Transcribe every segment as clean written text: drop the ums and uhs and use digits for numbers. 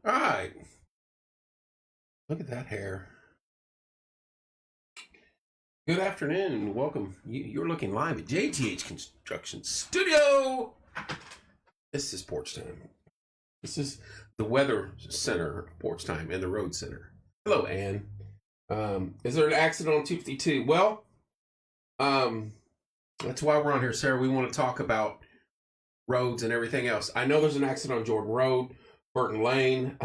All right. Look at that hair. Good afternoon. Welcome. You're looking live at JTH Construction Studio. This is Porch Time. This is the Weather Center of Porch Time and the Road Center. Hello, Ann. Is there an accident on 252? Well, that's why we're on here, Sarah. We want to talk about roads and everything else. I know there's an accident on Jordan Road, Burton Lane.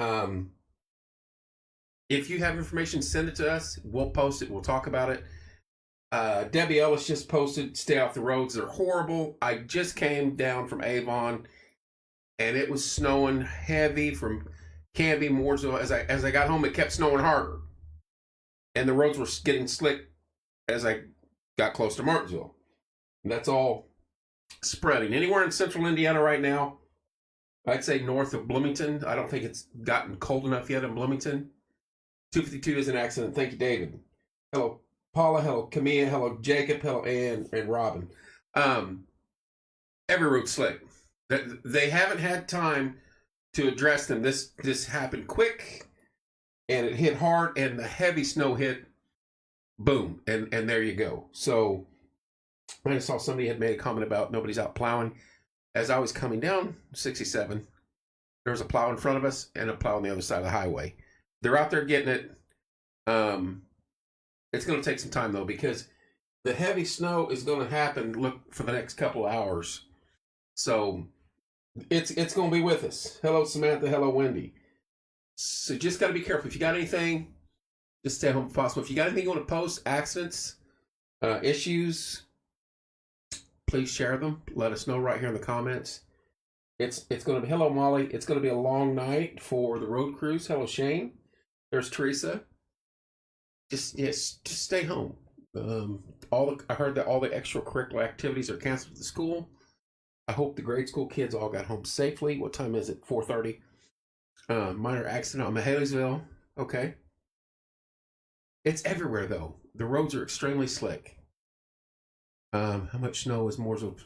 If you have information, send it to us. We'll post it. We'll talk about it. Debbie Ellis just posted, stay off the roads. They're horrible. I just came down from Avon, and it was snowing heavy from Canby, Mooresville. As I got home, it kept snowing harder. And the roads were getting slick as I got close to Martinsville. And that's all spreading. Anywhere in central Indiana right now, I'd say north of Bloomington. I don't think it's gotten cold enough yet in Bloomington. 252 is an accident. Thank you, David. Hello, Paula. Hello, Camilla. Hello, Jacob. Hello, Ann and Robin. Every road's slick. They haven't had time to address them. This happened quick, and it hit hard, and the heavy snow hit. Boom, and there you go. So I saw somebody had made a comment about nobody's out plowing. As I was coming down 67, there was a plow in front of us and a plow on the other side of the highway. They're out there getting it. It's going to take some time, though, because the heavy snow is going to happen, look, for the next couple of hours. So it's going to be with us. Hello, Samantha. Hello, Wendy. So just got to be careful. If you got anything, just stay home if possible. If you got anything you want to post, accidents, issues, please share them. Let us know right here in the comments. It's going to be, hello, Molly. It's going to be a long night for the road crews. Hello, Shane. There's Teresa. Just stay home. I heard that all the extracurricular activities are canceled at the school. I hope the grade school kids all got home safely. What time is it? 4:30. Minor accident on Mahaley'sville. Okay. It's everywhere though. The roads are extremely slick. How much snow is Mooresville?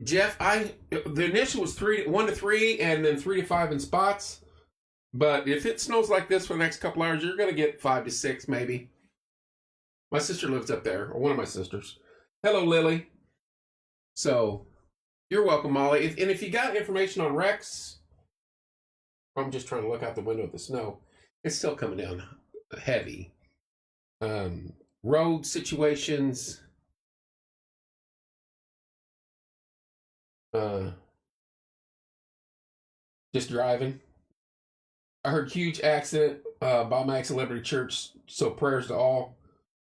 Jeff, the initial was 1 to 3 and then 3 to 5 in spots. But if it snows like this for the next couple hours, you're going to get 5 to 6 maybe. My sister lives up there, or one of my sisters. Hello, Lily. So, you're welcome, Molly. If you got information on Rex, I'm just trying to look out the window at the snow. It's still coming down heavy. Road situations. Just driving. I heard huge accident by Max and Liberty Church, so prayers to all.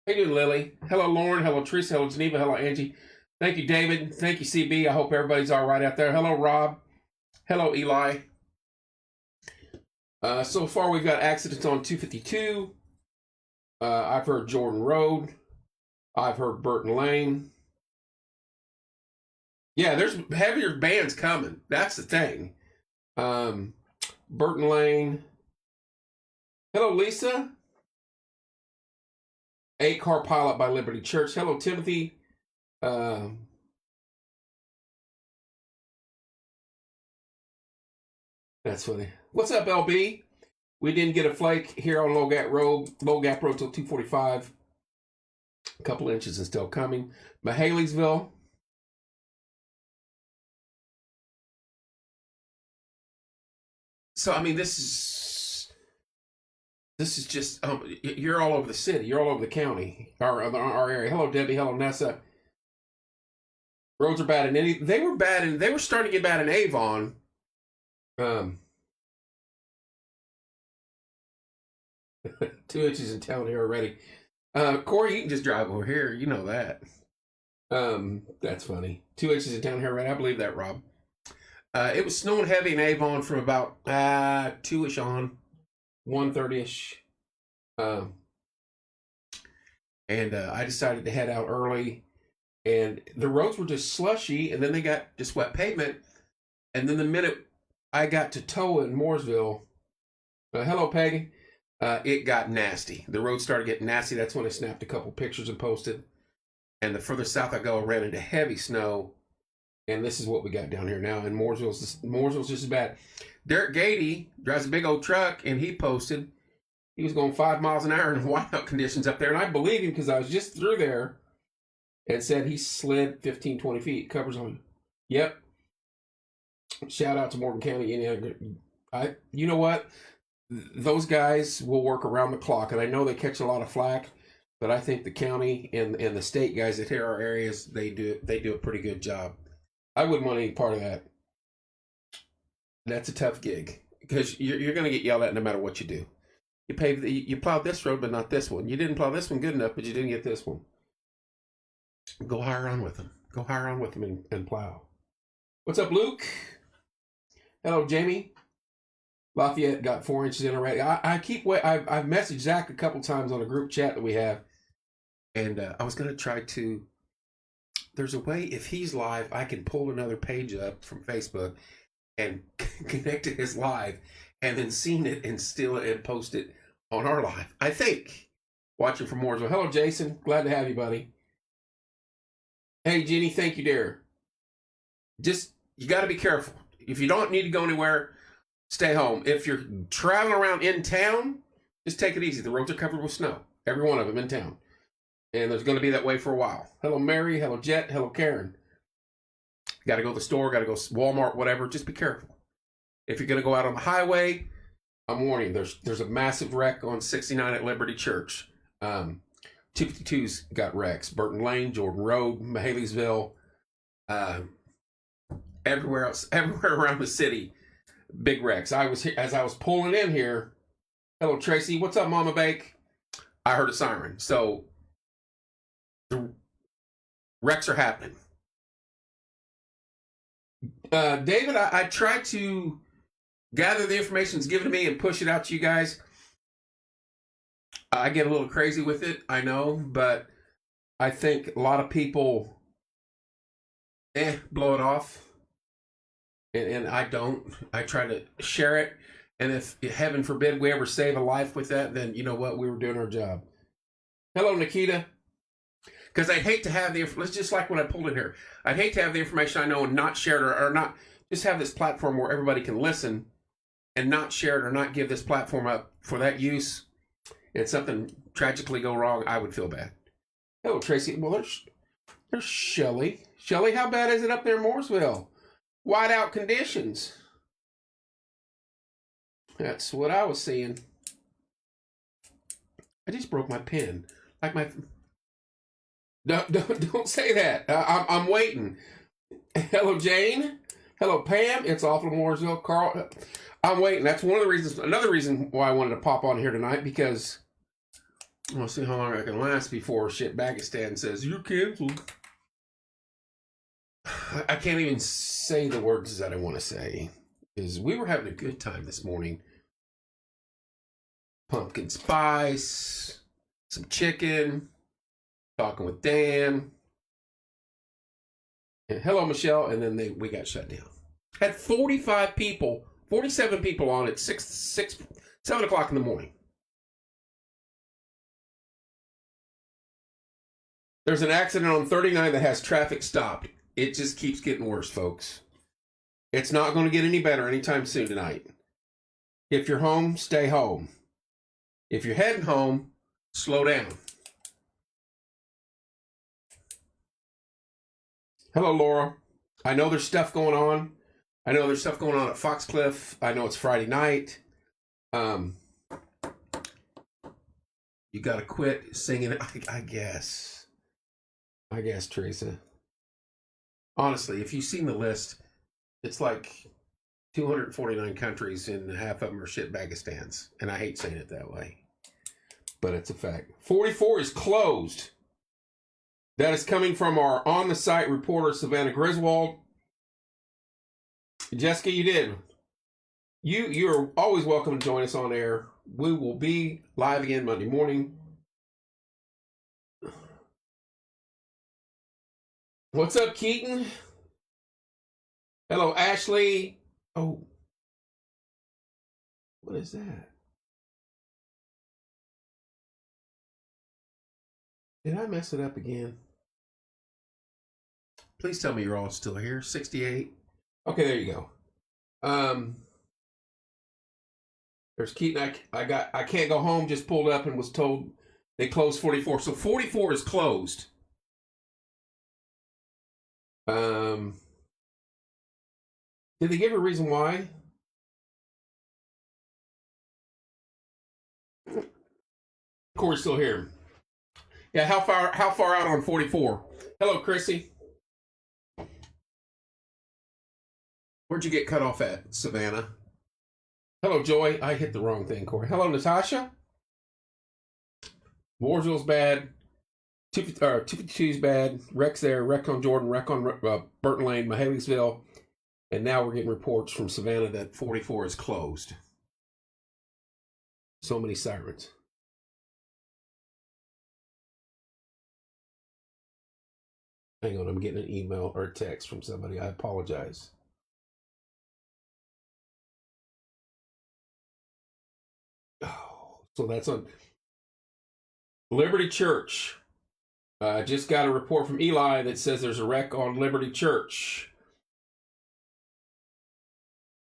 How you doing, Lily? Hello, Lauren. Hello, Teresa. Hello, Geneva. Hello, Angie. Thank you, David. Thank you, CB. I hope everybody's all right out there. Hello, Rob. Hello, Eli. So far, we've got accidents on 252. I've heard Jordan Road. I've heard Burton Lane. Yeah, there's heavier bands coming. That's the thing. Burton Lane. Hello, Lisa. 8-car pilot by Liberty Church. Hello, Timothy. That's funny. What's up, LB? We didn't get a flake here on Low Gap Road till 2:45. A couple inches is still coming. Mahaleysville. So, I mean, this is just, you're all over the city. You're all over the county, our area. Hello, Debbie. Hello, Nessa. Roads are bad in they were starting to get bad in Avon. 2 inches in town here already. Corey, you can just drive over here. You know that. That's funny. 2 inches in town here already. I believe that, Rob. It was snowing heavy in Avon from about 2-ish on, 1:30-ish. And I decided to head out early. And the roads were just slushy, and then they got just wet pavement. And then the minute I got to Toa in Mooresville, hello, Peggy, it got nasty. The road started getting nasty. That's when I snapped a couple pictures and posted. And the further south I go, I ran into heavy snow. And this is what we got down here now. And Mooresville's just as bad. Derek Gady drives a big old truck, and he posted he was going 5 miles an hour in whiteout conditions up there. And I believe him because I was just through there and said he slid 15, 20 feet. Covers on. Yep. Shout out to Morgan County, Indiana. You know what? Those guys will work around the clock, and I know they catch a lot of flack, but I think the county and the state guys that hit our areas, they do a pretty good job. I wouldn't want any part of that. That's a tough gig because you're going to get yelled at no matter what you do. You plowed this road, but not this one. You didn't plow this one good enough, but you didn't get this one. Go hire on with them. Go hire on with them and plow. What's up, Luke? Hello, Jamie. Lafayette got 4 inches in already. I've messaged Zach a couple times on a group chat that we have, and I was going to try to. There's a way if he's live, I can pull another page up from Facebook and connect to his live, and then seen it and steal it and post it on our live. I think. Watching from Mooresville. Hello, Jason. Glad to have you, buddy. Hey, Jenny. Thank you, dear. Just you got to be careful. If you don't need to go anywhere, stay home. If you're traveling around in town, just take it easy. The roads are covered with snow. Every one of them in town. And there's going to be that way for a while. Hello, Mary. Hello, Jet. Hello, Karen. Got to go to the store. Got to go Walmart, whatever. Just be careful. If you're going to go out on the highway, I'm warning you. There's a massive wreck on 69 at Liberty Church. 252's got wrecks. Burton Lane, Jordan Road, Mahaleysville. Everywhere else, everywhere around the city. Big wrecks. As I was pulling in here. Hello, Tracy. What's up, Mama Bake? I heard a siren. So the wrecks are happening. David, I tried to gather the information that's given to me and push it out to you guys. I get a little crazy with it, I know, but I think a lot of people blow it off. And I don't. I try to share it. And if, heaven forbid, we ever save a life with that, then you know what? We were doing our job. Hello, Nikita. Because I'd hate to have it's just like when I pulled in here. I'd hate to have the information I know and not share it or not just have this platform where everybody can listen and not share it or not give this platform up for that use. And something tragically go wrong, I would feel bad. Hello, Tracy. Well, there's Shelly. Shelly, how bad is it up there in Mooresville? Whiteout conditions. That's what I was seeing. I just broke my pen. Like my... Don't say that. I'm waiting. Hello, Jane. Hello, Pam. It's awful Mooresville. Carl. I'm waiting. That's one of the reasons. Another reason why I wanted to pop on here tonight, because I'll see how long I can last before Shitbagistan says, you're canceled. I can't even say the words that I want to say, because we were having a good time this morning. Pumpkin spice, some chicken, talking with Dan. And hello, Michelle. And then we got shut down. Had 47 people on at 7 o'clock in the morning. There's an accident on 39 that has traffic stopped. It just keeps getting worse, folks. It's not going to get any better anytime soon tonight. If you're home, stay home. If you're heading home, slow down. Hello, Laura. I know there's stuff going on. I know there's stuff going on at Foxcliff. I know it's Friday night. You got to quit singing it, I guess. I guess, Teresa. Honestly, if you've seen the list, it's like 249 countries and half of them are shitbagistans. And I hate saying it that way, but it's a fact. 44 is closed. That is coming from our on-the-site reporter, Savannah Griswold. Jessica, you did. You're always welcome to join us on air. We will be live again Monday morning. What's up, Keaton? Hello, Ashley. Oh, what is that? Did I mess it up again? Please tell me you're all still here. 68. Okay, there you go. There's Keaton. I can't go home. Just pulled up and was told they closed 44. So 44 is closed. Did they give a reason why? Corey's still here. Yeah, how far out on 44? Hello, Chrissy. Where'd you get cut off at, Savannah? Hello, Joy. I hit the wrong thing, Corey. Hello, Natasha. Mooresville's bad. 252 is bad. Wreck's there. Wreck on Jordan. Wreck on Burton Lane, Mahaleysville. And now we're getting reports from Savannah that 44 is closed. So many sirens. Hang on, I'm getting an email or a text from somebody. I apologize. Oh, so that's on Liberty Church. Just got a report from Eli that says there's a wreck on Liberty Church.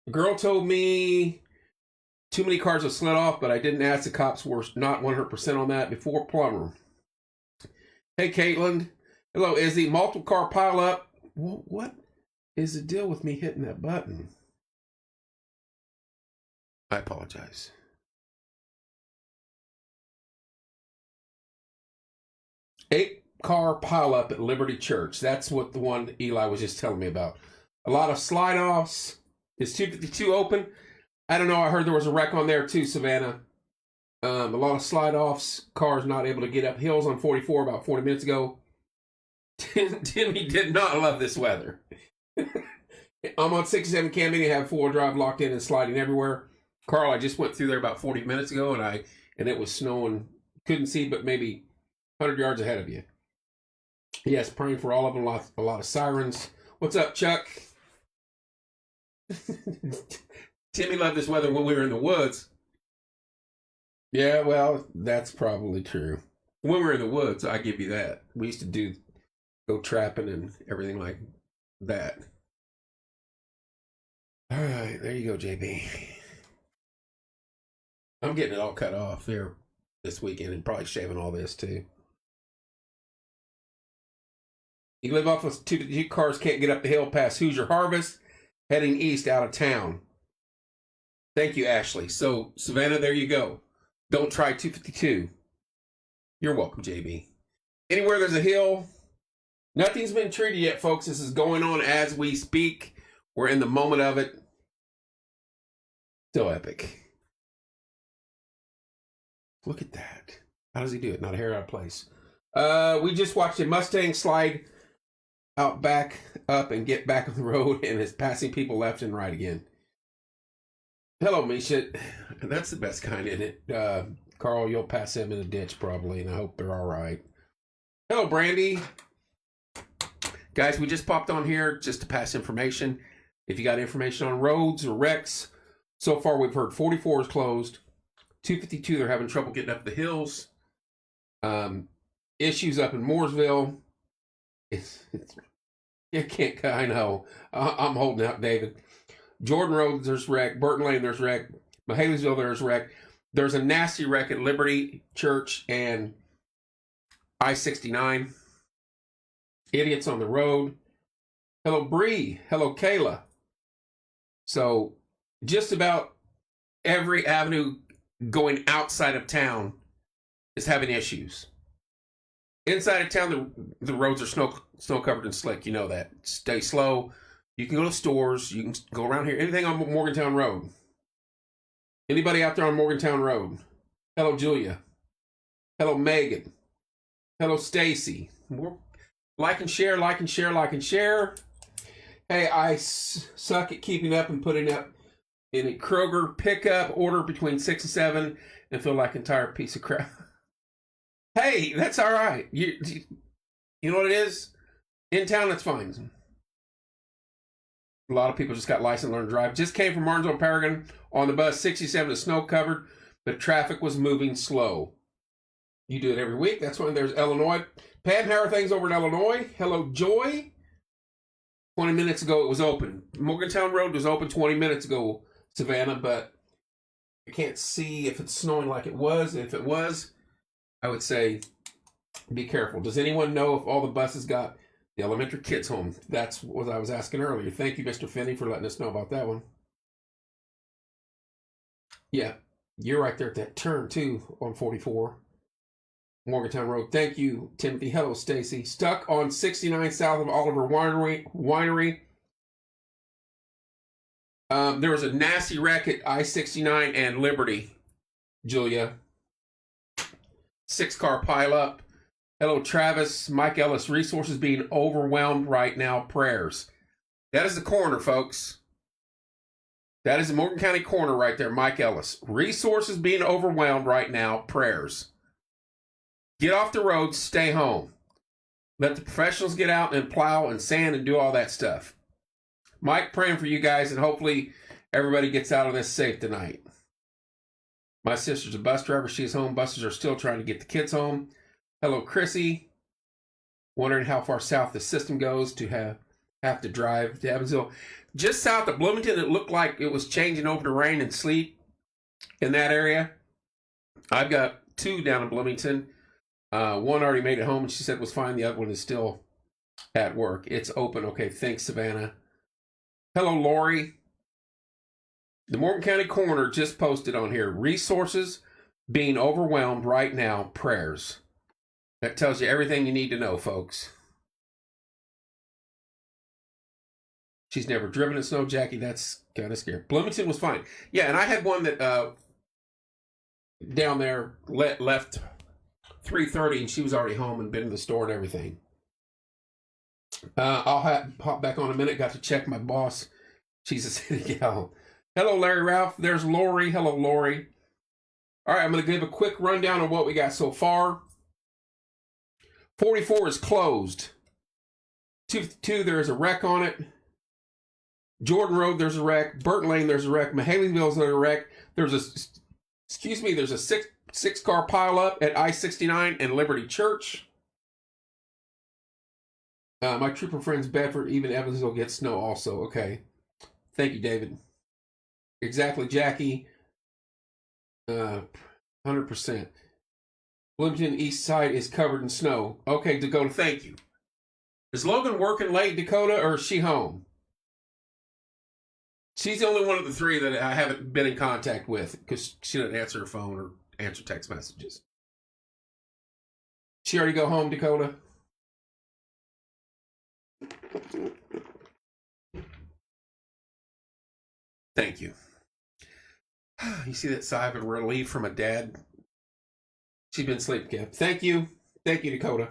The girl told me too many cars have slid off, but I didn't ask. The cops were not 100% on that before Plumber. Hey, Caitlin. Hello, Izzy. Multiple car pile up. What is the deal with me hitting that button? I apologize. Eight car pile up at Liberty Church. That's what the one Eli was just telling me about. A lot of slide offs. Is 252 open? I don't know. I heard there was a wreck on there too, Savannah. A lot of slide offs. Cars not able to get up hills on 44 about 40 minutes ago. Timmy did not love this weather. I'm on 67 camping and have 4-wheel drive locked in and sliding everywhere. Carl, I just went through there about 40 minutes ago and it was snowing. Couldn't see but maybe 100 yards ahead of you. Yes, praying for all of them. A lot of sirens. What's up, Chuck? Timmy loved this weather when we were in the woods. Yeah, well, that's probably true. When we were in the woods, I give you that. We used to go trapping and everything like that. All right, there you go, JB. I'm getting it all cut off here this weekend and probably shaving all this too. You live off of two cars, can't get up the hill past Hoosier Harvest, heading east out of town. Thank you, Ashley. So, Savannah, there you go. Don't try 252. You're welcome, JB. Anywhere there's a hill, nothing's been treated yet, folks. This is going on as we speak. We're in the moment of it. Still epic. Look at that. How does he do it? Not a hair out of place. We just watched a Mustang slide out back up and get back on the road and is passing people left and right again. Hello, Misha. That's the best kind, isn't it? Carl, you'll pass them in a ditch probably, and I hope they're all right. Hello, Brandy. Guys, we just popped on here just to pass information. If you got information on roads or wrecks, so far we've heard 44 is closed. 252, they're having trouble getting up the hills. Issues up in Mooresville. You can't, I know. I'm holding out, David. Jordan Road, there's wreck. Burton Lane, there's wreck. Mahaleysville, there's wreck. There's a nasty wreck at Liberty Church and I-69. Idiots on the road. Hello, Bree. Hello, Kayla. So, just about every avenue going outside of town is having issues. Inside of town, the roads are snow covered and slick. You know that. Stay slow. You can go to stores. You can go around here. Anything on Morgantown Road. Anybody out there on Morgantown Road? Hello, Julia. Hello, Megan. Hello, Stacy. Like and share, like and share, like and share. Hey, I suck at keeping up and putting up in a Kroger pickup order between 6 and 7 and feel like an entire piece of crap. Hey, that's all right. You know what it is? In town, that's fine. A lot of people just got licensed to learn to drive. Just came from Martinsville, Paragon on the bus. 67 is snow covered, but traffic was moving slow. You do it every week. That's when there's Illinois. Pam, how are things over in Illinois? Hello, Joy. 20 minutes ago, it was open. Morgantown Road was open 20 minutes ago, Savannah, but I can't see if it's snowing like it was. If it was, I would say be careful. Does anyone know if all the buses got the elementary kids home? That's what I was asking earlier. Thank you, Mr. Finney, for letting us know about that one. Yeah, you're right there at that turn, too, on 44. Morgantown Road. Thank you, Timothy. Hello, Stacy. Stuck on 69 south of Oliver Winery. There was a nasty wreck at I-69 and Liberty, Julia. 6-car pileup. Hello, Travis. Mike Ellis. Resources being overwhelmed right now. Prayers. That is the coroner, folks. That is the Morgan County coroner right there, Mike Ellis. Resources being overwhelmed right now. Prayers. Get off the road. Stay home. Let the professionals get out and plow and sand and do all that stuff. Mike, praying for you guys, and hopefully everybody gets out of this safe tonight. My sister's a bus driver. She's home. Buses are still trying to get the kids home. Hello, Chrissy. Wondering how far south the system goes to have to drive to Evansville. Just south of Bloomington, it looked like it was changing over to rain and sleet in that area. I've got 2 down in Bloomington. One already made it home, and she said it was fine. The other one is still at work. It's open. Okay, thanks, Savannah. Hello, Lori. The Morgan County coroner just posted on here, resources being overwhelmed right now, prayers. That tells you everything you need to know, folks. She's never driven in snow, Jackie. That's kind of scary. Bloomington was fine. Yeah, and I had one that down there left 3:30, and she was already home and been to the store and everything. I'll pop back on a minute. Got to check my boss. She's a city gal. Hello, Larry Ralph. There's Lori. Hello, Lori. All right, I'm going to give a quick rundown of what we got so far. 44 is closed. 252, there's a wreck on it. Jordan Road, there's a wreck. Burton Lane, there's a wreck. Mahaleysville's there's a wreck. There's a six-car pileup at I-69 and Liberty Church. My trooper friends, Bedford, even Evansville gets snow also. Okay. Thank you, David. Exactly, Jackie. 100%. Bloomington East Side is covered in snow. Okay, Dakota, thank you. Is Logan working late, Dakota, or is she home? She's the only one of the 3 that I haven't been in contact with because she doesn't answer her phone or answer text messages. She already go home, Dakota? Thank you. You see that sigh of relief from a dad? She's been sleep kept. Thank you. Thank you, Dakota.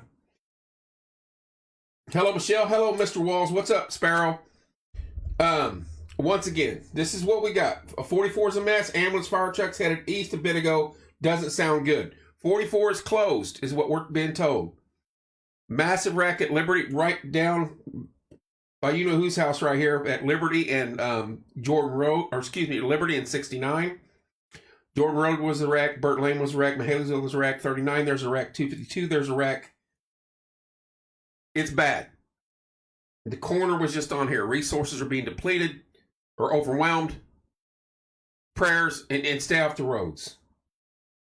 Hello, Michelle. Hello, Mr. Walls. What's up, Sparrow? Once again, this is what we got. A 44 is a mess. Ambulance fire trucks headed east a bit ago. Doesn't sound good. 44 is closed, is what we're being told. Massive wreck at Liberty, right down by you know whose house right here at Liberty and Jordan Road, or excuse me, Liberty and 69. Jordan Road was a wreck. Burton Lane was a wreck. Mahaleysville was a wreck. 39, there's a wreck. 252, there's a wreck. It's bad. The coroner was just on here. Resources are being depleted or overwhelmed. Prayers and stay off the roads.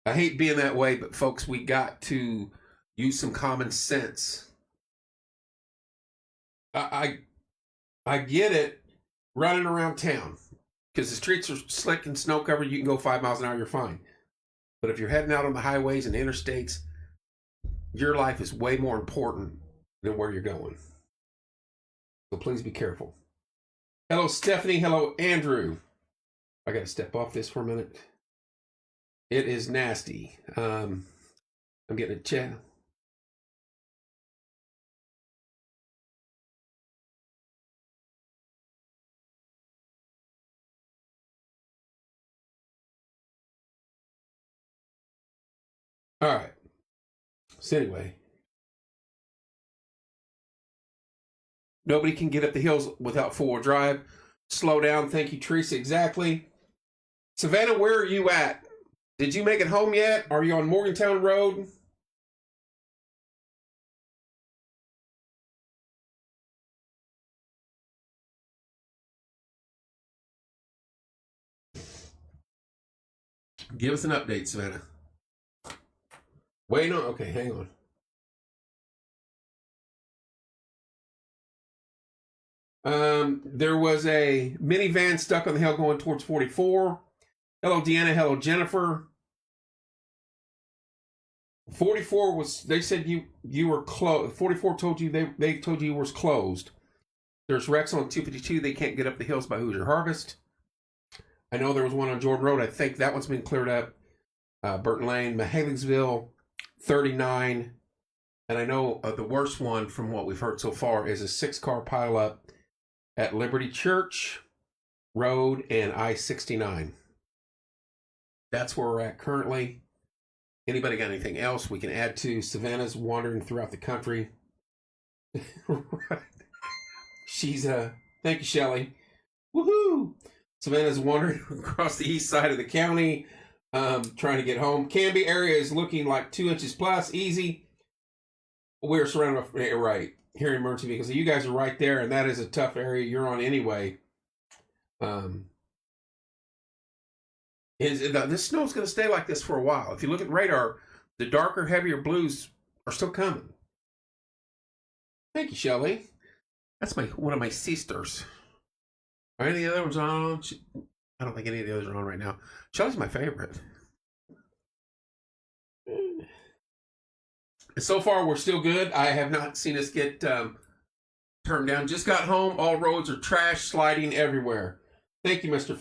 I hate being that way, but folks, we got to use some common sense. I get it running around town because the streets are slick and snow covered. You can go 5 miles an hour, you're fine. But if you're heading out on the highways and interstates, your life is way more important than where you're going. So please be careful. Hello, Stephanie. Hello, Andrew. I got to step off this for a minute. It is nasty. I'm getting a chat. All right. So anyway, nobody can get up the hills without 4-wheel drive. Slow down. Thank you, Teresa. Exactly. Savannah, where are you at? Did you make it home yet? Are you on Morgantown Road? Give us an update, Savannah. Wait, no, okay, hang on. There was a minivan stuck on the hill going towards 44. Hello, Deanna. Hello, Jennifer. 44 was, they said you were closed. 44 told you, they told you was closed. There's wrecks on 252. They can't get up the hills by Hoosier Harvest. I know there was one on Jordan Road. I think that one's been cleared up. Burton Lane, Mahalingsville, 39. And I know the worst one from what we've heard so far is a 6-car pileup at Liberty Church Road and I-69. That's where we're at currently. Anybody got anything else we can add to? Savannah's wandering throughout the country. Right. She's, thank you, Shelly. Woohoo! Savannah's wandering across the east side of the county, trying to get home. Canby area is looking like 2 inches plus, easy. We're surrounded by, right, here in emergency vehicles. So you guys are right there, and that is a tough area you're on anyway. This snow's going to stay like this for a while. If you look at radar, the darker, heavier blues are still coming. Thank you, Shelly. That's one of my sisters. Are any of the other ones on? I don't think any of the others are on right now. Shelly's my favorite. So far, we're still good. I have not seen us get turned down. Just got home. All roads are trash, sliding everywhere. Thank you, Mr.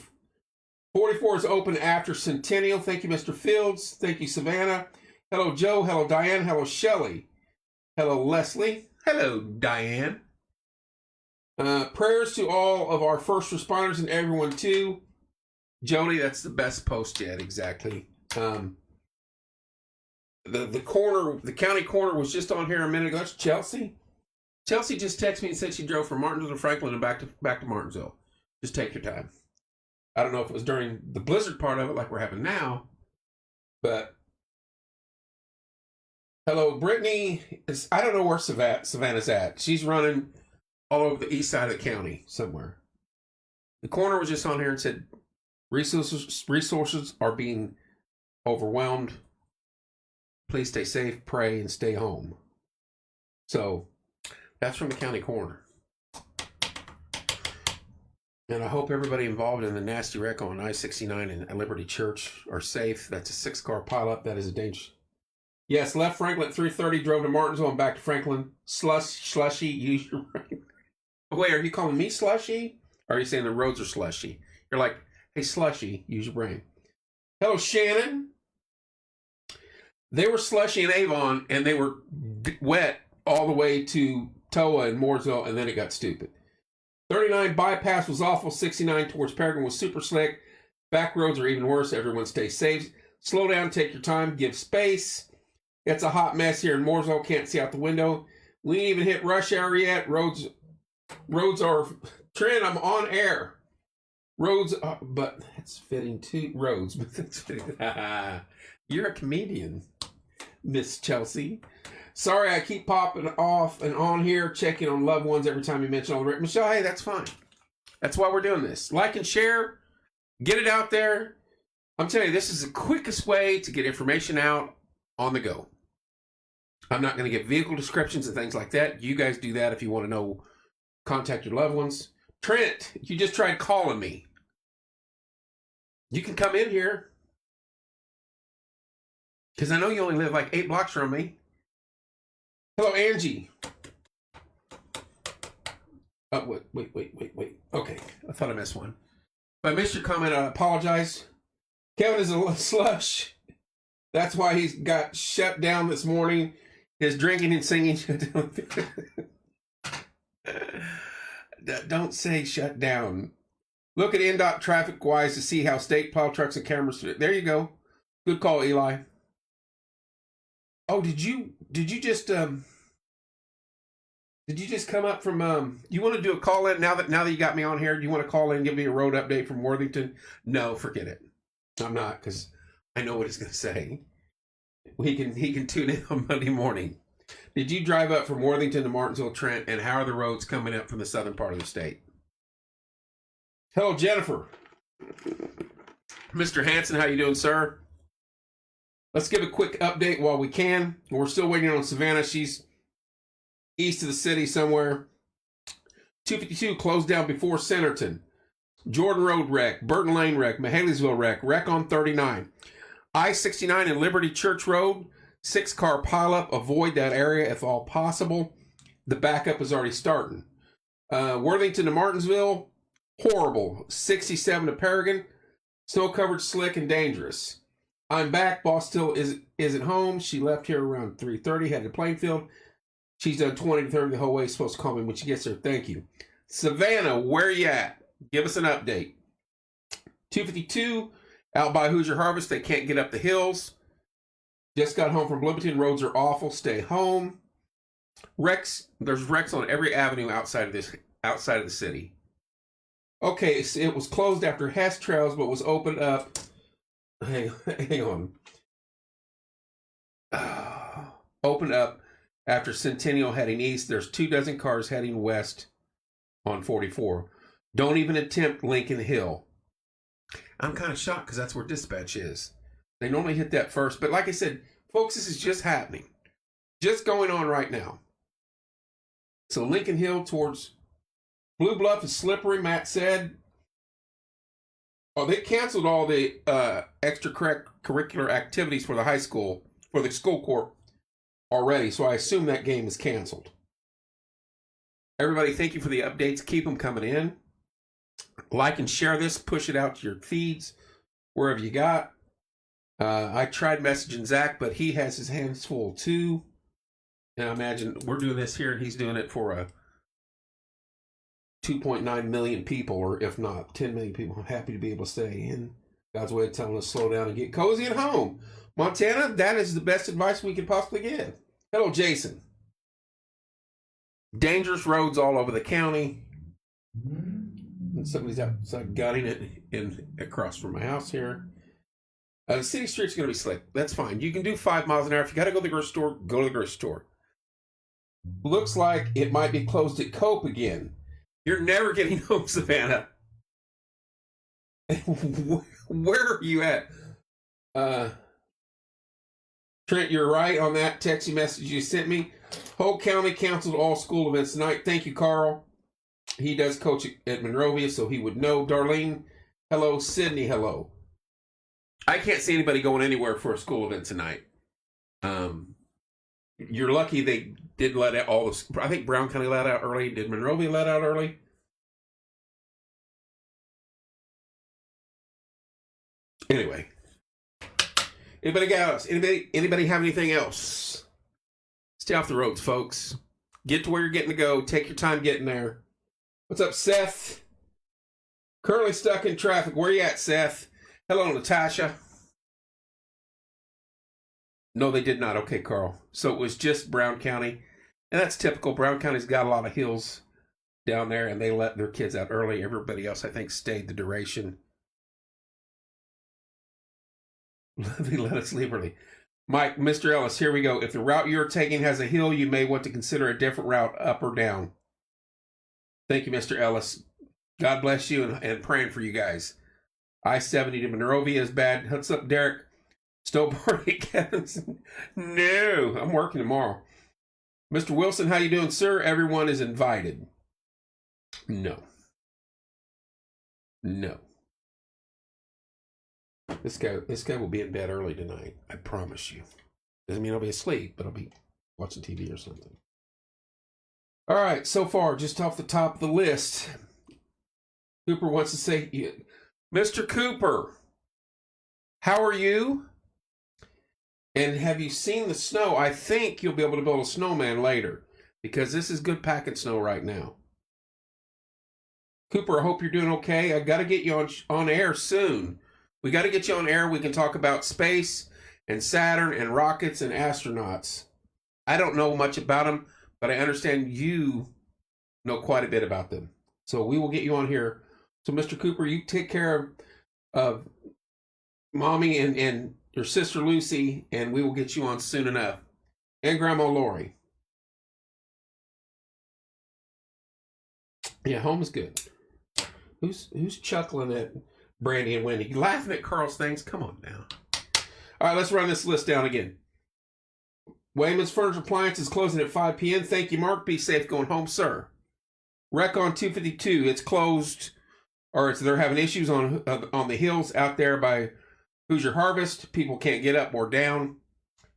44 is open after Centennial. Thank you, Mr. Fields. Thank you, Savannah. Hello, Joe. Hello, Diane. Hello, Shelly. Hello, Leslie. Hello, Diane. Prayers to all of our first responders and everyone too. Jody, that's the best post yet. Exactly. The county coroner was just on here a minute ago. That's Chelsea. Chelsea just texted me and said she drove from Martinsville to Franklin and back to Martinsville. Just take your time. I don't know if it was during the blizzard part of it like we're having now, but hello, Brittany. I don't know where Savannah's at. She's running all over the east side of the county somewhere. The coroner was just on here and said resources are being overwhelmed. Please stay safe, pray, and stay home. So that's from the county coroner. And I hope everybody involved in the nasty wreck on I-69 and Liberty Church are safe. That's a 6-car pileup. That is a danger. Yes, left Franklin at 3:30, drove to Martinsville and back to Franklin. Slushy, use your brain. Wait, are you calling me slushy? Or are you saying the roads are slushy? You're like, hey, slushy, use your brain. Hello, Shannon. They were slushy in Avon, and they were wet all the way to Toa and Mooresville, and then it got stupid. 39 bypass was awful. 69 towards Peregrine was super slick. Back roads are even worse. Everyone stay safe. Slow down, take your time, give space. It's a hot mess here in Mooresville. Can't see out the window. We ain't even hit rush hour yet. Roads are... Trent, I'm on air. Roads are... But that's fitting too. Roads. But that's fitting. You're a comedian, Miss Chelsea. Sorry, I keep popping off and on here, checking on loved ones every time you mention all the... Michelle, hey, that's fine. That's why we're doing this. Like and share. Get it out there. I'm telling you, this is the quickest way to get information out on the go. I'm not going to give vehicle descriptions and things like that. You guys do that if you want to know. Contact your loved ones. Trent, you just tried calling me. You can come in here. Because I know you only live like 8 blocks from me. Hello, Angie. Oh, wait. Okay, I thought I missed one. If I missed your comment, I apologize. Kevin is a slush. That's why he's got shut down this morning. His drinking and singing shut down. Don't say shut down. Look at NDOT traffic wise to see how state plow trucks and cameras fit. There you go. Good call, Eli. Oh, did you just come up from you want to do a call in now that you got me on here? Do you want to call in and give me a road update from Worthington? No, forget it. I'm not, because I know what he's going to say. He can tune in on Monday morning. Did you drive up from Worthington to Martinsville, Trent, and how are the roads coming up from the southern part of the state? Hello, Jennifer. Mr. Hanson, how you doing, sir? Let's give a quick update while we can. We're still waiting on Savannah. She's east of the city somewhere. 252 closed down before Centerton. Jordan Road wreck, Burton Lane wreck, Mahaleysville wreck on 39. I-69 and Liberty Church Road, 6-car pileup. Avoid that area if all possible. The backup is already starting. Worthington to Martinsville, horrible. 67 to Paragon, snow-covered, slick, and dangerous. I'm back. Boss still isn't home. She left here around 3:30, headed to Plainfield. She's done 20 to 30 the whole way. Supposed to call me when she gets there. Thank you. Savannah, where you at? Give us an update. 252, out by Hoosier Harvest. They can't get up the hills. Just got home from Bloomington. Roads are awful. Stay home. Wrecks. There's wrecks on every avenue outside of the city. Okay, so it was closed after Hess Trails, but was opened up. Hang on. Opened up after Centennial heading east. There's 24 cars heading west on 44. Don't even attempt Lincoln Hill. I'm kind of shocked because that's where dispatch is. They normally hit that first. But like I said, folks, this is just happening. Just going on right now. So Lincoln Hill towards Blue Bluff is slippery, Matt said. Oh, they canceled all the extracurricular activities for the high school, for the school corp already. So I assume that game is canceled. Everybody, thank you for the updates. Keep them coming in. Like and share this. Push it out to your feeds, wherever you got. I tried messaging Zach, but he has his hands full too. And I imagine we're doing this here, and he's doing it for a 2.9 million people, or if not 10 million people. I'm happy to be able to stay in. God's way of telling us to slow down and get cozy at home. Montana, that is the best advice we could possibly give. Hello, Jason. Dangerous roads all over the county. And somebody's outside gutting it across from my house here. The city street's going to be slick. That's fine. You can do 5 miles an hour. If you got to go to the grocery store, go to the grocery store. Looks like it might be closed at Cope again. You're never getting home, Savannah. Where are you at? Trent, you're right on that texty message you sent me. Whole county canceled all school events tonight. Thank you, Carl. He does coach at Monrovia, so he would know. Darlene, hello. Sydney, hello. I can't see anybody going anywhere for a school event tonight. You're lucky they did let out all this. I think Brown County let out early. Did Monrovia let out early? Anyway. Anybody else? Anybody have anything else? Stay off the roads, folks. Get to where you're getting to go. Take your time getting there. What's up, Seth? Currently stuck in traffic. Where you at, Seth? Hello, Natasha. No, they did not. Okay, Carl. So it was just Brown County. And that's typical. Brown County's got a lot of hills down there, and they let their kids out early. Everybody else, I think, stayed the duration. They let us leave early. Mike, Mr. Ellis, here we go. If the route you're taking has a hill, you may want to consider a different route, up or down. Thank you, Mr. Ellis. God bless you, and praying for you guys. I-70 to Monrovia is bad. What's up, Derek? Still party, Kevin? No, I'm working tomorrow. Mr. Wilson, how you doing, sir? Everyone is invited. No. This guy will be in bed early tonight. I promise you. Doesn't mean I'll be asleep, but I'll be watching TV or something. All right, so far, just off the top of the list, Cooper wants to say, Mr. Cooper, how are you? And have you seen the snow? I think you'll be able to build a snowman later, because this is good packing snow right now. Cooper, I hope you're doing okay. I got to get you on air soon. We got to get you on air. We can talk about space and Saturn and rockets and astronauts. I don't know much about them, but I understand you know quite a bit about them. So we will get you on here. So, Mr. Cooper, you take care of Mommy and your sister Lucy, and we will get you on soon enough. And Grandma Lori. Yeah, home is good. Who's chuckling at Brandy and Wendy. Laughing at Carl's things? Come on now. All right, let's run this list down again. Wayman's Furniture Appliance is closing at 5 p.m. Thank you, Mark. Be safe going home, sir. Wreck on 252. It's closed, or they're having issues on the hills out there by Hoosier Harvest. People can't get up or down.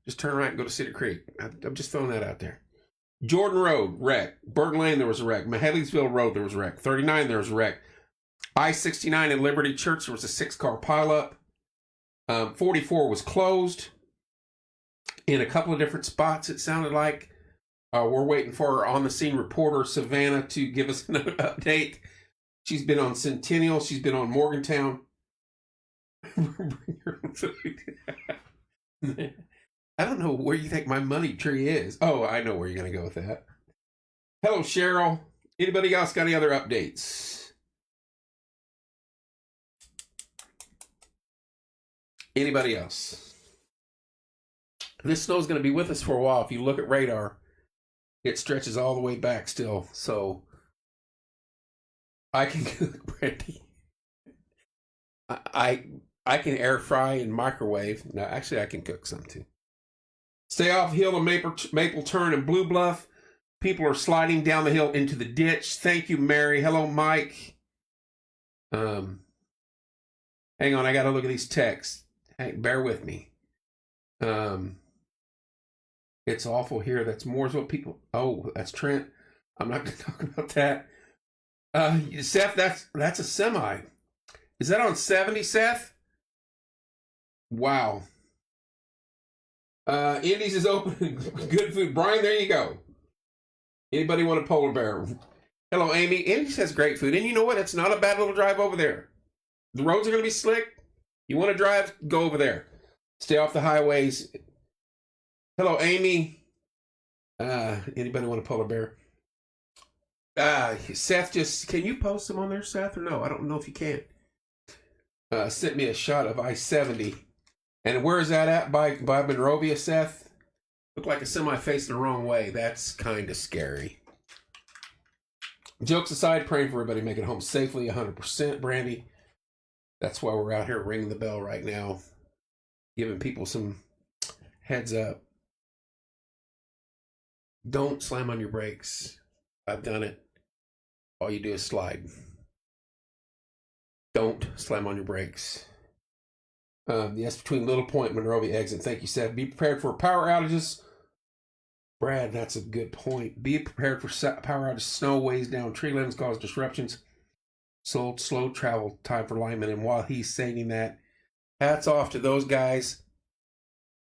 Just turn right and go to Cedar Creek. I'm just throwing that out there. Jordan Road, wreck. Burton Lane, there was a wreck. Mahelingsville Road, there was a wreck. 39, there was a wreck. I-69 in Liberty Church, there was a 6-car pileup. 44 was closed in a couple of different spots, it sounded like. We're waiting for our on-the-scene reporter, Savannah, to give us an update. She's been on Centennial. She's been on Morgantown. I don't know where you think my money tree is. Oh, I know where you're going to go with that. Hello, Cheryl. Anybody else got any other updates? Anybody else? This snow's going to be with us for a while. If you look at radar, it stretches all the way back still. So I can cook, Brandy. I can air fry and microwave. No, actually, I can cook some too. Stay off hill of Maple Turn and Blue Bluff. People are sliding down the hill into the ditch. Thank you, Mary. Hello, Mike. Hang on, I got to look at these texts. Hey, bear with me. It's awful here. That's Mooresville people. Oh, that's Trent. I'm not going to talk about that. Seth, that's a semi. Is that on 70, Seth? Wow. Indies is open. Good food. Brian, there you go. Anybody want a polar bear? Hello, Amy. Indies has great food. And you know what? It's not a bad little drive over there. The roads are going to be slick. You want to drive? Go over there. Stay off the highways. Hello, Amy. Anybody want a polar bear? Seth, can you post them on there, Seth, or no? I don't know if you can. Sent me a shot of I-70. And where is that at? By Monrovia, Seth? Looked like a semi facing the wrong way. That's kind of scary. Jokes aside, praying for everybody making it home safely, 100%, Brandy. That's why we're out here ringing the bell right now, giving people some heads up. Don't slam on your brakes. I've done it. All you do is slide. Don't slam on your brakes. Yes, between Little Point and Monrovia exit. Thank you, Seth. Be prepared for power outages. Brad, that's a good point. Be prepared for power outages. Snow weighs down tree limbs, cause disruptions. Slow travel time for linemen. And while he's saying that, hats off to those guys,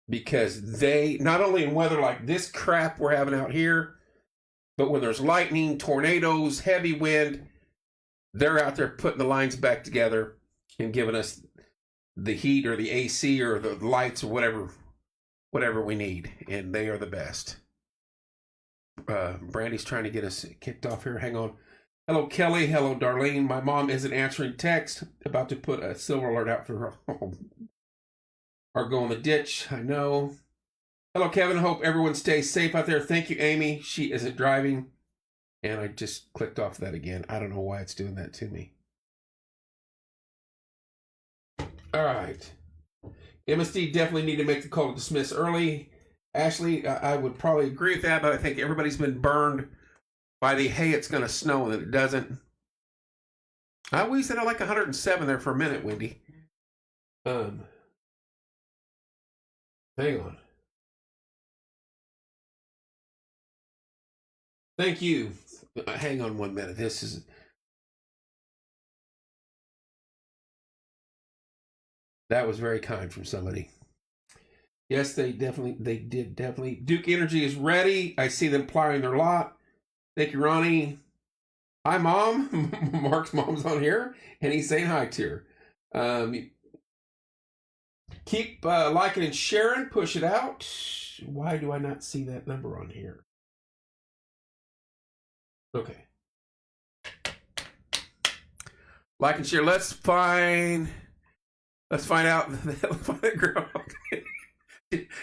because they, not only in weather like this crap we're having out here, but when there's lightning, tornadoes, heavy wind, they're out there putting the lines back together and giving us the heat or the AC or the lights or whatever we need. And they are the best. Brandy's trying to get us kicked off here. Hang on. Hello, Kelly. Hello, Darlene. My mom isn't answering text. About to put a silver alert out for her. Or go in the ditch. I know. Hello, Kevin. Hope everyone stays safe out there. Thank you, Amy. She isn't driving. And I just clicked off that again. I don't know why it's doing that to me. All right. MSD definitely need to make the call to dismiss early. Ashley, I would probably agree with that, but I think everybody's been burned by the, hey, it's going to snow, and it doesn't. We said I like 107 there for a minute, Wendy. Hang on. Thank you. Hang on 1 minute. This is... That was very kind from somebody. Yes, they did definitely. Duke Energy is ready. I see them plying their lot. Thank you, Ronnie. Hi, Mom. Mark's mom's on here, and he's saying hi to her. Keep liking and sharing. Push it out. Why do I not see that number on here? Okay. Like and share. Let's find out.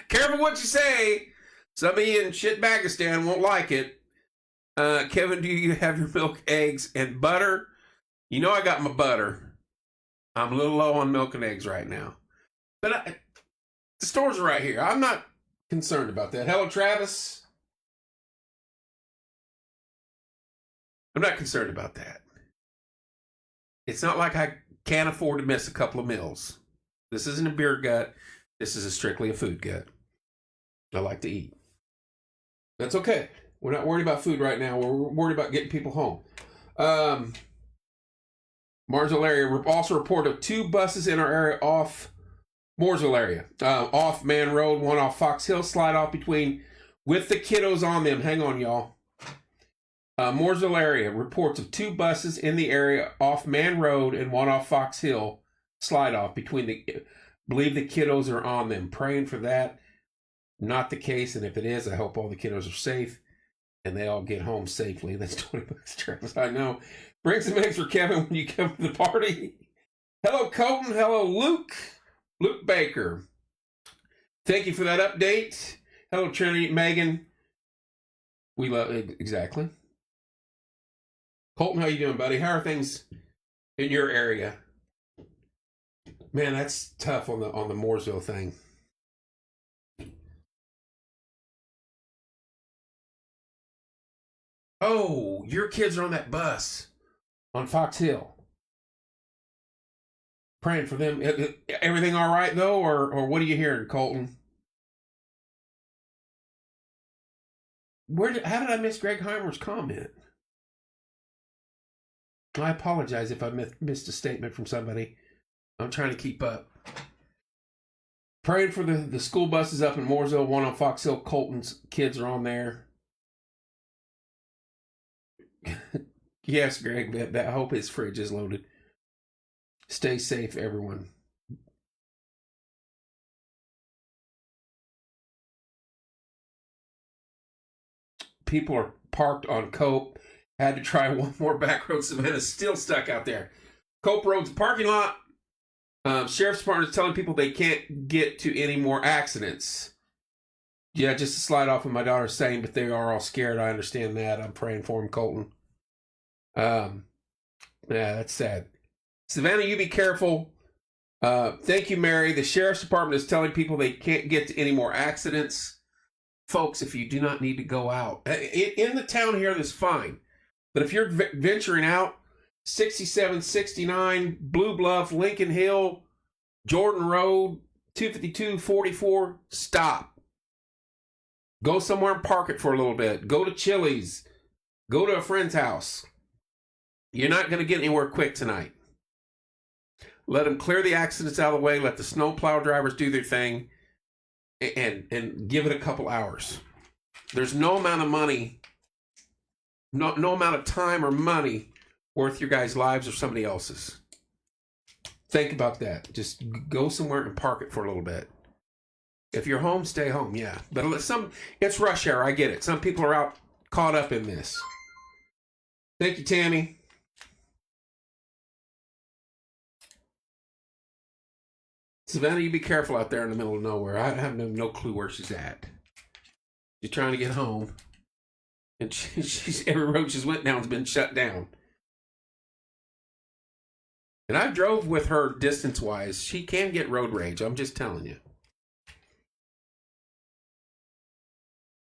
Careful what you say. Somebody in Shitbagistan won't like it. Kevin, do you have your milk, eggs, and butter? You know I got my butter. I'm a little low on milk and eggs right now. But the stores are right here. I'm not concerned about that. Hello, Travis. I'm not concerned about that. It's not like I can't afford to miss a couple of meals. This isn't a beer gut. This is strictly a food gut. I like to eat. That's okay. We're not worried about food right now. We're worried about getting people home. Martinsville area also reported 2 buses in our area off Mooresville area. Off Man Road, one off Fox Hill, slide off between with the kiddos on them. Hang on, y'all. Mooresville area reports of 2 buses in the area off Man Road and one off Fox Hill, slide off between believe the kiddos are on them. Praying for that. Not the case, and if it is, I hope all the kiddos are safe and they all get home safely. That's 20 bucks, Travis. I know. Bring some eggs for Kevin when you come to the party. Hello, Colton. Hello, Luke. Luke Baker. Thank you for that update. Hello, Trinity. Megan. We love it. Exactly. Colton, how you doing, buddy? How are things in your area? Man, that's tough on the Mooresville thing. Oh, your kids are on that bus on Fox Hill. Praying for them. Everything all right, though, or what are you hearing, Colton? How did I miss Greg Heimer's comment? I apologize if I missed a statement from somebody. I'm trying to keep up. Praying for the school buses up in Mooresville, one on Fox Hill. Colton's kids are on there. Yes, Greg, I hope his fridge is loaded. Stay safe, everyone. People are parked on Cope. Had to try one more back road. Savannah's still stuck out there. Cope Road's parking lot. Sheriff's Department is telling people they can't get to any more accidents. Yeah, just to slide off what my daughter's saying, but they are all scared. I understand that. I'm praying for them, Colton. Yeah, that's sad. Savannah, you be careful. Thank you, Mary. The Sheriff's Department is telling people they can't get to any more accidents. Folks, if you do not need to go out. In the town here, that's fine. But if you're venturing out, 67, 69, Blue Bluff, Lincoln Hill, Jordan Road, 252, 44, stop. Go somewhere and park it for a little bit. Go to Chili's. Go to a friend's house. You're not going to get anywhere quick tonight. Let them clear the accidents out of the way. Let the snowplow drivers do their thing. And give it a couple hours. There's no amount of money, no amount of time or money worth your guys' lives or somebody else's. Think about that. Just go somewhere and park it for a little bit. If you're home, stay home, yeah. But it's rush hour, I get it. Some people are out caught up in this. Thank you, Tammy. Savannah, you be careful out there in the middle of nowhere. I have no clue where she's at. She's trying to get home. And she's every road she's went down has been shut down. And I drove with her distance-wise. She can get road rage. I'm just telling you.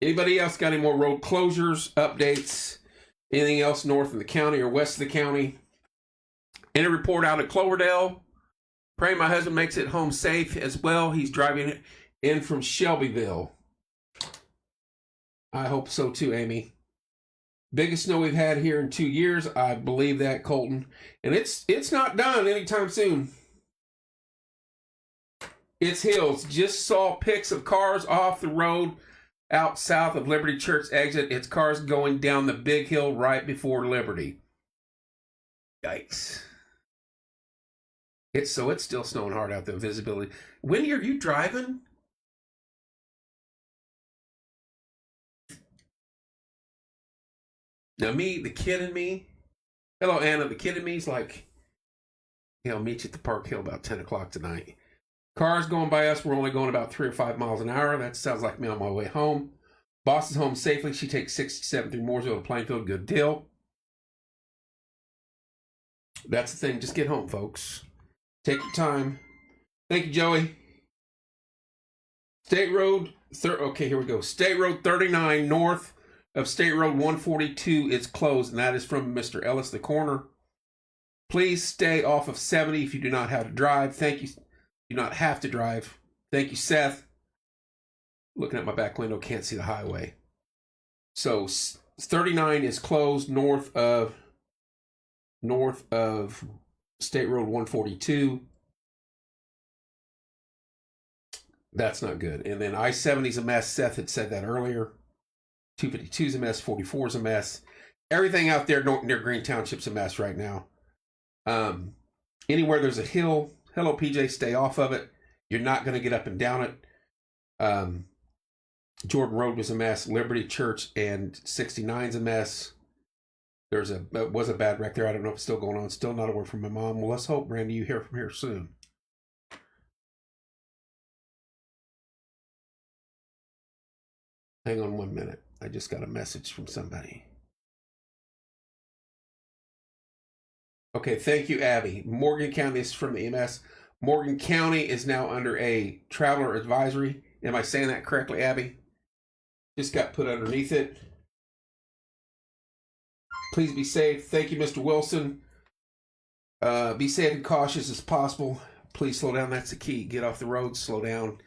Anybody else got any more road closures, updates, anything else north of the county or west of the county? Any report out of Cloverdale? Praying my husband makes it home safe as well. He's driving in from Shelbyville. I hope so too, Amy. Biggest snow we've had here in 2 years. I believe that, Colton. And it's not done anytime soon. It's hills. Just saw pics of cars off the road out south of Liberty Church exit. It's cars going down the big hill right before Liberty. Yikes. It's still snowing hard out there. Visibility. Winnie, are you driving? Now me, the kid in me. Hello, Anna. The kid in me's like, I'll meet you at the Park Hill about 10 o'clock tonight. Cars going by us. We're only going about 3 or 5 miles an hour. That sounds like me on my way home. Boss is home safely. She takes 67 through Mooresville to Plainfield. Good deal. That's the thing. Just get home, folks. Take your time. Thank you, Joey. State Road, okay, here we go. State Road 39 north of State Road 142 is closed, and that is from Mr. Ellis, the corner. Please stay off of 70 if you do not have to drive. Thank you. Do not have to drive. Thank you, Seth. Looking at my back window, can't see the highway. So 39 is closed north of State Road 142. That's not good. And then I-70 is a mess. Seth had said that earlier. 252 is a mess. 44 is a mess. Everything out there near Green Township's a mess right now. Anywhere there's a hill, hello PJ, stay off of it. You're not going to get up and down it. Jordan Road was a mess. Liberty Church and 69 is a mess. It was a bad wreck there. I don't know if it's still going on. Still not a word from my mom. Well, let's hope, Randy, you hear from here soon. Hang on 1 minute. I just got a message from somebody. Okay, thank you, Abby. Morgan County, this is from the EMS. Morgan County is now under a traveler advisory. Am I saying that correctly, Abby? Just got put underneath it. Please be safe. Thank you, Mr. Wilson. Be safe and cautious as possible. Please slow down. That's the key. Get off the road. Slow down.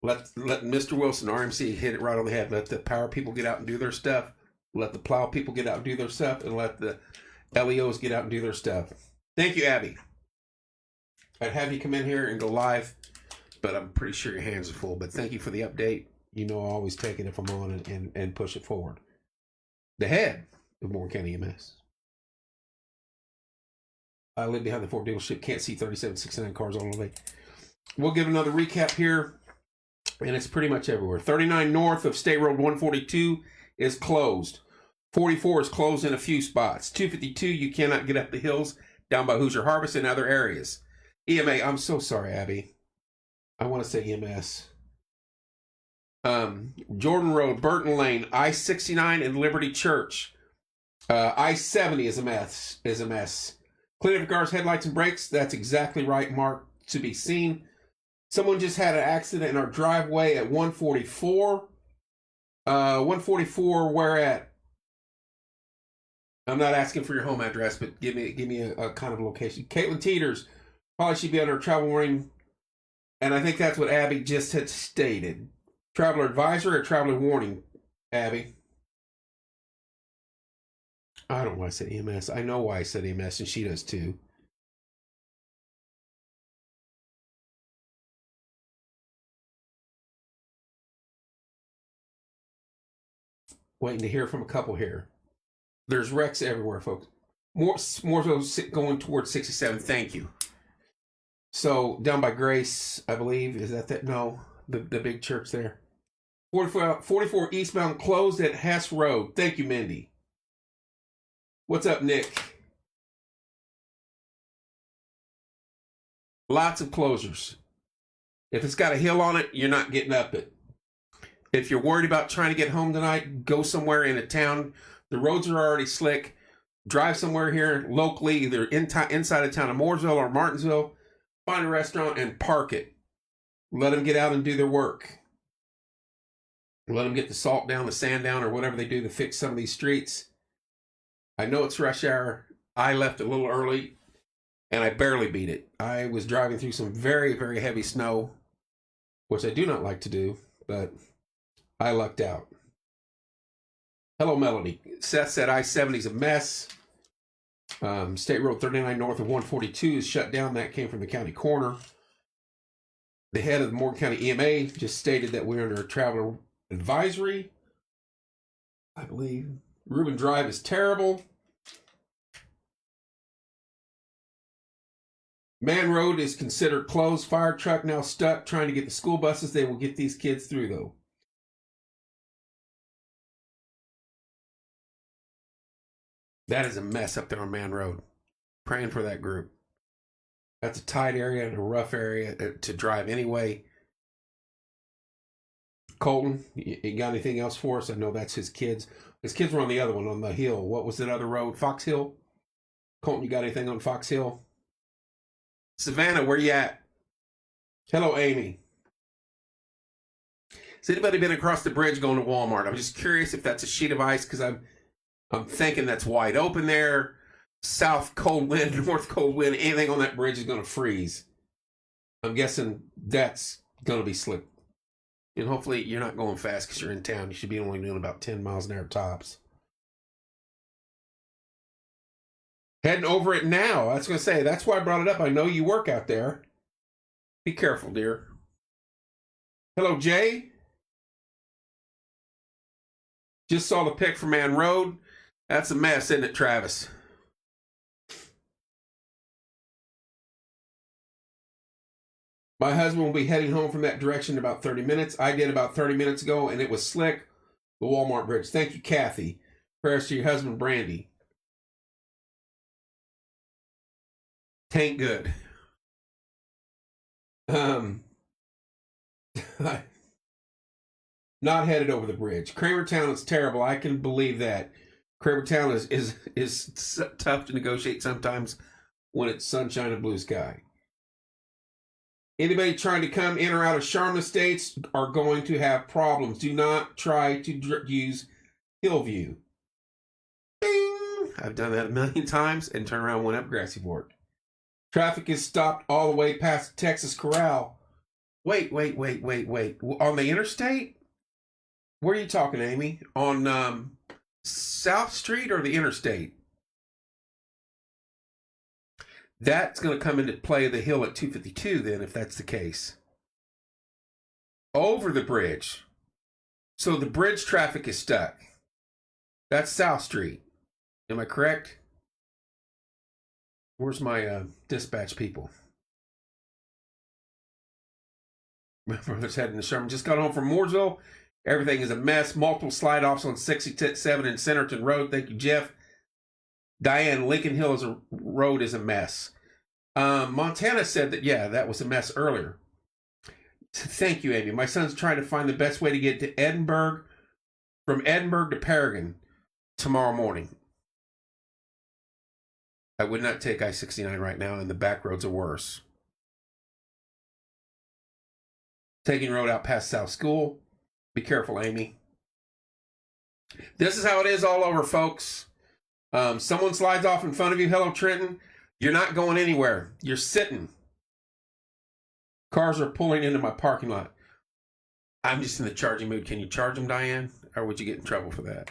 Let Mr. Wilson, RMC, hit it right on the head. Let the power people get out and do their stuff. Let the plow people get out and do their stuff. And let the LEOs get out and do their stuff. Thank you, Abby. I'd have you come in here and go live, but I'm pretty sure your hands are full. But thank you for the update. You know I always take it if I'm on and push it forward. The head of Morgan County EMS. I live behind the Ford dealership. Can't see 3769 cars on the way. We'll give another recap here. And it's pretty much everywhere. 39 north of State Road 142 is closed. 44 is closed in a few spots. 252, you cannot get up the hills down by Hoosier Harvest and other areas. EMA, I'm so sorry, Abby. I want to say EMS. Jordan Road, Burton Lane, I-69 and Liberty Church. I-70 is a mess. Clean up cars, headlights, and brakes. That's exactly right, Mark. To be seen. Someone just had an accident in our driveway at 144. 144, where at? I'm not asking for your home address, but give me a kind of location. Caitlin Teeters probably should be under a travel warning. And I think that's what Abby just had stated. Traveler advisory or traveler warning, Abby? I don't know why I said EMS. I know why I said EMS, and she does too. Waiting to hear from a couple here. There's wrecks everywhere, folks. More going towards 67. Thank you. So down by Grace, I believe, is that? No, the big church there. 44 eastbound closed at Hess Road. Thank you, Mindy. What's up, Nick? Lots of closures. If it's got a hill on it, you're not getting up it. If you're worried about trying to get home tonight, go somewhere in a town. The roads are already slick. Drive somewhere here locally, either inside of town of Mooresville or Martinsville. Find a restaurant and park it. Let them get out and do their work. Let them get the salt down, the sand down, or whatever they do to fix some of these streets. I know it's rush hour. I left a little early, and I barely beat it. I was driving through some very, very heavy snow, which I do not like to do, but I lucked out. Hello, Melody. Seth said I-70 is a mess. State Road 39 north of 142 is shut down. That came from the county coroner. The head of the Morgan County EMA just stated that we're under a traveler advisory. I believe Reuben Drive is terrible. Man Road is considered closed. Fire truck now stuck trying to get the school buses. They will get these kids through, though. That is a mess up there on Man Road. Praying for that group. That's a tight area and a rough area to drive anyway. Colton, you got anything else for us? I know that's his kids. His kids were on the other one, on the hill. What was that other road? Fox Hill? Colton, you got anything on Fox Hill? Savannah, where you at? Hello, Amy. Has anybody been across the bridge going to Walmart? I'm just curious if that's a sheet of ice because I'm thinking that's wide open there. South cold wind, north cold wind, anything on that bridge is going to freeze. I'm guessing that's going to be slick. And hopefully you're not going fast because you're in town. You should be only doing about 10 miles an hour tops. Heading over it now. I was going to say, that's why I brought it up. I know you work out there. Be careful, dear. Hello, Jay. Just saw the pic from Man Road. That's a mess, isn't it, Travis? My husband will be heading home from that direction in about 30 minutes. I did about 30 minutes ago, and it was slick. The Walmart bridge. Thank you, Kathy. Prayers to your husband, Brandy. Tank good. Not headed over the bridge. Kramertown is terrible. I can believe that. Kramertown is tough to negotiate sometimes when it's sunshine and blue sky. Anybody trying to come in or out of Charlotte Estates are going to have problems. Do not try to use Hillview. Bing! I've done that a million times and turned around and went up Grassy Fork. Traffic is stopped all the way past Texas Corral. Wait. On the interstate? Where are you talking, Amy? On South Street or the interstate? That's going to come into play the hill at 252 then, if that's the case. Over the bridge. So the bridge traffic is stuck. That's South Street. Am I correct? Where's my dispatch people? My brother's heading to Sherman. Just got home from Mooresville. Everything is a mess. Multiple slide-offs on 67 and Centerton Road. Thank you, Jeff. Diane, Lincoln Hills Road is a mess. Montana said that, yeah, that was a mess earlier. Thank you, Amy. My son's trying to find the best way to get to Edinburgh, from Edinburgh to Paragon tomorrow morning. I would not take I-69 right now, and the back roads are worse. Taking road out past South School. Be careful, Amy. This is how it is all over, folks. Someone slides off in front of you. Hello, Trenton. You're not going anywhere. You're sitting. Cars are pulling into my parking lot. I'm just in the charging mood. Can you charge them, Diane? Or would you get in trouble for that?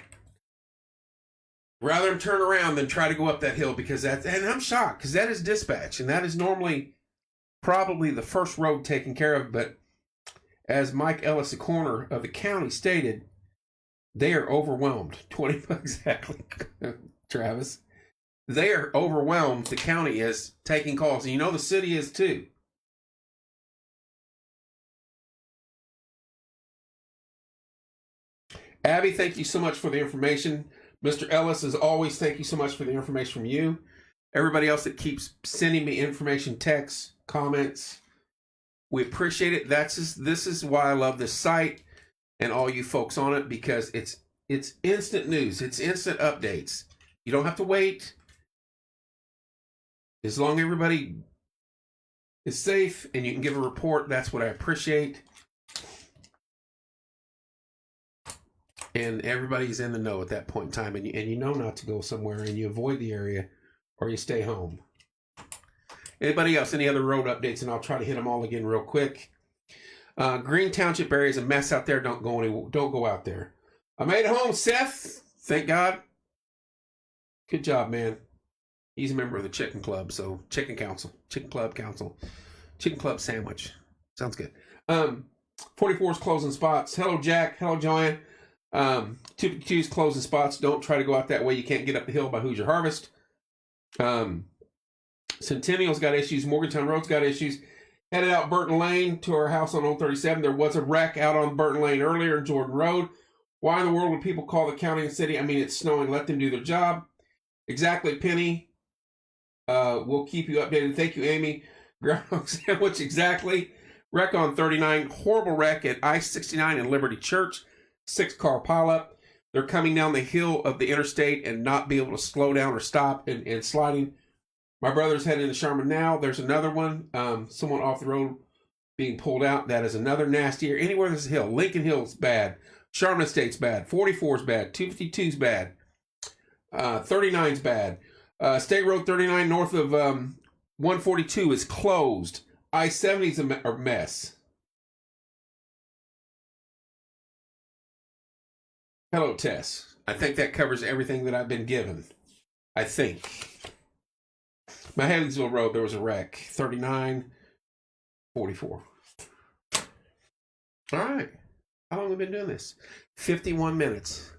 Rather than turn around than try to go up that hill because that's, and I'm shocked because that is dispatch and that is normally probably the first road taken care of. But as Mike Ellis, the coroner of the county, stated, they are overwhelmed. 20 exactly, Travis. They are overwhelmed. The county is taking calls. And you know the city is too. Abby, thank you so much for the information. Mr. Ellis, as always, thank you so much for the information from you. Everybody else that keeps sending me information, texts, comments, we appreciate it. This is why I love this site and all you folks on it, because it's instant news. It's instant updates. You don't have to wait. As long as everybody is safe and you can give a report, that's what I appreciate. And everybody's in the know at that point in time, and you know not to go somewhere, and you avoid the area, or you stay home. Anybody else? Any other road updates? And I'll try to hit them all again real quick. Green Township area is a mess out there. Don't go out there. I made it home, Seth. Thank God. Good job, man. He's a member of the Chicken Club, so Chicken Club sandwich. Sounds good. 44's closing spots. Hello, Jack. Hello, Joanne. 252's closing spots. Don't try to go out that way. You can't get up the hill by Hoosier Harvest. Centennial's got issues. Morgantown Road's got issues. Headed out Burton Lane to our house on Old 37. There was a wreck out on Burton Lane earlier in Jordan Road. Why in the world would people call the county and city? I mean, it's snowing. Let them do their job. Exactly, Penny. We'll keep you updated. Thank you, Amy. Groundhog sandwich, exactly. Wreck on 39. Horrible wreck at I-69 and Liberty Church. 6-car pileup. They're coming down the hill of the interstate and not be able to slow down or stop and sliding My brother's heading to Sherman now. There's another one. Someone off the road being pulled out. That is another nasty area. Anywhere there's a hill. Lincoln Hill's bad. Sherman Estate's bad. 44 is bad. 252's bad. 39's bad. State Road 39 north of 142 is closed. I-70's a mess. Hello, Tess. I think that covers everything that I've been given. I think. Mahansville Road, there was a wreck. 39, 44. All right. How long have we been doing this? 51 minutes.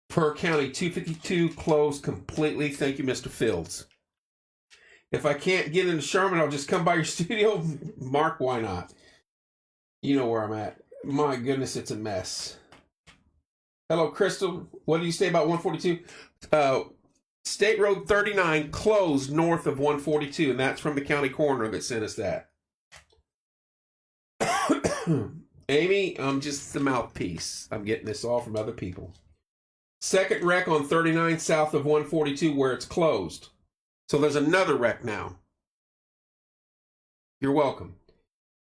Per county, 252 closed completely. Thank you, Mr. Fields. If I can't get into Sherman, I'll just come by your studio. Mark, why not? You know where I'm at. My goodness, it's a mess. Hello, Crystal. What did you say about 142? State Road 39 closed north of 142, and that's from the county coroner that sent us that. Amy, I'm just the mouthpiece. I'm getting this all from other people. Second wreck on 39 south of 142 where it's closed. So there's another wreck now. You're welcome.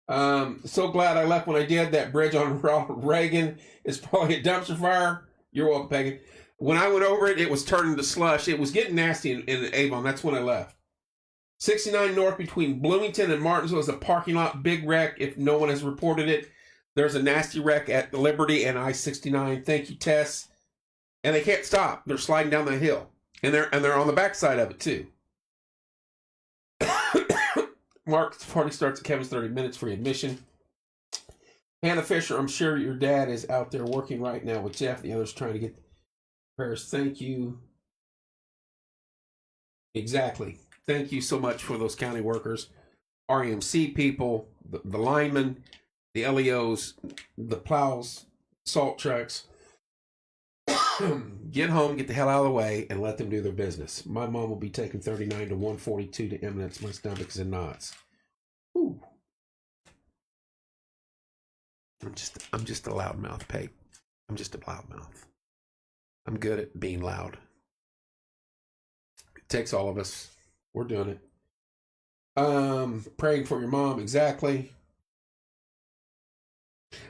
So glad I left when I did. That bridge on Reagan is probably a dumpster fire. You're welcome, Peggy. When I went over it, it was turning to slush. It was getting nasty in Avon. That's when I left. 69 north between Bloomington and Martinsville is a parking lot. Big wreck. If no one has reported it, there's a nasty wreck at Liberty and I-69. Thank you, Tess. And they can't stop. They're sliding down the hill. And they're on the backside of it, too. Mark's party starts at Kevin's 30 minutes free admission. Hannah Fisher, I'm sure your dad is out there working right now with Jeff. The others trying to get prayers. Thank you. Exactly. Thank you so much for those county workers, REMC people, the linemen, the LEOs, the plows, salt trucks. Get home, get the hell out of the way, and let them do their business. My mom will be taking 39 to 142 to Eminence. My stomach is in knots. Ooh. I'm just a loudmouth, Peg. I'm just a loudmouth. I'm good at being loud. It takes all of us. We're doing it. Praying for your mom, exactly.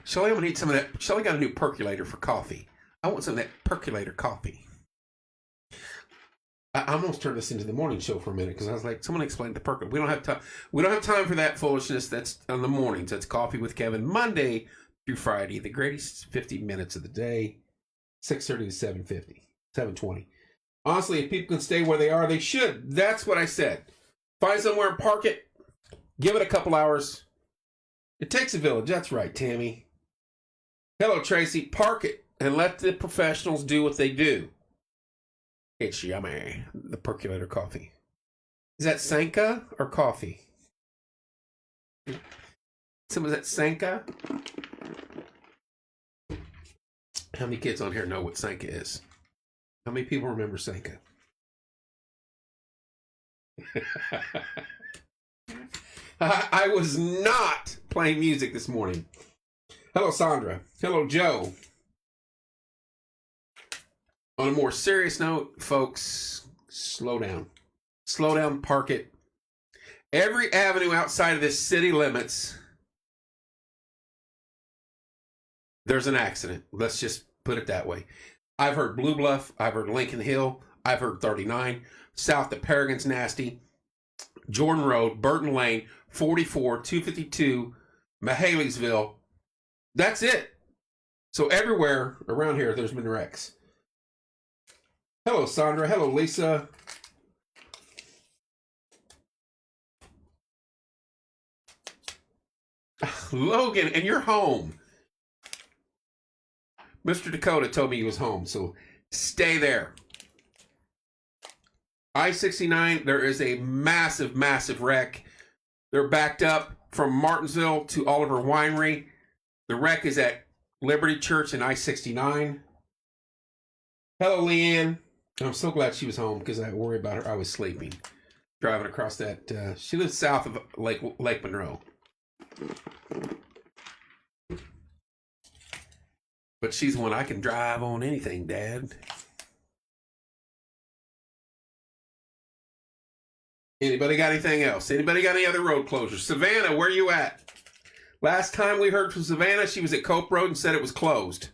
Shelly, I'm gonna need some of that. Shelly got a new percolator for coffee. I want some of that percolator coffee. I almost turned this into the morning show for a minute because I was like, someone explain the percolator. We don't have time. We don't have time for that foolishness. That's on the mornings. That's Coffee with Kevin, Monday through Friday. The greatest 50 minutes of the day, 6:30 to 7:50, 7:20. Honestly, if people can stay where they are, they should. That's what I said. Find somewhere and park it. Give it a couple hours. It takes a village. That's right, Tammy. Hello, Tracy. Park it and let the professionals do what they do. It's yummy. The percolator coffee. Is that Sanka or coffee? Some of that Sanka? How many kids on here know what Sanka is? How many people remember Sanka? I was not playing music this morning. Hello, Sandra. Hello, Joe. On a more serious note, folks, slow down. Slow down, park it. Every avenue outside of this city limits, there's an accident. Let's just put it that way. I've heard Blue Bluff. I've heard Lincoln Hill. I've heard 39. South of Paragon's nasty. Jordan Road, Burton Lane, 44, 252, Mahaleysville. That's it. So everywhere around here, there's been wrecks. Hello, Sandra. Hello, Lisa. Logan, and you're home. Mr. Dakota told me he was home, so stay there. I-69, there is a massive, massive wreck. They're backed up from Martinsville to Oliver Winery. The wreck is at Liberty Church and I-69. Hello, Leanne. I'm so glad she was home because I worry about her. I was sleeping, driving across that. She lives south of Lake Monroe. But she's one I can drive on anything, Dad. Anybody got anything else? Anybody got any other road closures? Savannah, where you at? Last time we heard from Savannah, she was at Cope Road and said it was closed.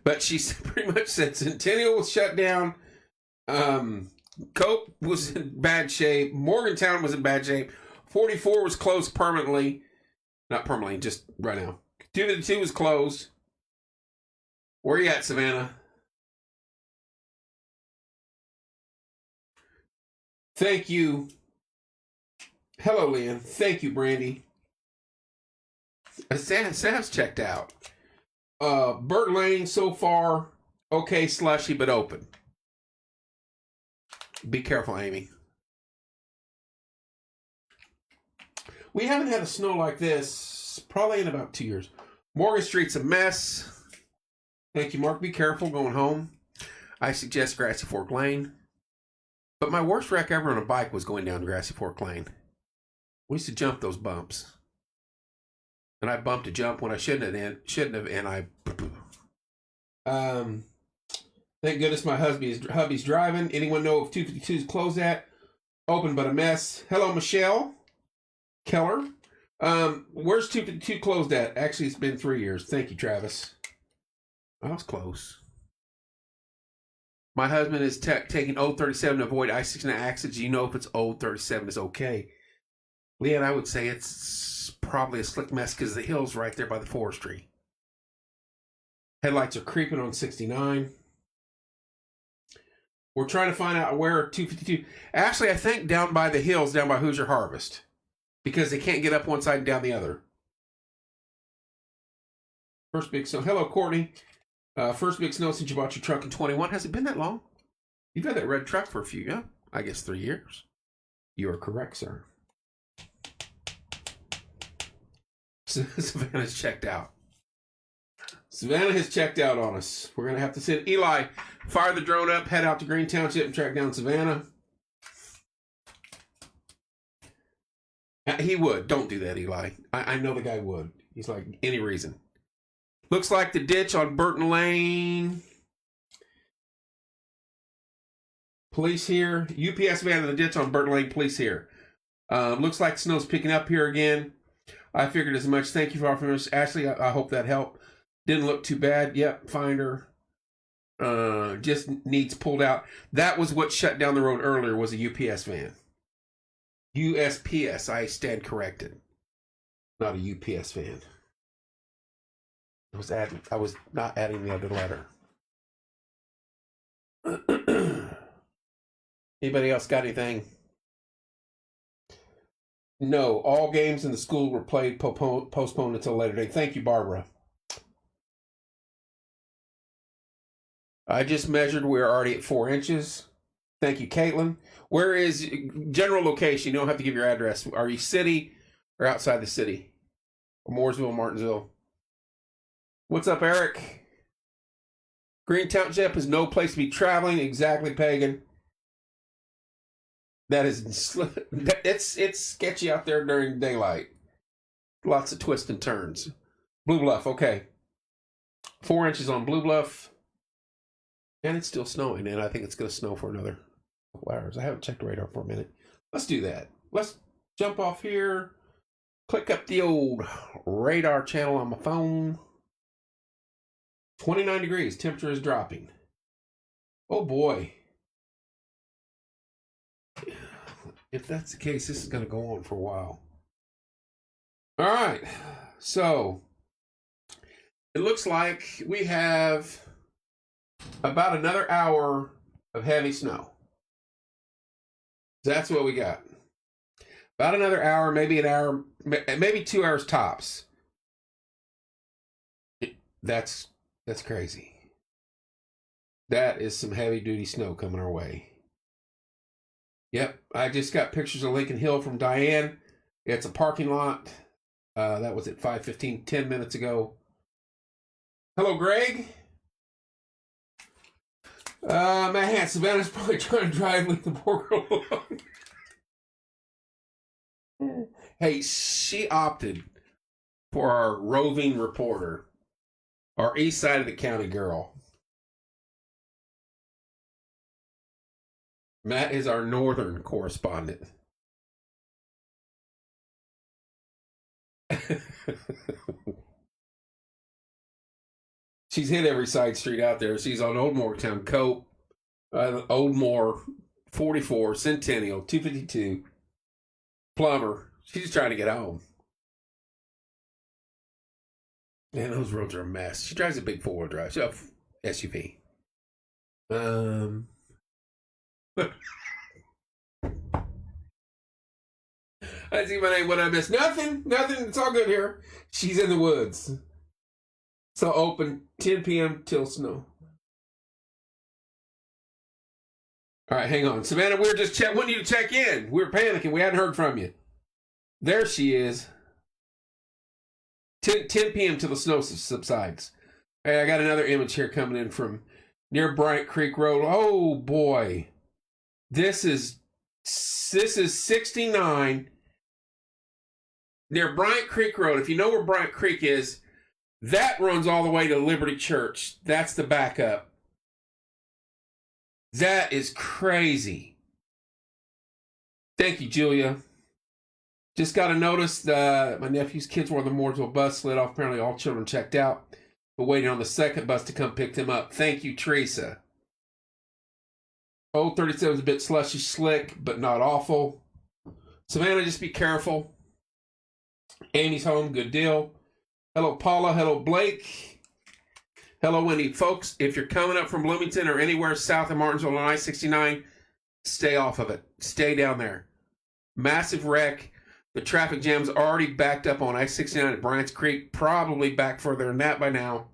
But she pretty much said Centennial was shut down. Cope was in bad shape. Morgantown was in bad shape. 44 was closed permanently. Not permanently, just right now. 252 was closed. Where you at, Savannah? Thank you. Hello, Lynn. Thank you, Brandy. Sam's checked out. Burt Lane, so far, okay, slushy, but open. Be careful, Amy. We haven't had a snow like this probably in about 2 years. Morgan Street's a mess. Thank you, Mark. Be careful going home. I suggest Grassy Fork Lane. But my worst wreck ever on a bike was going down Grassy Fork Lane. We used to jump those bumps. And I bumped a jump when I shouldn't have, and I... Thank goodness my hubby's driving. Anyone know if 252 is closed at? Open but a mess. Hello, Michelle Keller. Where's 252 closed at? Actually, it's been 3 years. Thank you, Travis. I was close. My husband is taking Old 37 to avoid I-6 accidents. You know if it's Old 37 is okay. Leanne, I would say it's probably a slick mess because the hill's right there by the forestry. Headlights are creeping on 69. We're trying to find out where 252... Actually, I think down by the hills, down by Hoosier Harvest. Because they can't get up one side and down the other. First big snow. Hello, Courtney. First big snow since you bought your truck in 21. Has it been that long? You've had that red truck for a few, yeah? I guess 3 years. You are correct, sir. Savannah's checked out. Savannah has checked out on us. We're going to have to send Eli, fire the drone up, head out to Green Township and track down Savannah. He would. Don't do that, Eli. I know the guy would. He's like, any reason. Looks like the ditch on Burton Lane. Police here. UPS van in the ditch on Burton Lane. Police here. Looks like snow's picking up here again. I figured as much. Thank you for offering us. Ashley, I hope that helped. Didn't look too bad. Yep, find her. Just needs pulled out. That was what shut down the road earlier, was a UPS van. USPS, I stand corrected. Not a UPS van. I was not adding the other letter. Anybody else got anything? No, all games in the school were played postponed until later day. Thank you, Barbara. I just measured. We're already at 4 inches. Thank you, Caitlin. Where is general location? You don't have to give your address. Are you city or outside the city? Or Mooresville, Martinsville? What's up, Eric? Green Township is no place to be traveling. Exactly, Pagan. That is, it's sketchy out there during daylight. Lots of twists and turns. Blue Bluff, okay. 4 inches on Blue Bluff. And it's still snowing, and I think it's going to snow for another couple hours. I haven't checked the radar for a minute. Let's do that. Let's jump off here. Click up the old radar channel on my phone. 29 degrees. Temperature is dropping. Oh, boy. If that's the case, this is going to go on for a while. All right. So, it looks like we have about another hour of heavy snow. That's what we got. About another hour, maybe an hour, maybe 2 hours tops. That's crazy. That is some heavy duty snow coming our way. Yep, I just got pictures of Lincoln Hill from Diane. It's a parking lot. That was at 5:15, 10 minutes ago. Hello, Greg. Man, Savannah's probably trying to drive with the poor girl along. Hey, she opted for our roving reporter, our east side of the county girl. Matt is our northern correspondent. She's hit every side street out there. She's on Old Morgantown, Cope, Oldmore, 44, Centennial, 252, Plummer. She's trying to get home. Man, those roads are a mess. She drives a big four-wheel drive. She's a SUV. I see my name. What I miss? Nothing. It's all good here. She's in the woods. So open 10 p.m. till snow. All right, hang on. Savannah, we were just wanting you to check in. We were panicking. We hadn't heard from you. There she is. 10 p.m. till the snow subsides. Hey, I got another image here coming in from near Bryant Creek Road. Oh, boy. This is 69 near Bryant Creek Road. If you know where Bryant Creek is, that runs all the way to Liberty Church. That's the backup. That is crazy. Thank you, Julia. Just got a notice my nephew's kids were on the Mooresville bus, slid off. Apparently all children checked out. We're waiting on the second bus to come pick them up. Thank you, Teresa. Old 37 is a bit slushy slick, but not awful. Savannah, just be careful. Amy's home, good deal. Hello, Paula. Hello, Blake. Hello, Wendy. Folks, if you're coming up from Bloomington or anywhere south of Martinsville on I-69, stay off of it. Stay down there. Massive wreck. The traffic jam's already backed up on I-69 at Bryant's Creek. Probably back further than that by now.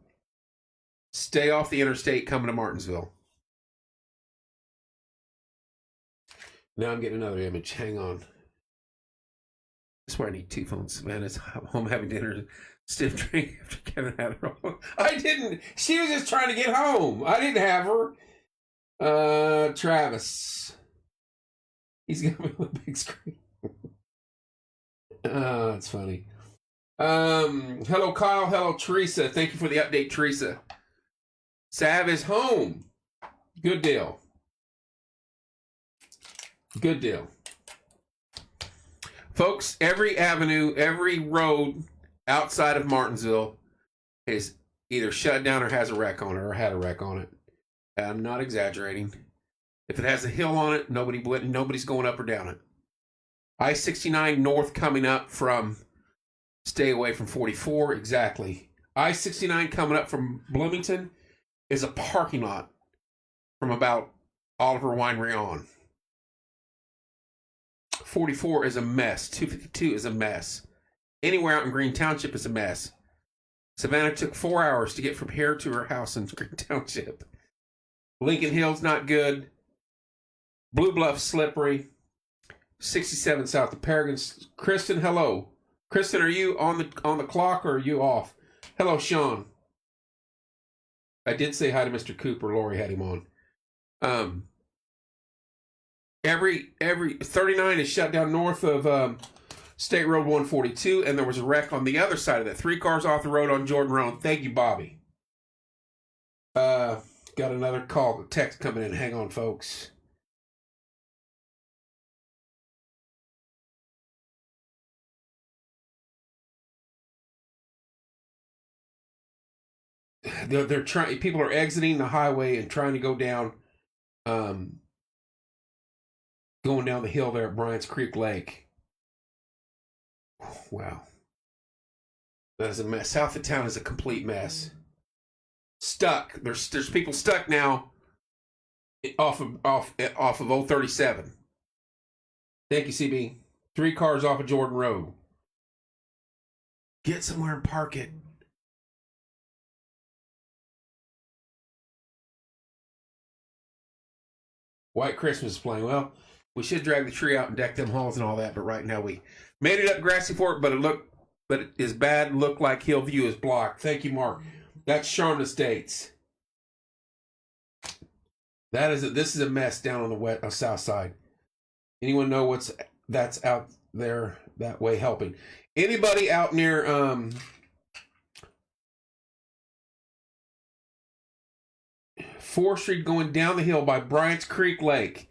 Stay off the interstate coming to Martinsville. Now I'm getting another image. Hang on. That's why I need two phones. Savannah's home having dinner. Stiff drink after Kevin had her on. I didn't. She was just trying to get home. I didn't have her. Travis. He's got me on the big screen. That's funny. Hello, Kyle. Hello, Teresa. Thank you for the update, Teresa. Sav is home. Good deal. Good deal. Folks, every avenue, every road outside of Martinsville is either shut down or has a wreck on it or had a wreck on it. I'm not exaggerating. If it has a hill on it, nobody's going up or down it. I-69 north coming up from, stay away from 44, exactly. I-69 coming up from Bloomington is a parking lot from about Oliver Winery on. 44 is a mess. 252 is a mess. Anywhere out in Green Township is a mess. Savannah took 4 hours to get from here to her house in Green Township. Lincoln Hill's not good. Blue Bluff slippery. 67 south of Paragon. Kristen, hello. Kristen, are you on the clock or are you off? Hello, Sean. I did say hi to Mr. Cooper. Lori had him on. Every 39 is shut down north of State Road 142, and there was a wreck on the other side of that. 3 cars off the road on Jordan Road. Thank you, Bobby. Got another call, text coming in. Hang on, folks. They're trying. People are exiting the highway and trying to go down, going down the hill there at Bryant's Creek Lake. Wow, that is a mess. South of town is a complete mess. Stuck. There's people stuck now. Off of 037. Thank you, CB. 3 cars off of Jordan Road. Get somewhere and park it. White Christmas is playing. Well, we should drag the tree out and deck them halls and all that, but right now we made it up Grassy Fork, but it is bad. Looked like Hillview is blocked. Thank you, Mark. That's Charlotte Estates. This is a mess down on the south side. Anyone know that's out there that way helping? Anybody out near 4th Street going down the hill by Bryant's Creek Lake?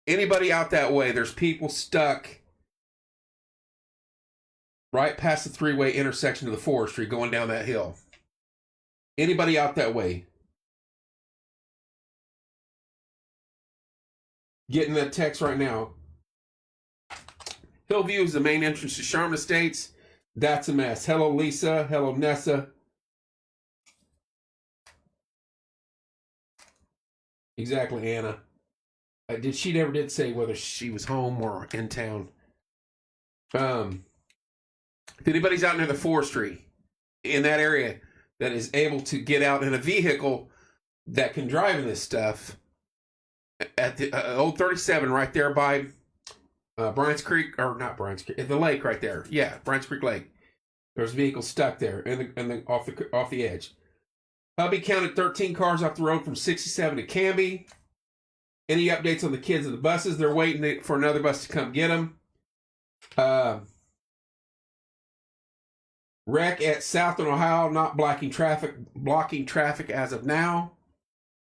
Anybody out that way, there's people stuck right past the three-way intersection of the forestry going down that hill. Anybody out that way? Getting that text right now. Hillview is the main entrance to Charmin Estates. That's a mess. Hello, Lisa. Hello, Nessa. Exactly, Anna. She never did say whether she was home or in town. If anybody's out near the forestry in that area that is able to get out in a vehicle that can drive in this stuff, at the old 37 right there by Bryant's Creek, or not Bryant's Creek, the lake right there. Yeah, Bryant's Creek Lake. There's vehicles stuck there and off the edge. Hubby counted 13 cars off the road from 67 to Canby. Any updates on the kids and the buses? They're waiting for another bus to come get them. Wreck at Southern Ohio, not blocking traffic as of now.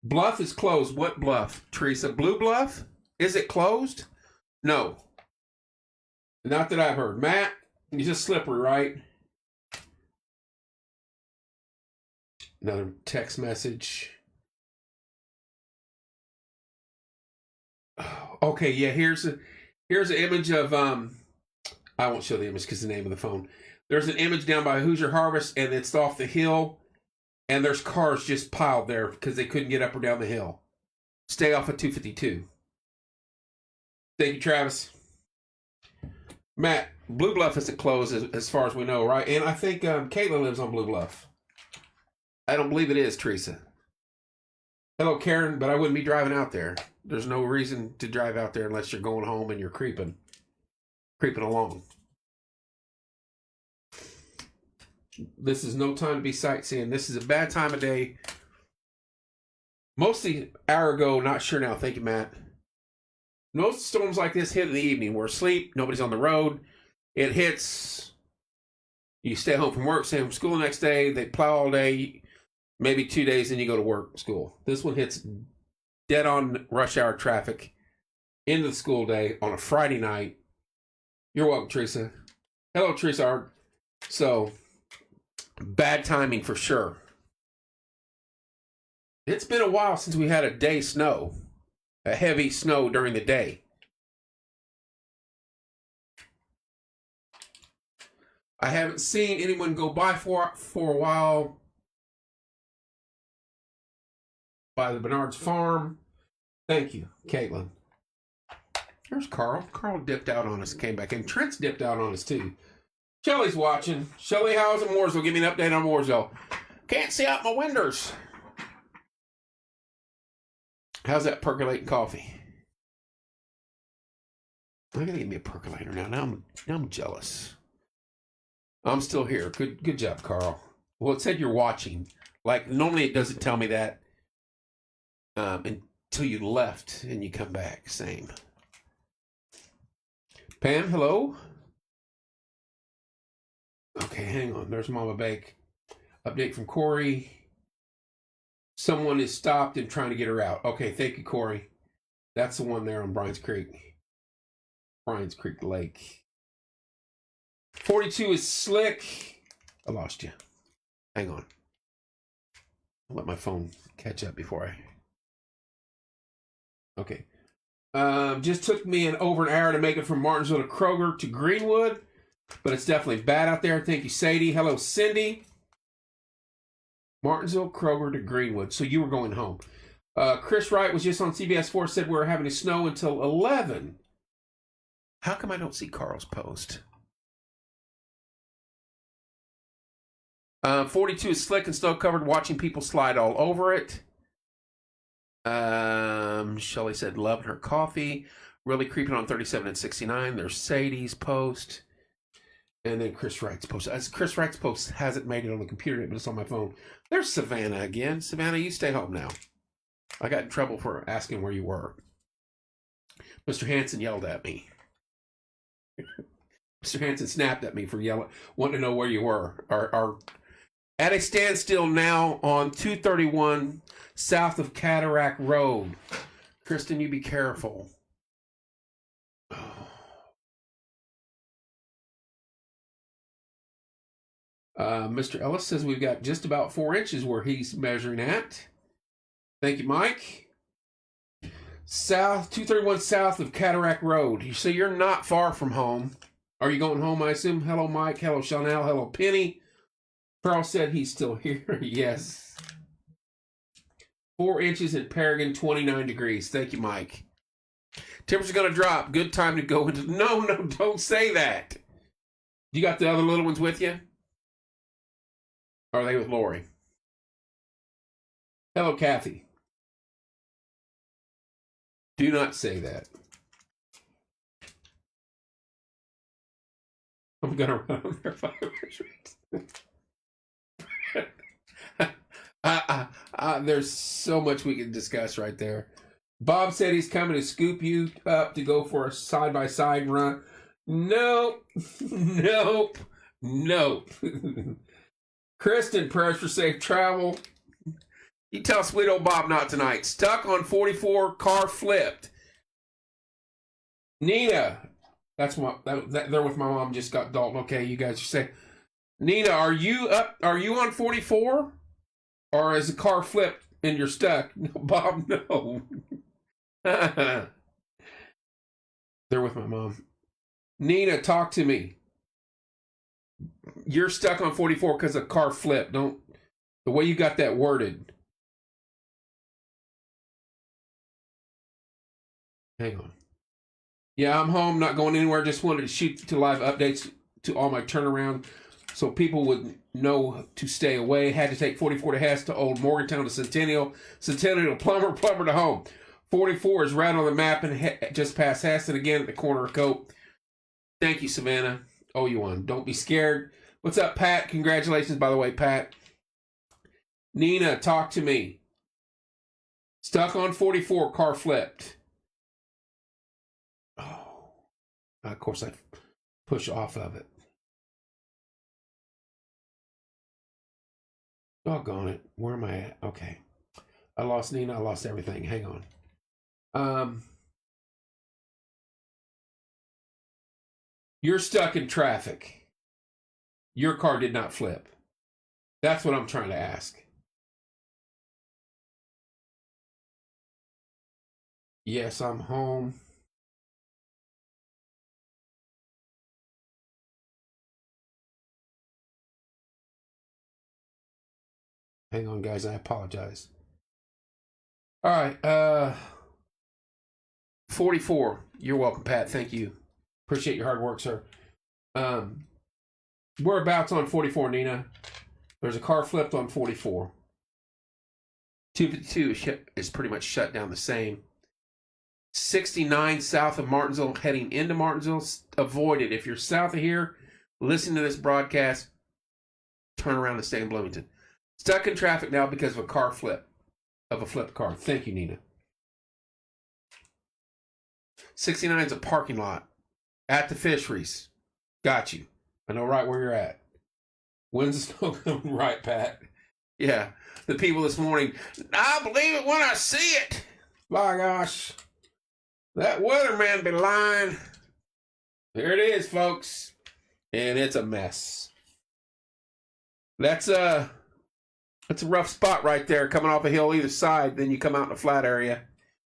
Bluff is closed. What bluff, Teresa? Blue Bluff? Is it closed? No. Not that I've heard. Matt, he's just slippery, right? Another text message. Okay, yeah, here's an image of I won't show the image because the name of the phone. There's an image down by Hoosier Harvest, and it's off the hill, and there's cars just piled there because they couldn't get up or down the hill. Stay off of 252. Thank you, Travis. Matt, Blue Bluff isn't closed as far as we know, right? And I think Caitlin lives on Blue Bluff. I don't believe it is, Teresa. Hello, Karen, but I wouldn't be driving out there. There's no reason to drive out there unless you're going home and you're creeping along. This is no time to be sightseeing. This is a bad time of day. Mostly an hour ago, not sure now. Thank you, Matt. Most storms like this hit in the evening. We're asleep. Nobody's on the road. It hits. You stay home from work, stay home from school the next day. They plow all day. Maybe 2 days, then you go to work, school. This one hits dead on rush hour traffic into the school day on a Friday night. You're welcome, Teresa. Hello, Teresa. So, bad timing for sure. It's been a while since we had a day snow, a heavy snow during the day. I haven't seen anyone go by for a while by the Bernard's farm. Thank you, Caitlin. There's Carl. Carl dipped out on us, came back in. Trent's dipped out on us too. Shelly's watching. Shelly, how's it Mooresville? Give me an update on Mooresville. Can't see out my windows. How's that percolating coffee? I gotta get me a percolator now. Now I'm jealous. I'm still here. Good job, Carl. Well, it said you're watching. Like normally it doesn't tell me that until you left and you come back. Same. Pam, hello. Okay, hang on. There's Mama Bake. Update from Corey. Someone is stopped and trying to get her out. Okay, thank you, Corey. That's the one there on Bryant's Creek. Bryant's Creek Lake. 42 is slick. I lost you. Hang on. I'll let my phone catch up before I... Okay. Just took me over an hour to make it from Martinsville to Kroger to Greenwood, but it's definitely bad out there. Thank you, Sadie. Hello, Cindy. Martinsville, Kroger to Greenwood. So you were going home. Chris Wright was just on CBS 4, said we were having a snow until 11. How come I don't see Carl's post? 42 is slick and snow covered, watching people slide all over it. Shelley said, loving her coffee. Really creeping on 37 and 69. There's Sadie's post. And then Chris Wright's post. Chris Wright's post hasn't made it on the computer yet, but it's on my phone. There's Savannah again. Savannah, you stay home now. I got in trouble for asking where you were. Mr. Hanson yelled at me. Mr. Hanson snapped at me for wanting to know where you were. Are at a standstill now on 231 south of Cataract Road. Kristen, you be careful. Mr. Ellis says we've got just about 4 inches where he's measuring at. Thank you, Mike. South 231 south of Cataract Road. So you're not far from home. Are you going home, I assume? Hello, Mike. Hello, Chanel. Hello, Penny. Charles said he's still here. Yes. 4 inches in Paragon, 29 degrees. Thank you, Mike. Temperature's going to drop. Good time to go into... No, don't say that. You got the other little ones with you? Or are they with Lori? Hello, Kathy. Do not say that. I'm going to run on their there's so much we can discuss right there. Bob said he's coming to scoop you up to go for a side-by-side run. Nope. Kristen, prayers for safe travel. You tell sweet old Bob not tonight. Stuck on 44, car flipped. Nina, that's my they're with my mom. Just got Dalton. Okay, you guys are saying, Nina, are you on 44, or is the car flipped and you're stuck? No, Bob, no. They're with my mom. Nina, talk to me. You're stuck on 44 because the car flipped. Don't, the way you got that worded. Hang on. Yeah, I'm home, not going anywhere. Just wanted to shoot to live updates to all my turnaround so people would know to stay away. Had to take 44 to Hess to Old Morgantown to Centennial. Centennial to Plumber to home. 44 is right on the map and just past Hess and again at the corner of Cope. Thank you, Savannah. Oh, you won. Don't be scared. What's up, Pat? Congratulations, by the way, Pat. Nina, talk to me. Stuck on 44, car flipped. Oh, of course I push off of it. Doggone it. Where am I at? Okay. I lost Nina. I lost everything. Hang on. You're stuck in traffic. Your car did not flip. That's what I'm trying to ask. Yes, I'm home. Hang on, guys. I apologize. All right. 44. You're welcome, Pat. Thank you. Appreciate your hard work, sir. Whereabouts on 44, Nina? There's a car flipped on 44. 252 is pretty much shut down the same. 69 south of Martinsville, heading into Martinsville. Avoid it. If you're south of here, listen to this broadcast, turn around and stay in Bloomington. Stuck in traffic now because of a car flip, of a flipped car. Thank you, Nina. 69 is a parking lot at the fisheries. Got you. I know right where you're at. When's the snow coming? Right, Pat. Yeah. The people this morning, I'll believe it when I see it. My gosh. That weatherman be lying. There it is, folks. And it's a mess. That's a rough spot right there, coming off a hill either side. Then you come out in a flat area.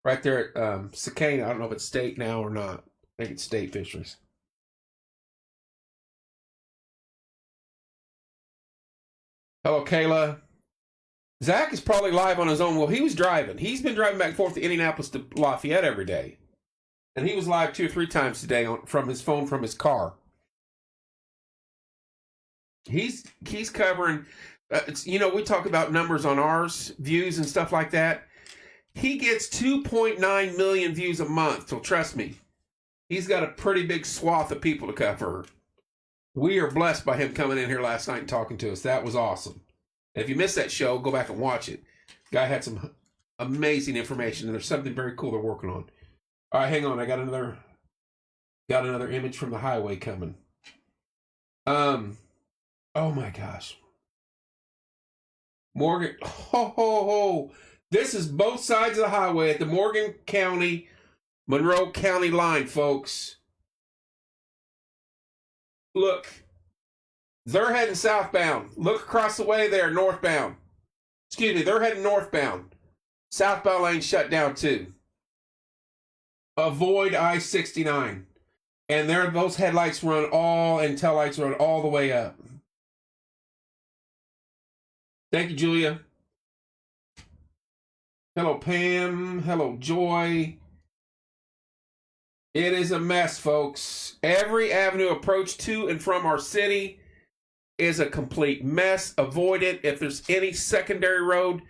Right there at Cicana. I don't know if it's state now or not. I think it's state fisheries. Hello, Kayla. Zach is probably live on his own. Well, he was driving. He's been driving back and forth to Indianapolis to Lafayette every day. And he was live 2 or 3 times today from his phone from his car. He's covering, we talk about numbers on ours, views and stuff like that. He gets 2.9 million views a month, so trust me, he's got a pretty big swath of people to cover. We are blessed by him coming in here last night and talking to us. That was awesome. And if you missed that show, go back and watch it. Guy had some amazing information, and there's something very cool they're working on. All right, hang on. I got another image from the highway coming. Oh my gosh. Morgan, This is both sides of the highway at the Morgan County, Monroe County line, folks. Look, They're heading southbound. Look across the way there, northbound. Excuse me, they're heading northbound. Southbound lane shut down too. Avoid I-69. And those headlights run and tail lights run all the way up. Thank you, Julia. Hello, Pam. Hello, Joy. It is a mess, folks. Every avenue approach to and from our city is a complete mess. Avoid it. If there's any secondary road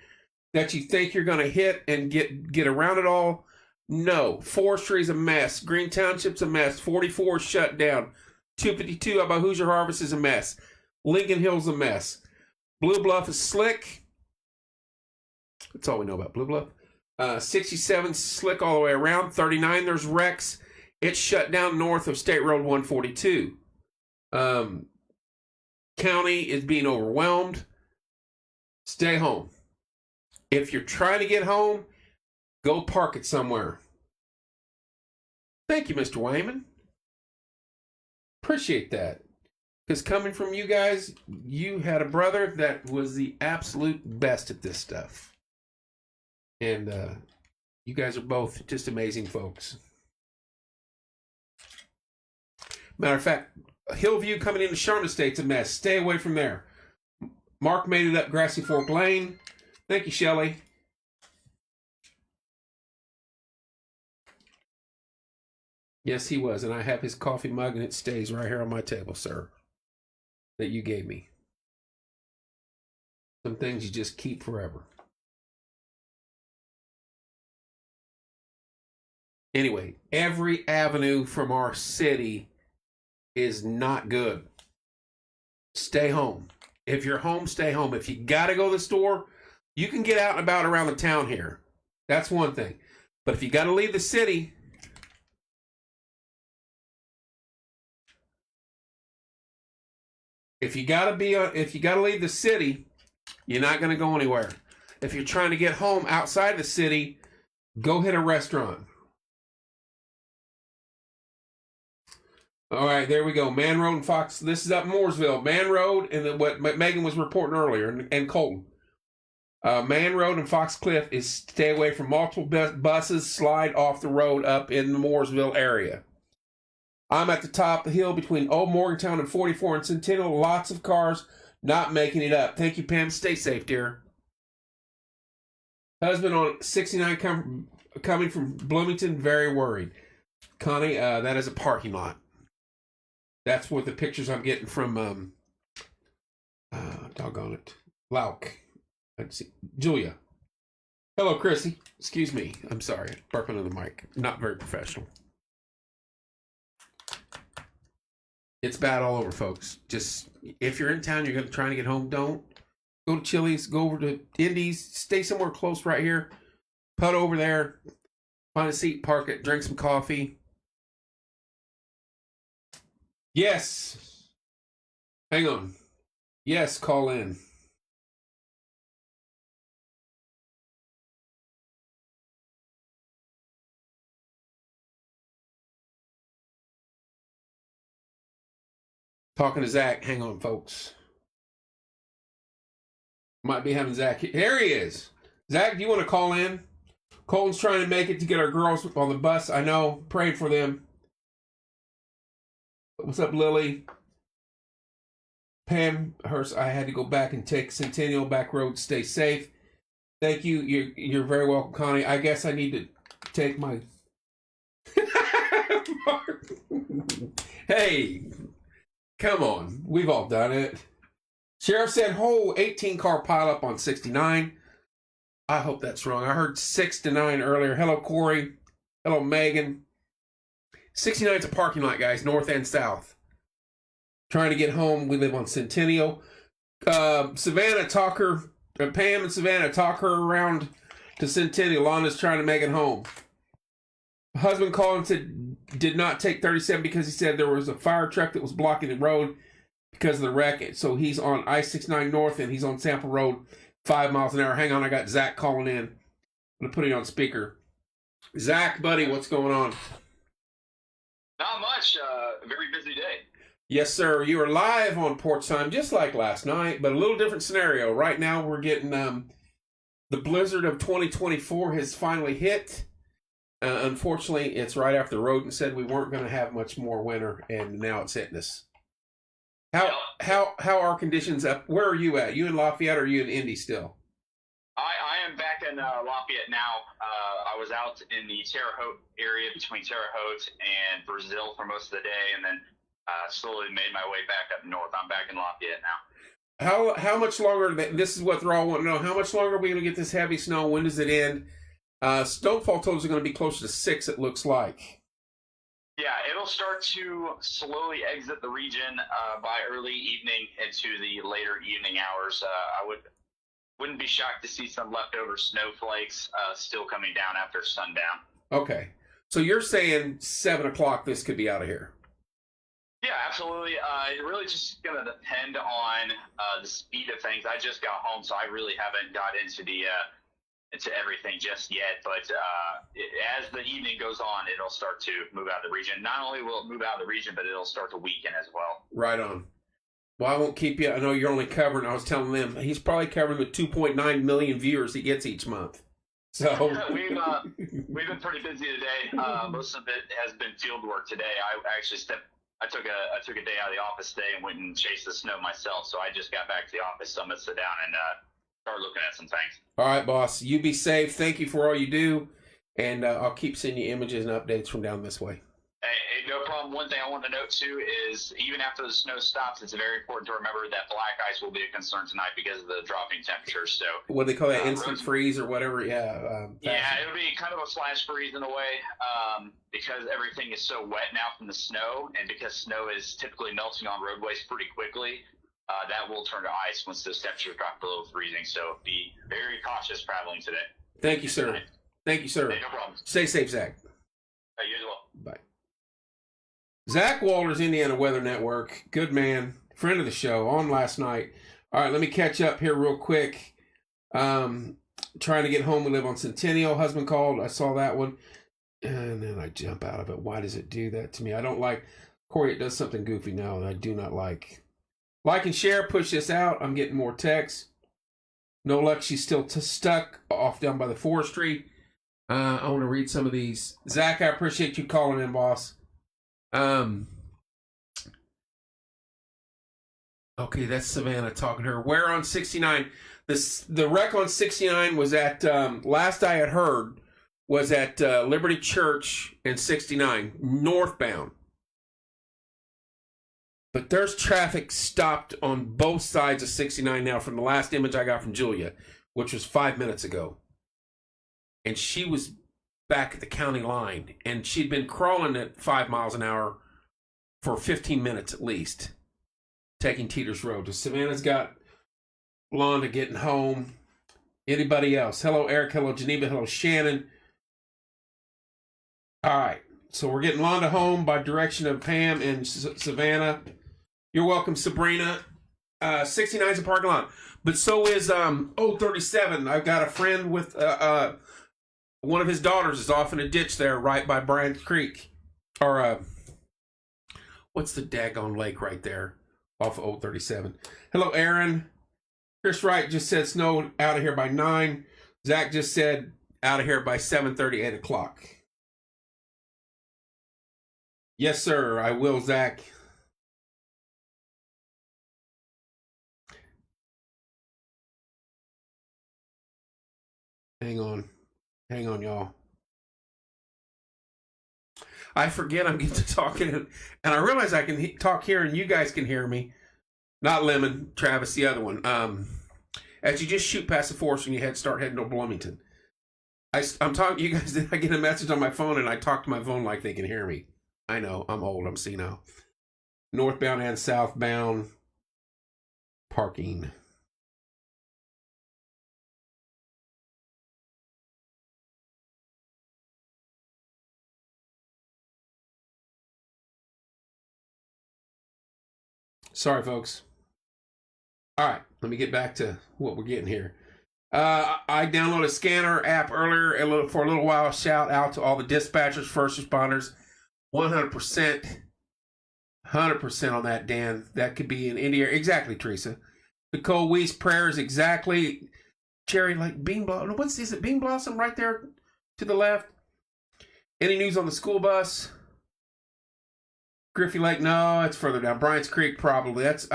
that you think you're going to hit and get around it all, no. Forestry's a mess. Green Township's a mess. 44 is shut down. 252 out by Hoosier Harvest is a mess. Lincoln Hill's a mess. Blue Bluff is slick. That's all we know about Blue Bluff. 67 slick all the way around. 39, there's wrecks. It's shut down north of State Road 142. County is being overwhelmed. Stay home. If you're trying to get home, go park it somewhere. Thank you, Mr. Wayman. Appreciate that. Because coming from you guys, you had a brother that was the absolute best at this stuff. And you guys are both just amazing folks. Matter of fact, Hillview coming into Charlotte Estate's a mess. Stay away from there. Mark made it up Grassy Fork Lane. Thank you, Shelley. Yes, he was. And I have his coffee mug, and it stays right here on my table, sir, that you gave me. Some things you just keep forever. Anyway, every avenue from our city is not good. Stay home. If you're home, stay home. If you got to go to the store, you can get out and about around the town here. That's one thing. But if you got to leave the city, if you got to leave the city, you're not going to go anywhere. If you're trying to get home outside the city, go hit a restaurant. All right, there we go. Man Road and Fox. This is up Mooresville. Man Road and what Megan was reporting earlier, and Colton. Man Road and Fox Cliff is stay away from multiple buses slide off the road up in the Mooresville area. I'm at the top of the hill between Old Morgantown and 44 and Centennial. Lots of cars not making it up. Thank you, Pam. Stay safe, dear. Husband on 69 coming from Bloomington, very worried. Connie, that is a parking lot. That's what the pictures I'm getting from, doggone it, Lauk. Let's see, Julia. Hello, Chrissy. Excuse me. I'm sorry. Burping on the mic. Not very professional. It's bad all over, folks. Just, if you're in town, you're going to try to get home, don't. Go to Chili's, go over to Indy's, stay somewhere close right here. Put over there, find a seat, park it, drink some coffee. Yes. Hang on. Yes, call in. Talking to Zach. Hang on, folks. Might be having Zach. There he is. Zach, do you want to call in? Colton's trying to make it to get our girls on the bus. I know. Praying for them. What's up, Lily? Pam Hurst, I had to go back and take Centennial back road. Stay safe. Thank you. You're very welcome, Connie. I guess I need to take my... Hey, come on. We've all done it. Sheriff said, 18-car pileup on 69. I hope that's wrong. I heard 6 to 9 earlier. Hello, Corey. Hello, Megan. 69 is a parking lot, guys, north and south. Trying to get home. We live on Centennial. Savannah, Pam and Savannah, talk her around to Centennial. Lonna's trying to make it home. Husband called and said did not take 37 because he said there was a fire truck that was blocking the road because of the wreck. So he's on I-69 North and he's on Sample Road 5 miles an hour. Hang on, I got Zach calling in. I'm going to put it on speaker. Zach, buddy, what's going on? Not much. Very busy day. Yes, sir. You are live on Porch Time, just like last night, but a little different scenario. Right now, we're getting the blizzard of 2024 has finally hit. Unfortunately, it's right after the road and said we weren't going to have much more winter, and now it's hitting us. How are conditions up? Where are you at? You in Lafayette or are you in Indy still? I am back in Lafayette now. I was out in the Terre Haute area between Terre Haute and Brazil for most of the day, and then slowly made my way back up north. I'm back in Lafayette now. How much longer? This is what they're all wanting to know. How much longer are we going to get this heavy snow? When does it end? Snowfall totals are going to be closer to 6. It looks like. Yeah, it'll start to slowly exit the region by early evening into the later evening hours. I wouldn't be shocked to see some leftover snowflakes still coming down after sundown. Okay, so you're saying 7 o'clock this could be out of here? Yeah, absolutely. It really just going to depend on the speed of things. I just got home, so I really haven't got into everything just yet. But as the evening goes on, it'll start to move out of the region. Not only will it move out of the region, but it'll start to weaken as well. Right on. Well, I won't keep you. I know you're only covering. I was telling them he's probably covering the 2.9 million viewers he gets each month. So we've been pretty busy today. Most of it has been field work today. I took a day out of the office today and went and chased the snow myself. So I just got back to the office, so I'm gonna sit down and start looking at some things. All right, boss. You be safe. Thank you for all you do, and I'll keep sending you images and updates from down this way. Hey, no problem. One thing I want to note too is even after the snow stops, it's very important to remember that black ice will be a concern tonight because of the dropping temperatures. So what do they call that? Instant freeze or whatever? Yeah. Yeah, it'll be kind of a flash freeze in a way because everything is so wet now from the snow, and because snow is typically melting on roadways pretty quickly. That will turn to ice once those temperatures drop below freezing. So be very cautious traveling today. Thank you, sir. Tonight. Thank you, sir. Hey, no problem. Stay safe, Zach. You as well. Bye. Zach Walters, Indiana Weather Network. Good man. Friend of the show. On last night. All right, let me catch up here real quick. Trying to get home. We live on Centennial. Husband called. I saw that one. And then I jump out of it. Why does it do that to me? I don't like. Corey, it does something goofy now that I do not like. Like and share. Push this out. I'm getting more texts. No luck. She's still stuck off down by the forestry. I want to read some of these. Zach, I appreciate you calling in, boss. Okay, that's Savannah talking to her. Where on 69? The wreck on 69 was at, last I had heard, was at Liberty Church and 69, northbound. But there's traffic stopped on both sides of 69 now from the last image I got from Julia, which was 5 minutes ago. And she was back at the county line, and she'd been crawling at 5 miles an hour for 15 minutes at least, taking Teeters Road. So Savannah's got Londa getting home. Anybody else? Hello, Eric. Hello, Geneva. Hello, Shannon. All right. So we're getting Londa home by direction of Pam and Savannah. You're welcome, Sabrina. 69's a parking lot. But so is 37. I've got a friend with one of his daughters is off in a ditch there right by Bryant Creek. Or what's the daggone lake right there off of 37? Hello, Aaron. Chris Wright just said snow out of here by 9. Zach just said out of here by 7:30, 8 o'clock. Yes, sir. I will, Zach. Hang on, y'all. I forget I'm getting to talking, and I realize I can talk here, and you guys can hear me. Not Lemon, Travis, the other one. As you just shoot past the forest and you start heading to Bloomington. I'm talking to you guys. I get a message on my phone, and I talk to my phone like they can hear me. I know, I'm old, I'm senile. Northbound and southbound parking. Sorry, folks. All right, let me get back to what we're getting here. I downloaded a scanner app earlier for a little while. Shout out to all the dispatchers, first responders. 100%. 100% on that, Dan. That could be in India. Exactly, Teresa. Nicole Wee's prayers exactly. Cherry Lake Bean Blossom. What's this? Is it Bean Blossom right there to the left? Any news on the school bus? Griffey Lake? No, it's further down. Bryant's Creek probably. That's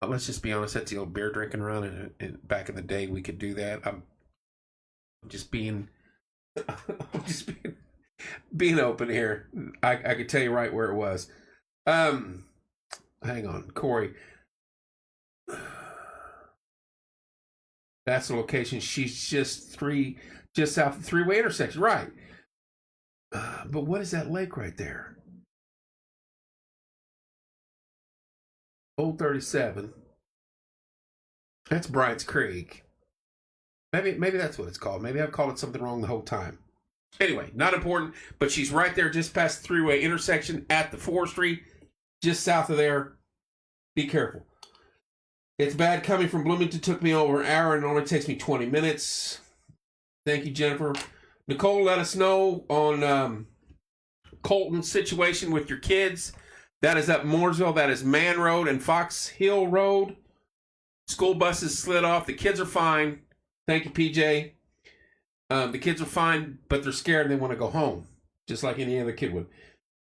let's just be honest. That's the old beer drinking run. And back in the day, we could do that. I'm just being, I'm just being open here. I could tell you right where it was. Hang on, Corey. That's the location. She's just south of the three-way intersection, right? But what is that lake right there? Old 37. That's Bryant's Creek. Maybe that's what it's called. Maybe I've called it something wrong the whole time. Anyway, not important, but she's right there just past the three-way intersection at the forestry, just south of there. Be careful. It's bad coming from Bloomington. Took me over an hour and it only takes me 20 minutes. Thank you, Jennifer. Nicole, let us know on Colton's situation with your kids. That is up Mooresville. That is Man Road and Fox Hill Road. School buses slid off. The kids are fine. Thank you, PJ. The kids are fine, but they're scared and they want to go home, just like any other kid would.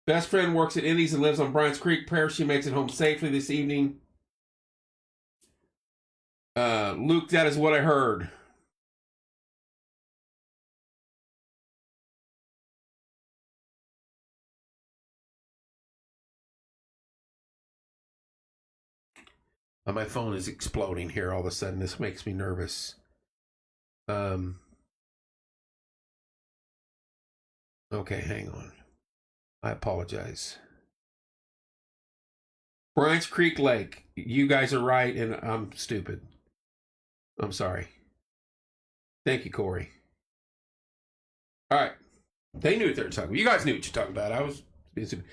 Best friend works at Indy's and lives on Bryant's Creek. Prayer she makes it home safely this evening. Luke, that is what I heard. My phone is exploding here all of a sudden. This makes me nervous. Okay, hang on. I apologize. Bryant's Creek Lake. You guys are right, and I'm stupid. I'm sorry. Thank you, Corey. All right. They knew what they were talking about. You guys knew what you're talking about. I was being stupid.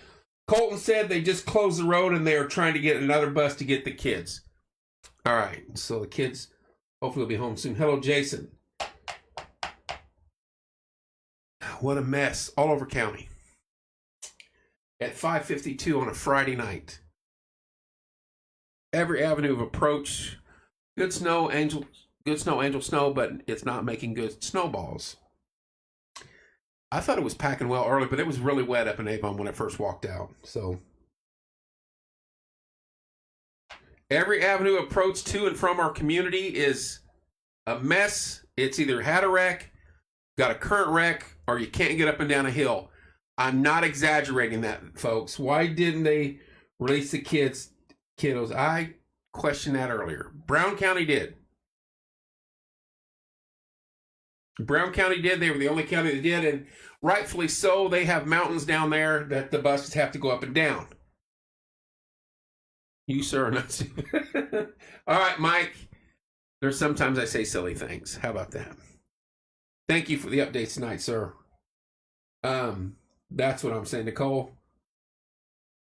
Colton said they just closed the road and they are trying to get another bus to get the kids. All right. So the kids hopefully will be home soon. Hello, Jason. What a mess all over county. At 5:52 on a Friday night. Every avenue of approach. Good snow, angel snow, but it's not making good snowballs. I thought it was packing well early, but it was really wet up in Avon when I first walked out. So every avenue approach to and from our community is a mess. It's either had a wreck, got a current wreck, or you can't get up and down a hill. I'm not exaggerating that, folks. Why didn't they release the kiddos? I questioned that earlier. Brown County did. Brown County did. They were the only county that did, and rightfully so. They have mountains down there that the buses have to go up and down. You, sir, are not. All right, Mike. There's sometimes I say silly things. How about that? Thank you for the updates tonight, sir. That's what I'm saying, Nicole.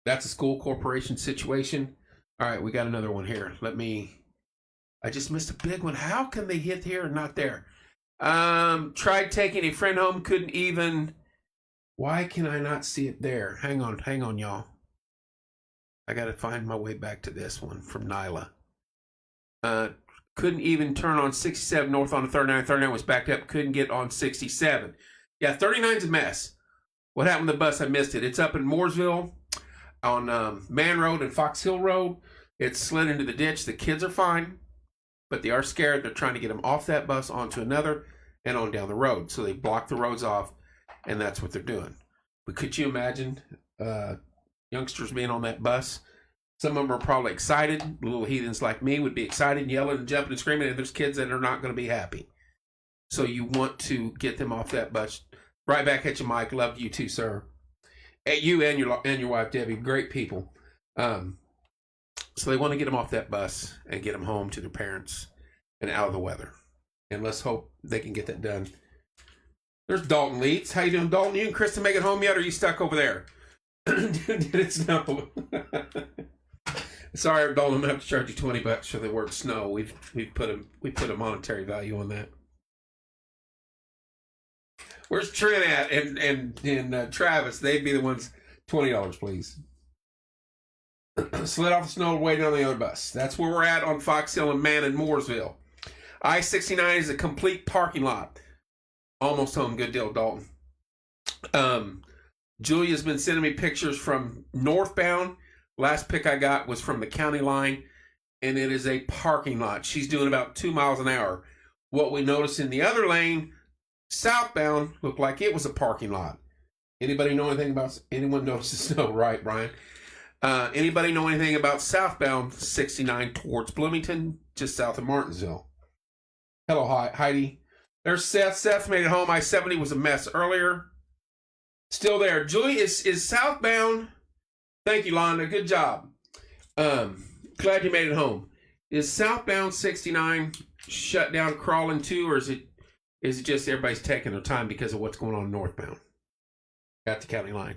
That's a school corporation situation. All right, we got another one here. I just missed a big one. How can they hit here and not there? Tried taking a friend home, couldn't even. Why can I not see it there? Hang on, y'all. I got to find my way back to this one from Nyla. Couldn't even turn on 67 north on the 39. 39 was backed up. Couldn't get on 67. Yeah, 39's a mess. What happened to the bus? I missed it. It's up in Mooresville on Man Road and Fox Hill Road. It slid into the ditch. The kids are fine, but they are scared. They're trying to get them off that bus onto another and on down the road. So they block the roads off, and that's what they're doing. But could you imagine youngsters being on that bus? Some of them are probably excited. Little heathens like me would be excited, yelling and jumping and screaming, and there's kids that are not going to be happy. So you want to get them off that bus. Right back at you, Mike. Love you too, sir. At you and your wife, Debbie. Great people. So they want to get them off that bus and get them home to their parents and out of the weather. And let's hope they can get that done. There's Dalton Leeds. How you doing, Dalton? You and Krista make it home yet, or are you stuck over there? Did it snow? Sorry, Dalton. I'm gonna have to charge you $20 for the word snow. We put a monetary value on that. Where's Trent at and Travis? They'd be the ones $20, please. Slid off the snow waiting on the other bus. That's where we're at on Fox Hill and Man in Mooresville. I-69 is a complete parking lot. Almost home. Good deal, Dalton. Julia's been sending me pictures from northbound. Last pic I got was from the county line, and it is a parking lot. She's doing about 2 miles an hour. What we noticed in the other lane, southbound, looked like it was a parking lot. Anybody know anything about, anyone notice the snow? Right, Brian? Anybody know anything about southbound 69 towards Bloomington, just south of Martinsville? Hello, Heidi. There's Seth. Seth made it home. I-70 was a mess earlier. Still there. Julie is southbound. Thank you, Londa. Good job. Glad you made it home. Is southbound 69 shut down, crawling too, or is it just everybody's taking their time because of what's going on northbound at the county line?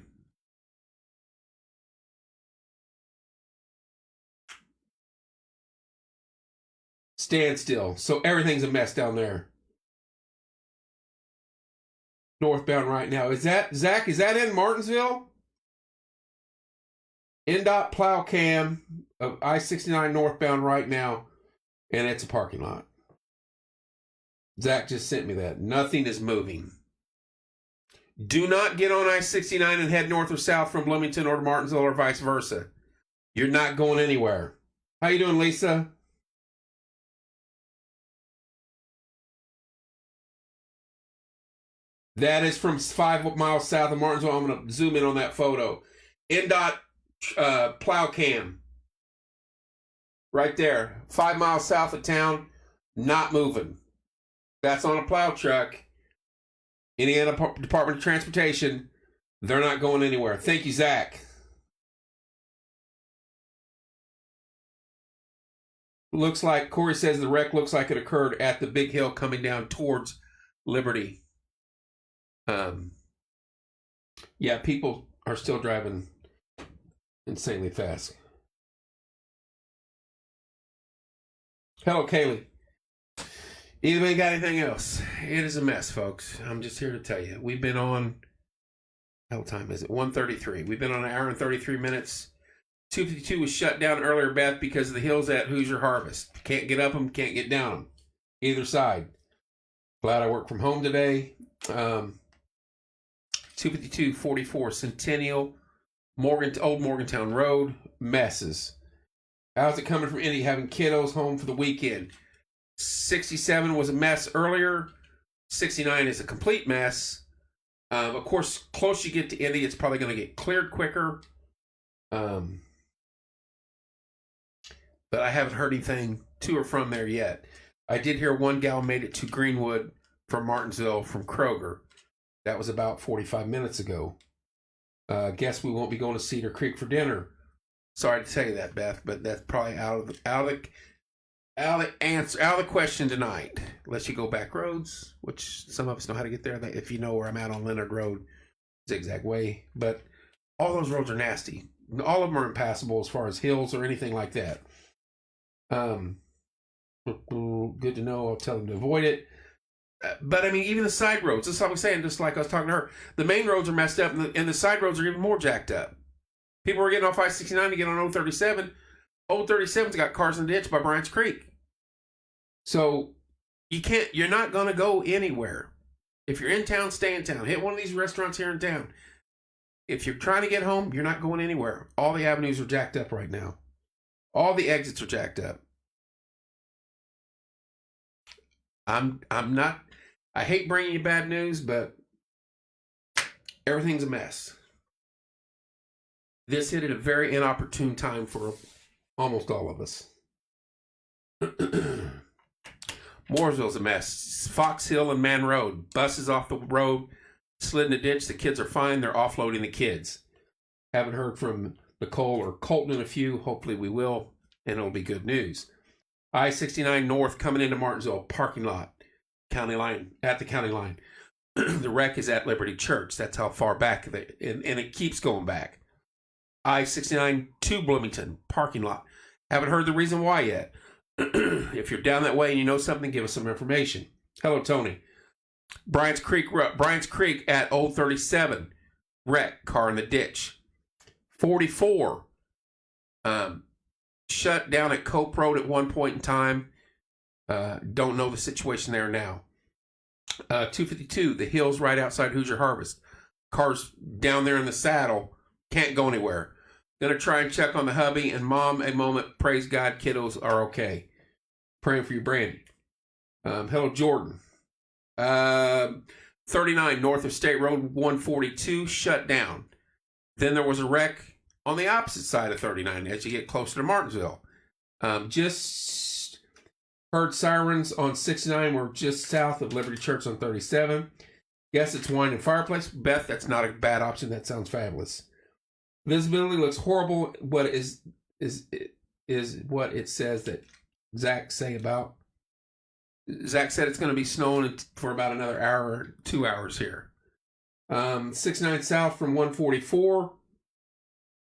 Stand still. So everything's a mess down there. Northbound right now. Is that, Zach, is that in Martinsville? NDOT plow cam of I-69 northbound right now, and it's a parking lot. Zach just sent me that. Nothing is moving. Do not get on I-69 and head north or south from Bloomington or to Martinsville or vice versa. You're not going anywhere. How you doing, Lisa? That is from 5 miles south of Martinsville. I'm going to zoom in on that photo. NDOT plow cam. Right there. 5 miles south of town. Not moving. That's on a plow truck. Indiana Department of Transportation. They're not going anywhere. Thank you, Zach. Looks like, Corey says the wreck looks like it occurred at the big hill coming down towards Liberty. Yeah, people are still driving insanely fast. Hello, Kaylee. Anybody got anything else? It is a mess, folks. I'm just here to tell you. We've been on, hell time is it? 1:33. We've been on an hour and 33 minutes. 252 was shut down earlier, Beth, because of the hills at Hoosier Harvest. Can't get up them, can't get down them. Either side. Glad I work from home today. 252-44 Centennial, Old Morgantown Road, messes. How's it coming from Indy having kiddos home for the weekend? 67 was a mess earlier. 69 is a complete mess. Of course, close you get to Indy, it's probably going to get cleared quicker. But I haven't heard anything to or from there yet. I did hear one gal made it to Greenwood from Martinsville from Kroger. That was about 45 minutes ago. Guess we won't be going to Cedar Creek for dinner. Sorry to tell you that, Beth, but that's probably out of the question tonight. Unless you go back roads, which some of us know how to get there. If you know where I'm at on Leonard Road, zigzag way. But all those roads are nasty. All of them are impassable as far as hills or anything like that. Good to know. I'll tell them to avoid it. But I mean, even the side roads, that's what I'm saying, just like I was talking to her, the main roads are messed up and the side roads are even more jacked up. People are getting off I-69 to get on 037. 037's got cars in the ditch by Bryant's Creek. So you're not going to go anywhere. If you're in town, stay in town. Hit one of these restaurants here in town. If you're trying to get home, you're not going anywhere. All the avenues are jacked up right now. All the exits are jacked up. I hate bringing you bad news, but everything's a mess. This hit at a very inopportune time for almost all of us. Mooresville's a mess. Fox Hill and Man Road. Buses off the road, slid in the ditch. The kids are fine. They're offloading the kids. Haven't heard from Nicole or Colton in a few. Hopefully we will, and it'll be good news. I-69 North coming into Martinsville, parking lot. County line, at the county line. The wreck is at Liberty Church. That's how far back, and it keeps going back. I-69 to Bloomington, parking lot. Haven't heard the reason why yet. If you're down that way and you know something, give us some information. Hello, Tony. Bryant's Creek at Old 37. Wreck, car in the ditch. 44 shut down at Cope Road at one point in time. Don't know the situation there now. 252, the hills right outside Hoosier Harvest. Cars down there in the saddle, can't go anywhere. Gonna try and check on the hubby and mom a moment. Praise God, kiddos are okay. Praying for you, Brandy. Hello, Jordan. 39 north of State Road 142 shut down. Then there was a wreck on the opposite side of 39 as you get closer to Martinsville. Just heard sirens on 69. We're just south of Liberty Church on 37. Guess it's wine and fireplace. Beth, that's not a bad option. That sounds fabulous. Visibility looks horrible. What is what it says that Zach say about. Zach said it's going to be snowing for about another hour, 2 hours here. 69 south from 144.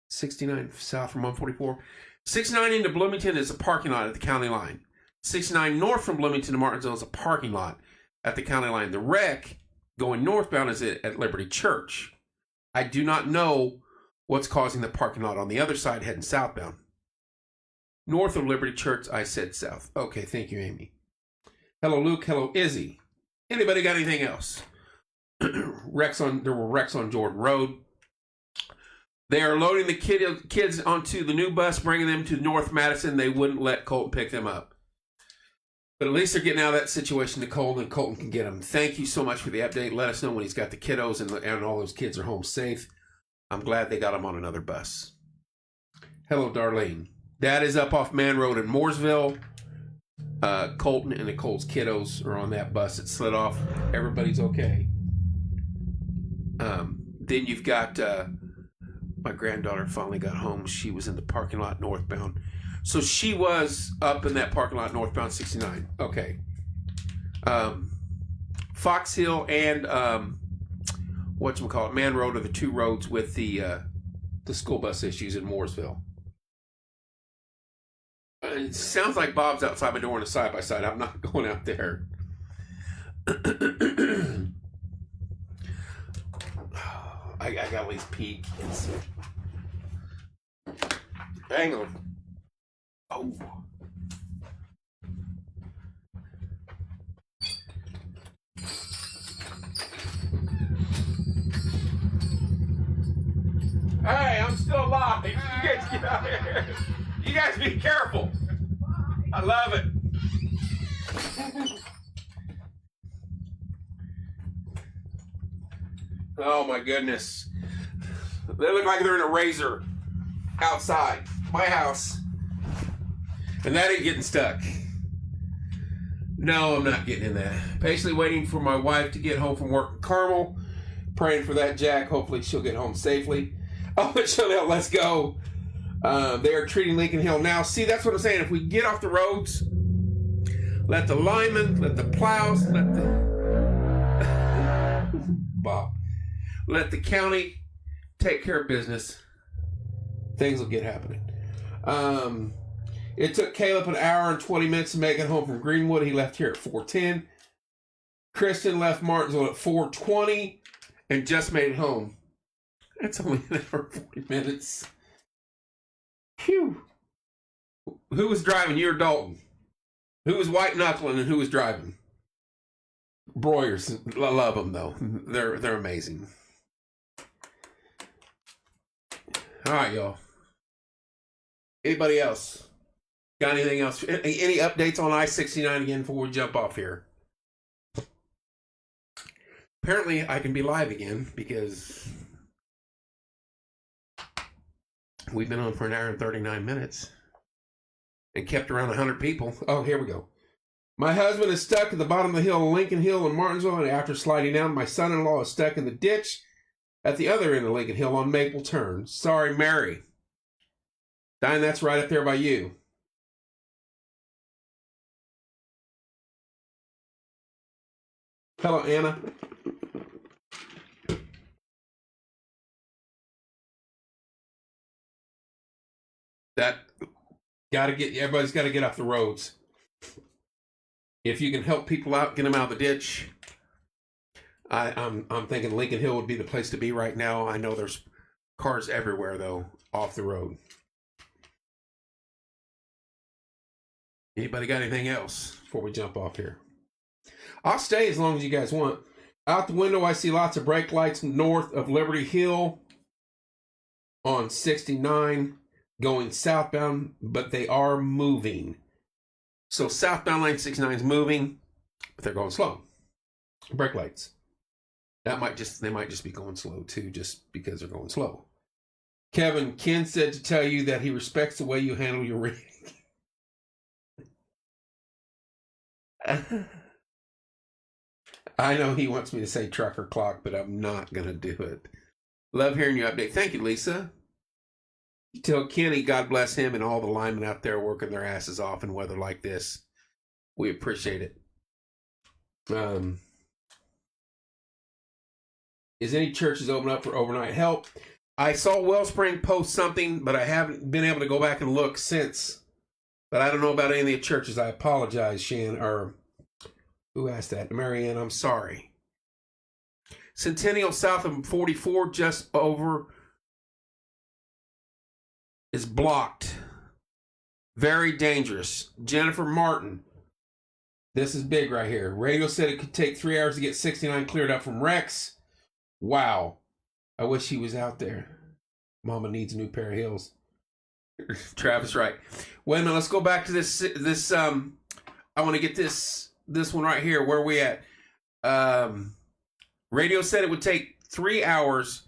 69 south from 144. 69 into Bloomington is a parking lot at the county line. 69 north from Bloomington to Martinsville is a parking lot at the county line. The wreck going northbound is at Liberty Church. I do not know what's causing the parking lot on the other side heading southbound. North of Liberty Church, I said south. Okay, thank you, Amy. Hello, Luke. Hello, Izzy. Anybody got anything else? There were wrecks on Jordan Road. They are loading the kids onto the new bus, bringing them to North Madison. They wouldn't let Colton pick them up. But at least they're getting out of that situation to Colton, and Colton can get them. Thank you so much for the update. Let us know when he's got the kiddos and all those kids are home safe. I'm glad they got them on another bus. Hello, Darlene. Dad is up off Man Road in Mooresville. Colton and Nicole's kiddos are on that bus. It slid off. Everybody's okay. Then you've got my granddaughter finally got home. She was in the parking lot northbound. So she was up in that parking lot northbound 69. Okay. Fox Hill and whatchamacallit, Man Road are the two roads with the school bus issues in Mooresville. It sounds like Bob's outside my door in a side-by-side. I'm not going out there. I got at least peek and see. Hang on. Oh. Hey, I'm still alive. You guys get out of here. You guys be careful. I love it. Oh my goodness. They look like they're in a razor outside my house. And that ain't getting stuck. No, I'm not getting in that. Patiently waiting for my wife to get home from work in Carmel. Praying for that, Jack. Hopefully she'll get home safely. Oh, Chanel, let's go. They are treating Lincoln Hill now. See, that's what I'm saying. If we get off the roads, let the linemen, let the plows, let the county take care of business, things will get happening. It took Caleb an hour and 20 minutes to make it home from Greenwood. He left here at 4:10. Kristen left Martinsville at 4:20 and just made it home. That's only an hour and 40 minutes. Phew. Who was driving? You or Dalton? Who was white knuckling and who was driving? Broyers. I love them though. They're amazing. All right, y'all. Anybody else? Got anything else? Any updates on I-69 again before we jump off here? Apparently, I can be live again because we've been on for an hour and 39 minutes and kept around 100 people. Oh, here we go. My husband is stuck at the bottom of the hill, Lincoln Hill in Martinsville, and after sliding down, my son-in-law is stuck in the ditch at the other end of Lincoln Hill on Maple Turn. Sorry, Mary. Diane, that's right up there by you. Hello, Anna. Everybody's got to get off the roads. If you can help people out, get them out of the ditch. I'm thinking Lincoln Hill would be the place to be right now. I know there's Cars everywhere, though, off the road. Anybody got anything else before we jump off here? I'll stay as long as you guys want. Out the window, I see lots of brake lights north of Liberty Hill on 69 going southbound, but they are moving. So southbound lane 69 is moving, but they're going slow. Brake lights. They might just be going slow too, just because they're going slow. Kevin, Ken said to tell you that he respects the way you handle your reading. I know he wants me to say trucker clock, but I'm not going to do it. Love hearing your update. Thank you, Lisa. You tell Kenny, God bless him and all the linemen out there working their asses off in weather like this. We appreciate it. Is any churches open up for overnight help? I saw Wellspring post something, but I haven't been able to go back and look since. But I don't know about any of the churches. I apologize, Shan, or who asked that? Marianne, I'm sorry. Centennial south of 44, just over, is blocked. Very dangerous. Jennifer Martin. This is big right here. Radio said it could take 3 hours to get 69 cleared up from Rex. Wow. I wish he was out there. Mama needs a new pair of heels. Travis, right. Wait a minute. Let's go back to this. I want to get this one right here. Where are we at? Radio said it would take 3 hours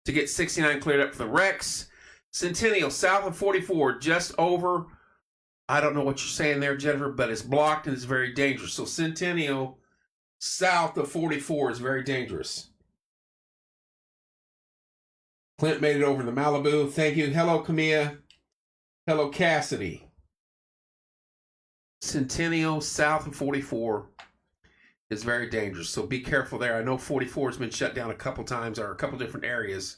to get 69 cleared up for the Rex. Centennial, south of 44, just over. I don't know what you're saying there, Jennifer, but it's blocked and it's very dangerous. So Centennial, south of 44 is very dangerous. Clint made it over to Malibu. Thank you. Hello, Camilla. Hello, Cassidy. Centennial, south of 44 is very dangerous. So be careful there. I know 44 has been shut down a couple times or a couple different areas.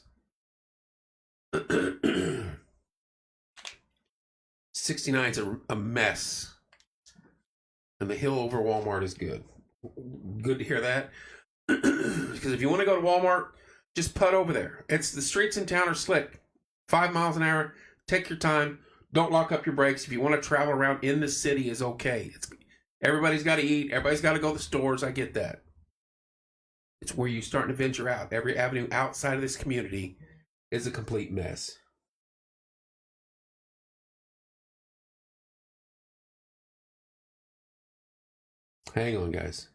69 is a mess. And the hill over Walmart is good. Good to hear that. Because if you want to go to Walmart, just putt over there. It's the streets in town are slick. 5 miles an hour. Take your time. Don't lock up your brakes. If you want to travel around in the city is okay. Everybody's got to eat. Everybody's got to go to the stores. I get that. It's where you're starting to venture out. Every avenue outside of this community is a complete mess. Hang on, guys.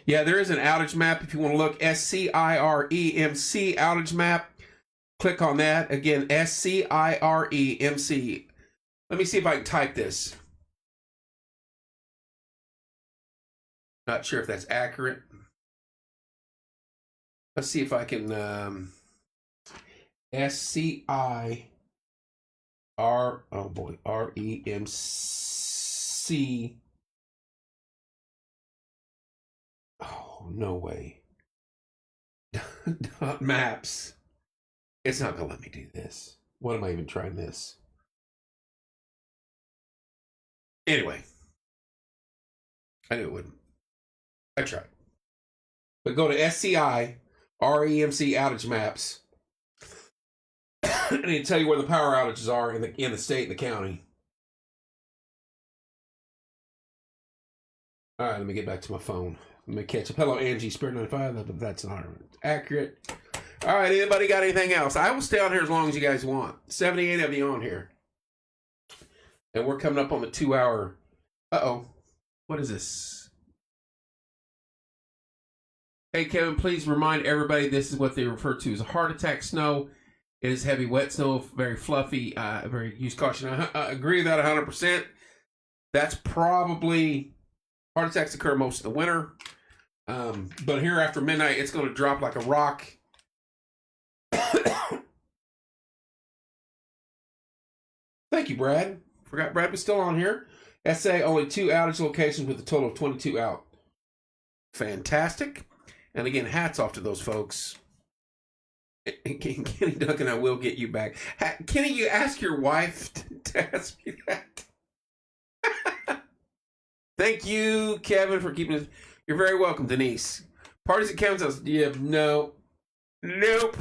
Yeah, there is an outage map if you want to look. SCIREMC outage map. Click on that. Again, SCIREMC. Let me see if I can type this. Not sure if that's accurate. Let's see if I can SCIR REMC. Oh, no way. Maps. It's not gonna let me do this. What am I even trying this? Anyway. I knew it wouldn't. I tried. But go to SCI REMC outage maps. And it'll tell you where the power outages are in the state and the county. All right, let me get back to my phone. Let me catch up. Hello, Angie, Spirit 95. But that's not accurate. All right, anybody got anything else? I will stay on here as long as you guys want. 78 of you on here. And we're coming up on the 2 hour. Uh-oh. What is this? Hey, Kevin, please remind everybody this is what they refer to as a heart attack snow. It is heavy, wet snow, very fluffy, very use caution. I agree with that 100%. That's probably, heart attacks occur most of the winter. But here after midnight, it's going to drop like a rock. Thank you, Brad. Forgot Brad was still on here. SA, only 2 outage locations with a total of 22 out. Fantastic. And again, hats off to those folks. Kenny Duncan, I will get you back. Kenny, you ask your wife to ask me that. Thank you, Kevin, for keeping us. You're very welcome, Denise. Parties at Kevin's house. Yeah, no. Nope.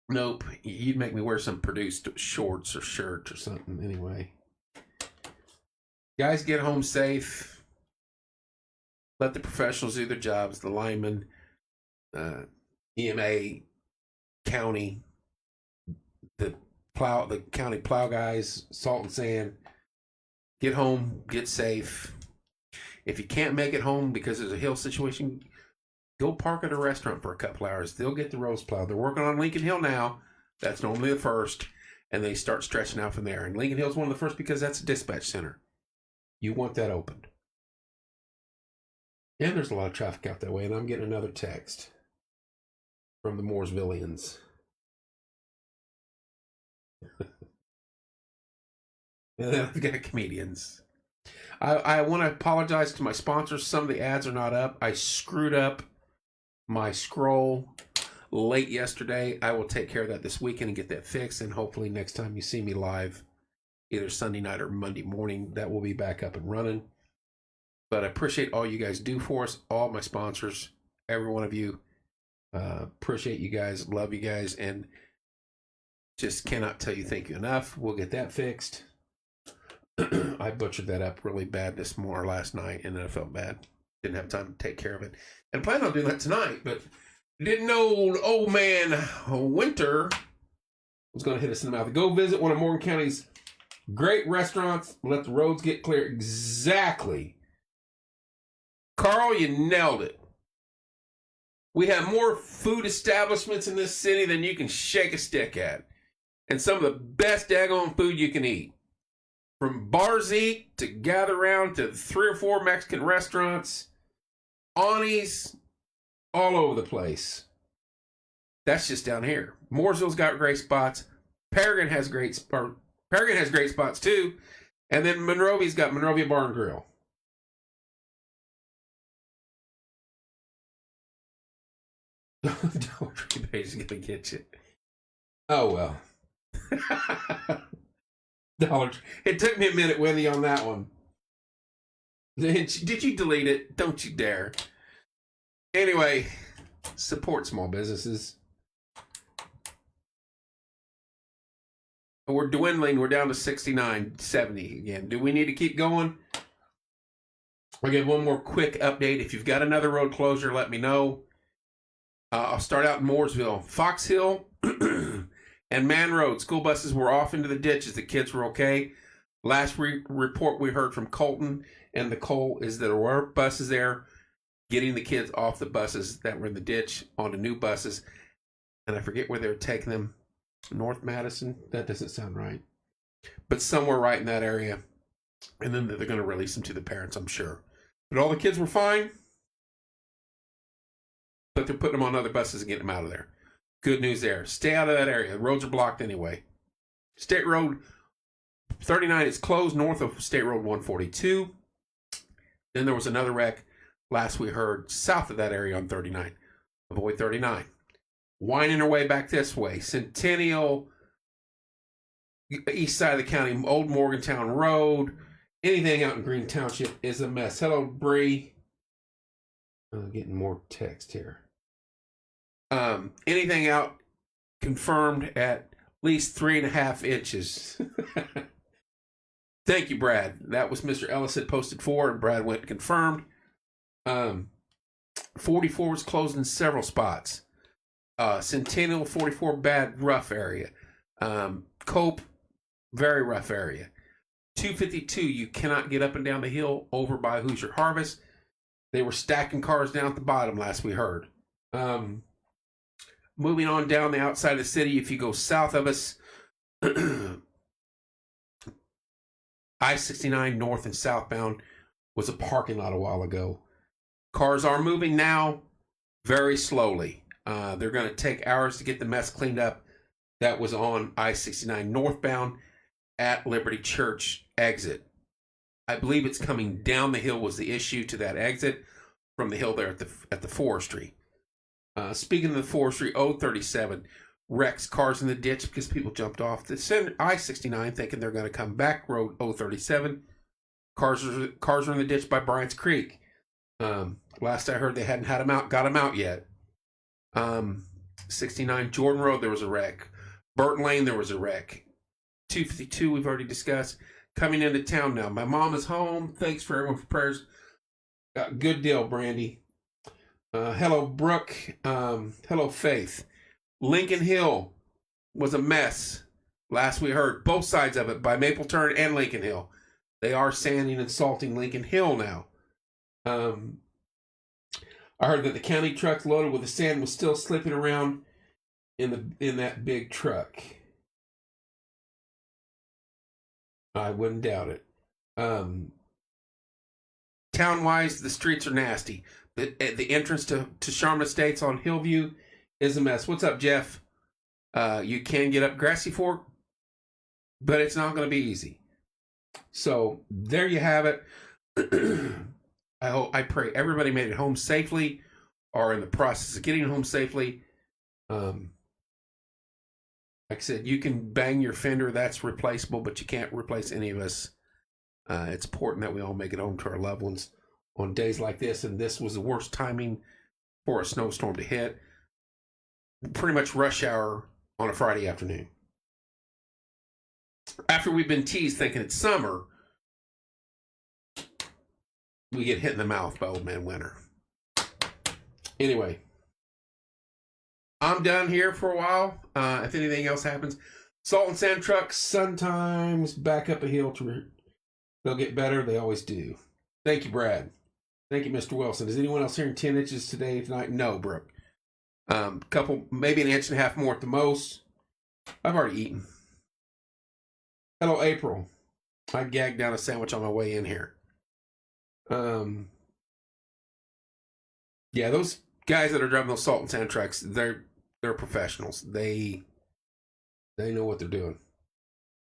Nope. You'd make me wear some produced shorts or shirts or something anyway. Guys, get home safe. Let the professionals do their jobs. The linemen, EMA, county, the county plow guys, salt and sand. Get home, get safe. If you can't make it home because there's a hill situation, go park at a restaurant for a couple hours. They'll get the roads plowed. They're working on Lincoln Hill now. That's normally the first, and they start stretching out from there. And Lincoln Hill's one of the first because that's a dispatch center. You want that opened. And there's a lot of traffic out that way, and I'm getting another text from the Mooresvillians. And then I've got comedians. I want to apologize to my sponsors. Some of the ads are not up. I screwed up my scroll late yesterday. I will take care of that this weekend and get that fixed. And hopefully next time you see me live, either Sunday night or Monday morning, that will be back up and running. But I appreciate all you guys do for us. All my sponsors, every one of you. Appreciate you guys. Love you guys. And just cannot tell you thank you enough. We'll get that fixed. I butchered that up really bad last night, and then I felt bad. Didn't have time to take care of it. And I planned on doing that tonight, but didn't know old man Winter was going to hit us in the mouth. Go visit one of Morgan County's great restaurants. Let the roads get clear. Exactly. Carl, you nailed it. We have more food establishments in this city than you can shake a stick at. And some of the best daggone food you can eat. From Bars Eat to Gather Round to 3 or 4 Mexican restaurants, Aunties, all over the place. That's just down here. Mooresville's got great spots. Paragon has great spots too. And then Monrovia's got Monrovia Bar and Grill. Dollar Tree page is gonna get you. Oh well. It took me a minute, Wendy, on that one. Did you delete it? Don't you dare. Anyway, support small businesses. We're dwindling. We're down to 69, 70 again. Do we need to keep going? I'll give one more quick update. If you've got another road closure, let me know. I'll start out in Mooresville. Fox Hill and Man Road, school buses were off into the ditches. The kids were okay. Last report we heard from Colton and the Cole is that there were buses there getting the kids off the buses that were in the ditch onto new buses. And I forget where they were taking them. North Madison? That doesn't sound right. But somewhere right in that area. And then they're going to release them to the parents, I'm sure. But all the kids were fine. But they're putting them on other buses and getting them out of there. Good news there. Stay out of that area. The roads are blocked anyway. State Road 39 is closed north of State Road 142. Then there was another wreck last we heard south of that area on 39. Avoid 39. Winding our way back this way. Centennial, east side of the county, Old Morgantown Road. Anything out in Green Township is a mess. Hello, Bree. Getting more text here. Anything out confirmed at least 3.5 inches. Thank you, Brad. That was Mr. Ellis had posted 4, and Brad went confirmed. 44 was closed in several spots. Centennial 44, bad, rough area. Cope, very rough area. 252, you cannot get up and down the hill over by Hoosier Harvest. They were stacking cars down at the bottom last we heard. Moving on down the outside of the city, if you go south of us, I-69 north and southbound was a parking lot a while ago. Cars are moving now very slowly. They're going to take hours to get the mess cleaned up. That was on I-69 northbound at Liberty Church exit. I believe it's coming down the hill was the issue to that exit from the hill there at the forestry. Speaking of the forestry, O37 wrecks cars in the ditch because people jumped off the I-69 thinking they're going to come back road O37. Cars are in the ditch by Bryant's Creek. Last I heard, they hadn't got them out yet. 69 Jordan Road, there was a wreck. Burton Lane, there was a wreck. 252, we've already discussed. Coming into town now. My mom is home. Thanks for everyone for prayers. Good deal, Brandy. Hello, Brooke. Hello, Faith. Lincoln Hill was a mess. Last we heard, both sides of it, by Maple Turn and Lincoln Hill. They are sanding and salting Lincoln Hill now. I heard that the county truck loaded with the sand was still slipping around in that big truck. I wouldn't doubt it. Town-wise, the streets are nasty. The entrance to Charmin Estates on Hillview is a mess. What's up, Jeff? You can get up Grassy Fork, but it's not going to be easy. So there you have it. I pray everybody made it home safely, or in the process of getting home safely. Like I said, you can bang your fender, that's replaceable, but you can't replace any of us. It's important that we all make it home to our loved ones on days like this, and this was the worst timing for a snowstorm to hit. Pretty much rush hour on a Friday afternoon. After we've been teased thinking it's summer, we get hit in the mouth by Old Man Winter. Anyway, I'm done here for a while. If anything else happens, salt and sand trucks sometimes back up a hill they'll get better. They always do. Thank you, Brad. Thank you, Mr. Wilson. Is anyone else hearing 10 inches tonight? No, Brooke. Couple, maybe an inch and a half more at the most. I've already eaten. Hello, April. I gagged down a sandwich on my way in here. Yeah, those guys that are driving those salt and sand trucks, they're professionals. They know what they're doing.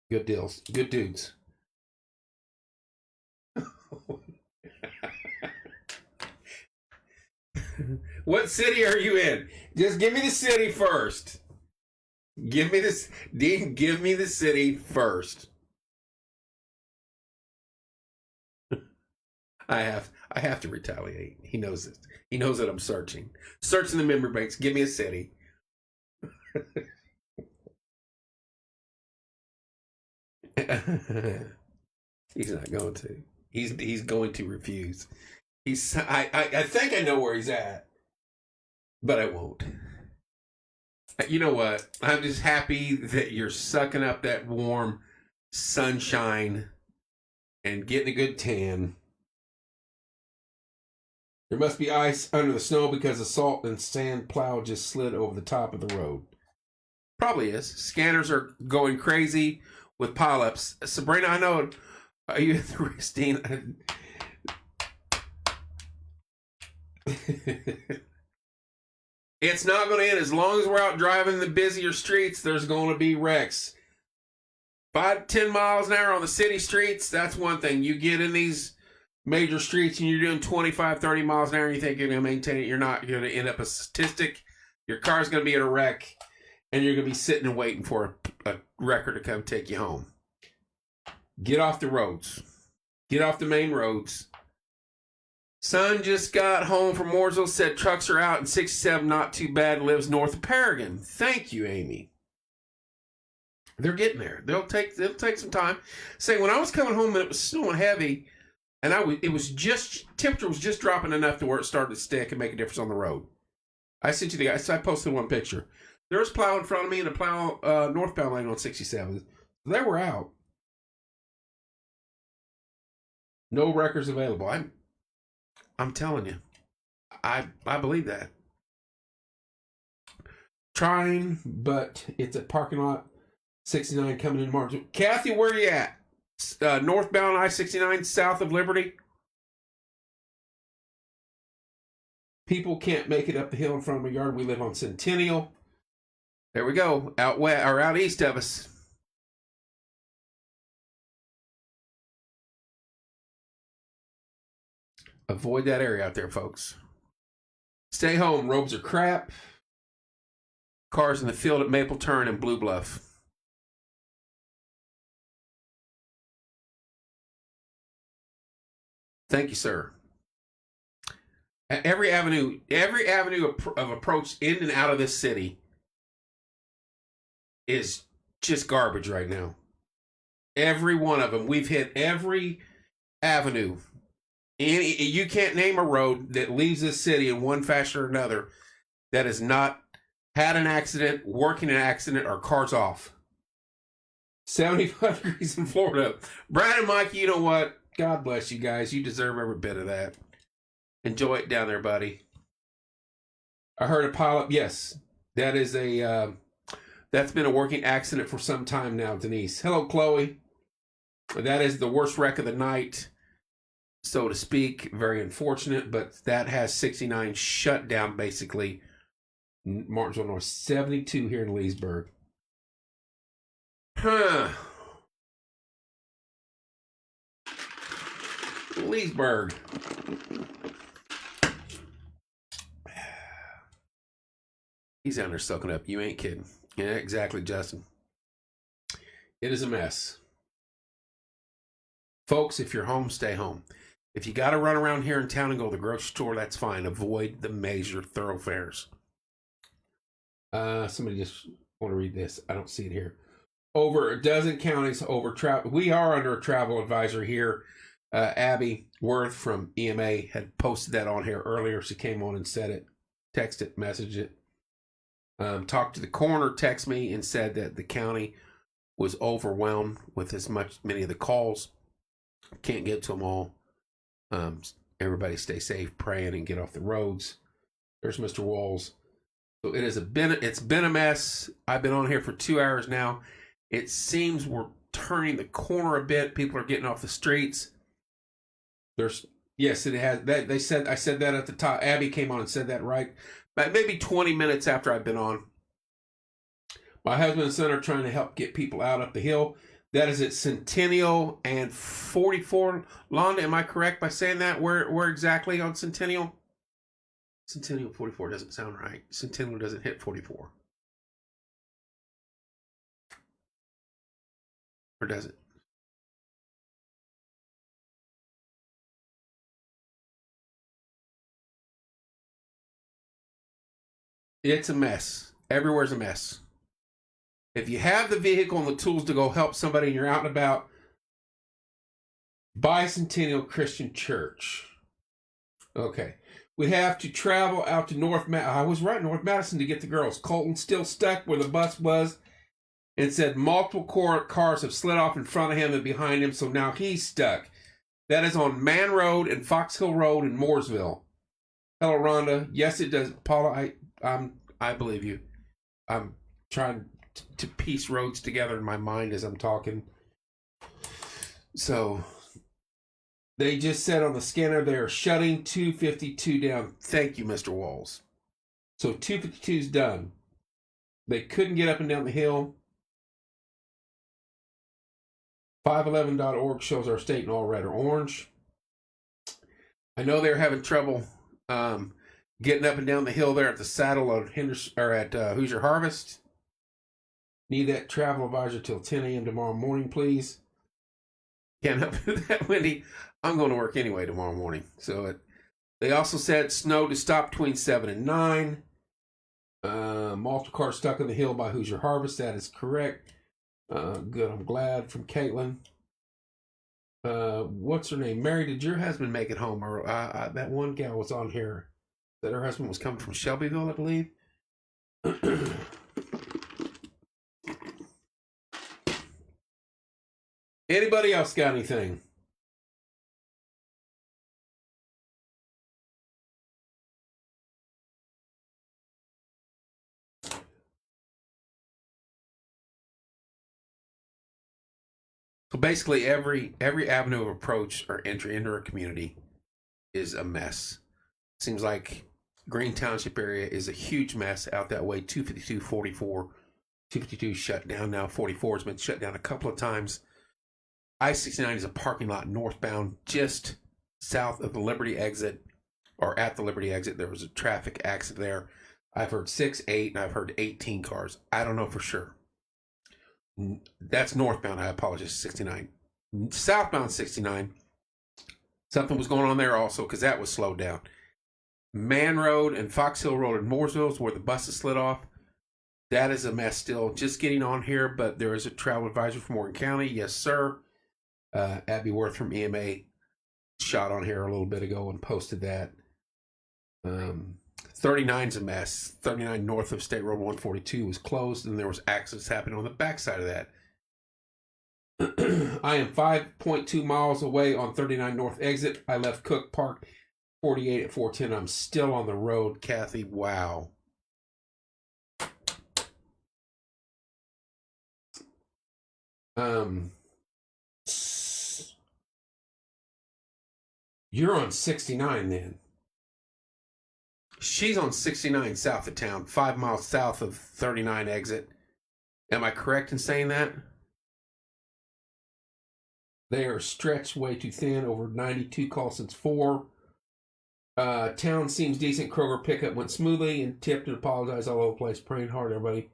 Good deals. Good dudes. What city are you in? Just give me the city first. Give me this, Dean. Give me the city first. I have to retaliate. He knows it. He knows that I'm searching the memory banks. Give me a city. He's not going to. He's going to refuse. I think I know where he's at, but I won't. You know what? I'm just happy that you're sucking up that warm sunshine and getting a good tan. There must be ice under the snow because the salt and sand plow just slid over the top of the road. Probably is. Scanners are going crazy with pileups. Sabrina, I know. Are you at the Christine? It's not going to end. As long as we're out driving the busier streets, there's going to be wrecks. 5-10 miles an hour on the city streets, that's one thing. You get in these major streets and you're doing 25-30 miles an hour and you think you're going to maintain it. You're not. You're going to end up a statistic. Your car's going to be at a wreck and you're going to be sitting and waiting for a wrecker to come take you home. Get off the roads. Get off the main roads. Son just got home from Mooresville, said trucks are out in 67, not too bad, lives north of Paragon. Thank you, Amy. They're getting there. It'll take some time. Say, when I was coming home and it was snowing heavy, and temperature was just dropping enough to where it started to stick and make a difference on the road. I sent you I posted one picture. There was plow in front of me and a plow northbound lane on 67. They were out. No wreckers available. I'm telling you, I believe that. Trying, but it's a parking lot. 69 coming in March. Kathy, where are you at? Northbound I-69, south of Liberty. People can't make it up the hill in front of my yard. We live on Centennial. There we go. Out west or out east of us. Avoid that area out there, folks. Stay home. Roads are crap. Cars in the field at Maple Turn and Blue Bluff. Thank you, sir. Every avenue of approach in and out of this city is just garbage right now. Every one of them. We've hit every avenue. You can't name a road that leaves this city in one fashion or another that has not had an accident, working an accident, or cars off. 75 degrees in Florida. Brian and Mike, you know what? God bless you guys. You deserve every bit of that. Enjoy it down there, buddy. I heard a pilot. Yes, that is that's been a working accident for some time now, Denise. Hello, Chloe. That is the worst wreck of the night, so to speak. Very unfortunate, but that has 69 shut down, basically. Martinsville North, 72 here in Leesburg. Leesburg. He's down there soaking up. You ain't kidding. Yeah, exactly, Justin. It is a mess. Folks, if you're home, stay home. If you got to run around here in town and go to the grocery store, that's fine. Avoid the major thoroughfares. Somebody just want to read this. I don't see it here. Over a dozen counties over travel. We are under a travel advisory here. Abby Worth from EMA had posted that on here earlier. She came on and said it, texted it, messaged it. Talked to the coroner, texted me and said that the county was overwhelmed with many of the calls. Can't get to them all. Everybody stay safe, praying, and get off the roads. There's Mr. Walls. So it's been a mess. I've been on here for 2 hours now. It seems we're turning the corner a bit. People are getting off the streets. Yes, it has. I said that at the top. Abby came on and said that right. But maybe 20 minutes after I've been on. My husband and son are trying to help get people out up the hill. That is at Centennial and 44. Londa, am I correct by saying that? Where exactly on Centennial? Centennial 44 doesn't sound right. Centennial doesn't hit 44. Or does it? It's a mess. Everywhere's a mess. If you have the vehicle and the tools to go help somebody and you're out and about, Bicentennial Christian Church. Okay. We have to travel out to North Madison to get the girls. Colton's still stuck where the bus was and said multiple cars have slid off in front of him and behind him, so now he's stuck. That is on Man Road and Fox Hill Road in Mooresville. Hello, Rhonda. Yes, it does. Paula, I believe you. I'm trying to piece roads together in my mind as I'm talking. So they just said on the scanner they're shutting 252 down. Thank you, Mr. Walls. So 252 is done. They couldn't get up and down the hill. 511.org shows our state in all red or orange. I know they're having trouble getting up and down the hill there at the saddle of Hoosier Harvest. Need that travel advisor till 10 a.m. tomorrow morning, please. Can't help that, Wendy. I'm going to work anyway tomorrow morning. So they also said snow to stop between 7 and 9. Multiple cars stuck on the hill by Hoosier Harvest. That is correct. Good. I'm glad. From Caitlin. What's her name? Mary, did your husband make it home? Or that one gal was on here that her husband was coming from Shelbyville, I believe. Anybody else got anything? So basically, every avenue of approach or entry into our community is a mess. Seems like Green Township area is a huge mess out that way. 252, 44, 252 shut down now. 44 has been shut down a couple of times. I-69 is a parking lot northbound just south of the Liberty exit, or at the Liberty exit. There was a traffic accident there. I've heard 6, 8, and I've heard 18 cars. I don't know for sure. That's northbound. I apologize. 69. Southbound 69. Something was going on there also because that was slowed down. Man Road and Fox Hill Road in Mooresville is where the buses slid off. That is a mess still. Just getting on here, but there is a travel advisory from Morgan County. Yes, sir. Abby Worth from EMA shot on here a little bit ago and posted that. 39's a mess. 39 north of State Road 142 was closed, and there was accidents happening on the backside of that. I am 5.2 miles away on 39 North exit. I left Cook Park 48 at 410. I'm still on the road, Kathy. Wow. You're on 69 then. She's on 69 south of town, 5 miles south of 39 exit. Am I correct in saying that? They are stretched way too thin. Over 92 calls since 4. Town seems decent. Kroger pickup went smoothly and tipped and apologized all over the place. Praying hard, everybody.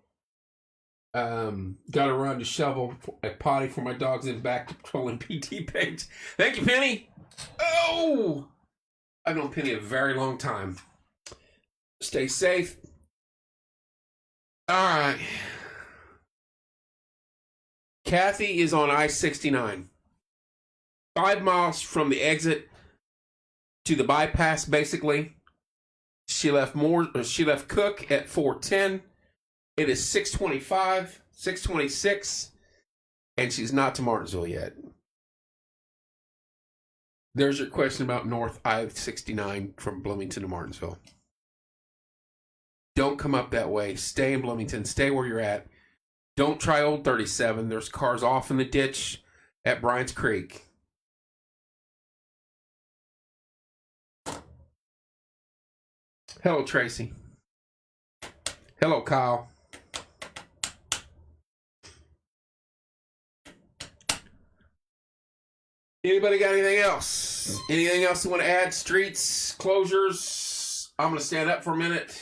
Got to run to shovel a potty for my dogs and back to trolling PT page. Thank you, Penny. Oh! I've known Penny a very long time. Stay safe. All right. Kathy is on I-69. 5 miles from the exit to the bypass, basically. She left Cook at 410. It is 6:25, 6:26, and she's not to Martinsville yet. There's your question about North I-69 from Bloomington to Martinsville. Don't come up that way. Stay in Bloomington. Stay where you're at. Don't try Old 37. There's cars off in the ditch at Bryant's Creek. Hello, Tracy. Hello, Kyle. Anybody got anything else? Anything else you want to add? Streets, closures? I'm going to stand up for a minute.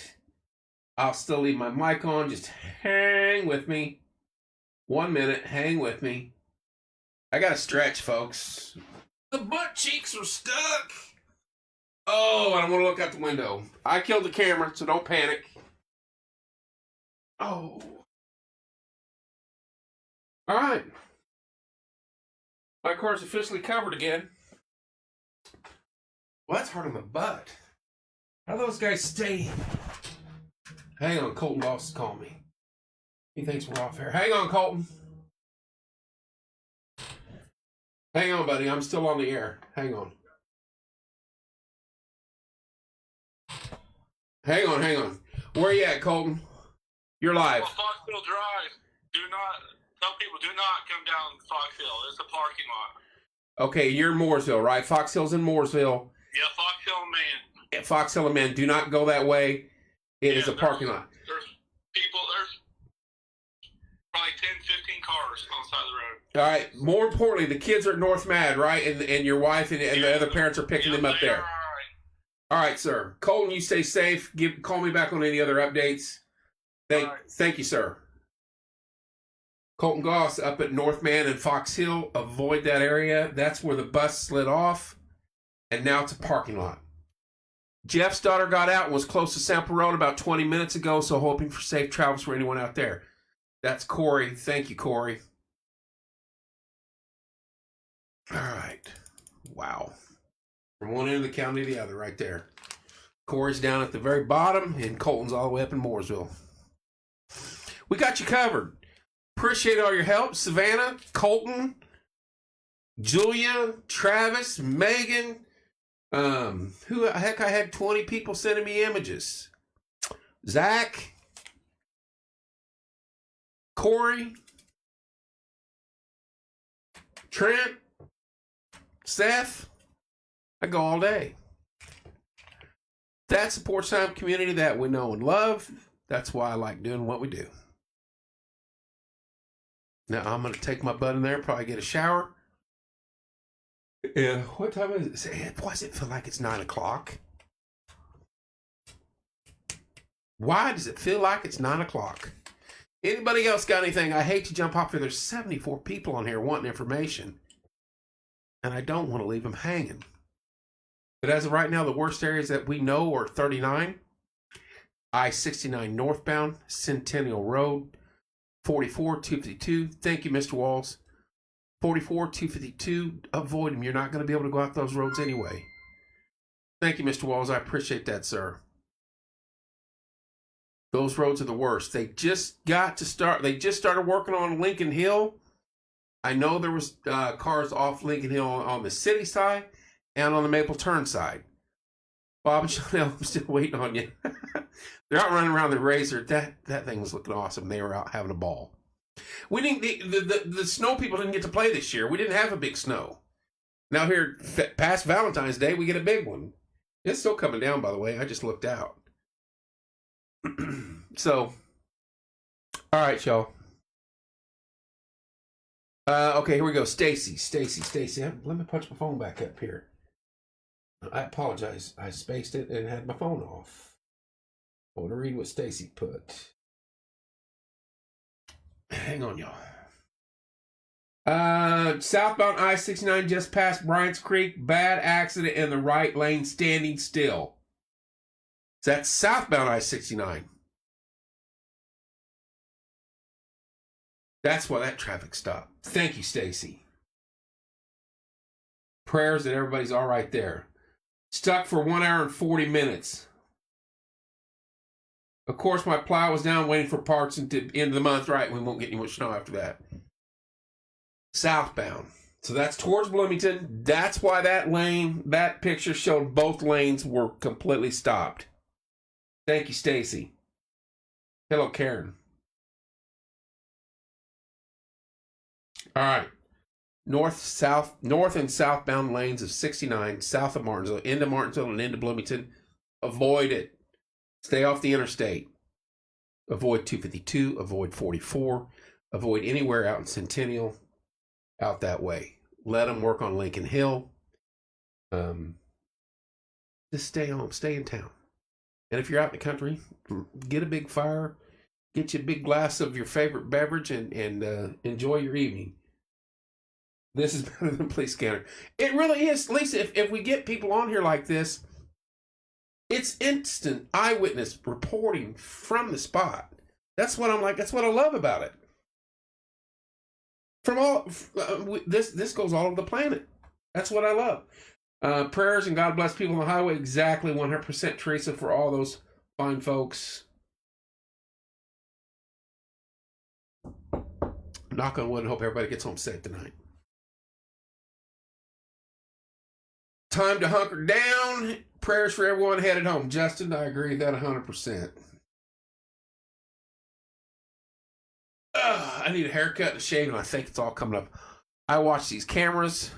I'll still leave my mic on. Just hang with me. 1 minute. Hang with me. I got to stretch, folks. The butt cheeks are stuck. Oh, I don't want to look out the window. I killed the camera, so don't panic. Oh. All right. My car's officially covered again. Well, that's hard on the butt. How do those guys stay? Hang on, Colton Boss is calling me. He thinks we're off air. Hang on, Colton. Hang on, buddy. I'm still on the air. Hang on. Hang on. Where you at, Colton? You're live. Fox Hill Drive. Tell people, do not come down Fox Hill. It's a parking lot. Okay, you're in Mooresville, right? Fox Hill's in Mooresville. Yeah, Fox Hill and Man. Fox Hill and Man, do not go that way. It is a parking lot. There's probably 10, 15 cars on the side of the road. All right. More importantly, the kids are at North Mad, right? And your wife and the other parents are picking them up there. All right, sir. Colton, you stay safe. Call me back on any other updates. Thank you, sir. Colton Goss up at North Man and Fox Hill. Avoid that area. That's where the bus slid off. And now it's a parking lot. Jeff's daughter got out and was close to Sample Road about 20 minutes ago, so hoping for safe travels for anyone out there. That's Corey. Thank you, Corey. All right. Wow. From one end of the county to the other, right there. Corey's down at the very bottom, and Colton's all the way up in Mooresville. We got you covered. Appreciate all your help. Savannah, Colton, Julia, Travis, Megan. Who the heck? I had 20 people sending me images. Zach, Corey, Trent, Seth. I go all day. That's the Porch Time community that we know and love. That's why I like doing what we do. Now I'm going to take my butt in there, probably get a shower. Yeah, what time is it? Why does it feel like it's 9 o'clock? Why does it feel like it's 9 o'clock? Anybody else got anything? I hate to jump off here. There's 74 people on here wanting information. And I don't want to leave them hanging. But as of right now, the worst areas that we know are 39, I-69 northbound, Centennial Road, 44, 252. Thank you, Mr. Walls. 44, 252. Avoid them. You're not going to be able to go out those roads anyway. Thank you, Mr. Walls. I appreciate that, sir. Those roads are the worst. They just started working on Lincoln Hill. I know there was cars off Lincoln Hill on the city side and on the Maple Turn side. Bob and Chanel, I'm still waiting on you. They're out running around the Razor. That thing was looking awesome. They were out having a ball. We didn't. The snow people didn't get to play this year. We didn't have a big snow. Now here, past Valentine's Day, we get a big one. It's still coming down, by the way. I just looked out. So, all right, y'all. Okay, here we go. Stacy. Let me punch my phone back up here. I apologize. I spaced it and had my phone off. I want to read what Stacy put. Hang on, y'all. Southbound I-69 just past Bryant's Creek. Bad accident in the right lane, standing still. So that's southbound I-69. That's why that traffic stopped. Thank you, Stacy. Prayers that everybody's all right there. Stuck for 1 hour and 40 minutes. Of course, my plow was down waiting for parts until the end of the month. Right, we won't get any more snow after that. Southbound. So that's towards Bloomington. That's why that picture showed both lanes were completely stopped. Thank you, Stacy. Hello, Karen. All right. North and southbound lanes of 69, south of Martinsville, into Martinsville and into Bloomington. Avoid it. Stay off the interstate. Avoid 252. Avoid 44. Avoid anywhere out in Centennial. Out that way. Let them work on Lincoln Hill. Just stay home. Stay in town. And if you're out in the country, get a big fire. Get you a big glass of your favorite beverage and enjoy your evening. This is better than Police Scanner. It really is. Lisa, if we get people on here like this, it's instant eyewitness reporting from the spot. That's what I'm like. That's what I love about it. From all this goes all over the planet. That's what I love. Prayers and God bless people on the highway. Exactly 100% Teresa for all those fine folks. Knock on wood and hope everybody gets home safe tonight. Time to hunker down. Prayers for everyone headed home. Justin, I agree with that 100%. I need a haircut and a shave, and I think it's all coming up. I watch these cameras.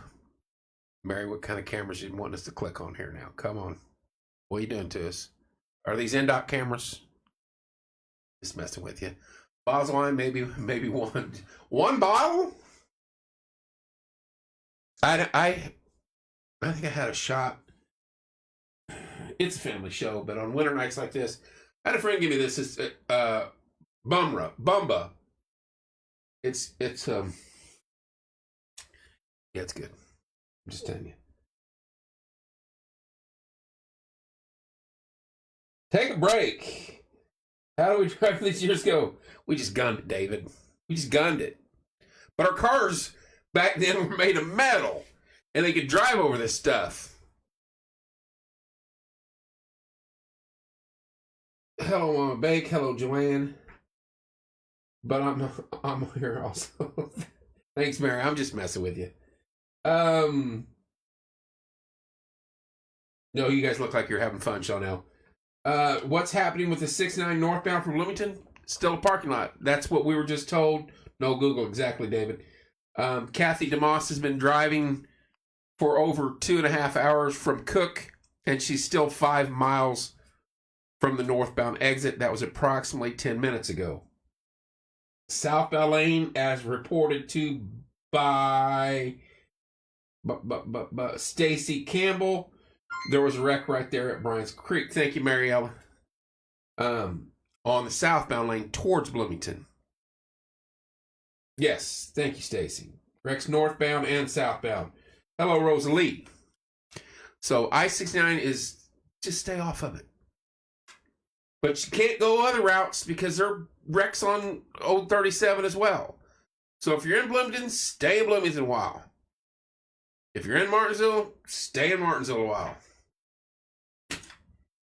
Mary, what kind of cameras you want us to click on here now? Come on. What are you doing to us? Are these NDOT cameras? Just messing with you. Bottle wine, maybe one bottle? I think I had a shot. It's a family show, but on winter nights like this, I had a friend give me this. It's Bumba. It's yeah, it's good. I'm just telling you. Take a break. How do we drive these years go? We just gunned it, David. We just gunned it. But our cars back then were made of metal, and they could drive over this stuff. Hello, Mama Bake. Hello, Joanne. But I'm here also. Thanks, Mary. I'm just messing with you. No, you guys look like you're having fun, Chanel. What's happening with the 69 northbound from Bloomington? Still a parking lot. That's what we were just told. No Google, exactly, David. Kathy DeMoss has been driving for over 2.5 hours from Cook, and she's still 5 miles from the northbound exit. That was approximately 10 minutes ago. Southbound lane, as reported to by Stacy Campbell. There was a wreck right there at Bryant's Creek. Thank you, Mary Ellen. On the southbound lane towards Bloomington. Yes, thank you, Stacy. Wrecks northbound and southbound. Hello, Rosalie. So I-69 is, just stay off of it. But you can't go other routes because there are wrecks on Old 37 as well. So if you're in Bloomington, stay in Bloomington a while. If you're in Martinsville, stay in Martinsville a while.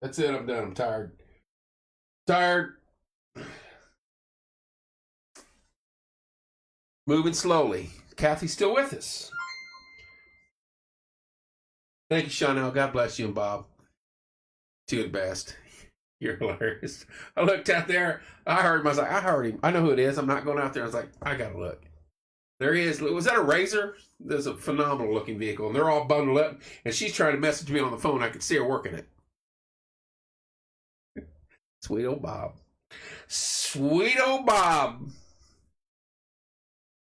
That's it. I'm done. I'm tired. Tired. Moving slowly. Kathy's still with us. Thank you, Chanel. God bless you and Bob. Two of the best. You're hilarious. I looked out there. I heard him. I was like, I heard him. I know who it is. I'm not going out there. I was like, I got to look. There he is. Was that a Razor? There's a phenomenal looking vehicle. And they're all bundled up. And she's trying to message me on the phone. I could see her working it. Sweet old Bob. Sweet old Bob.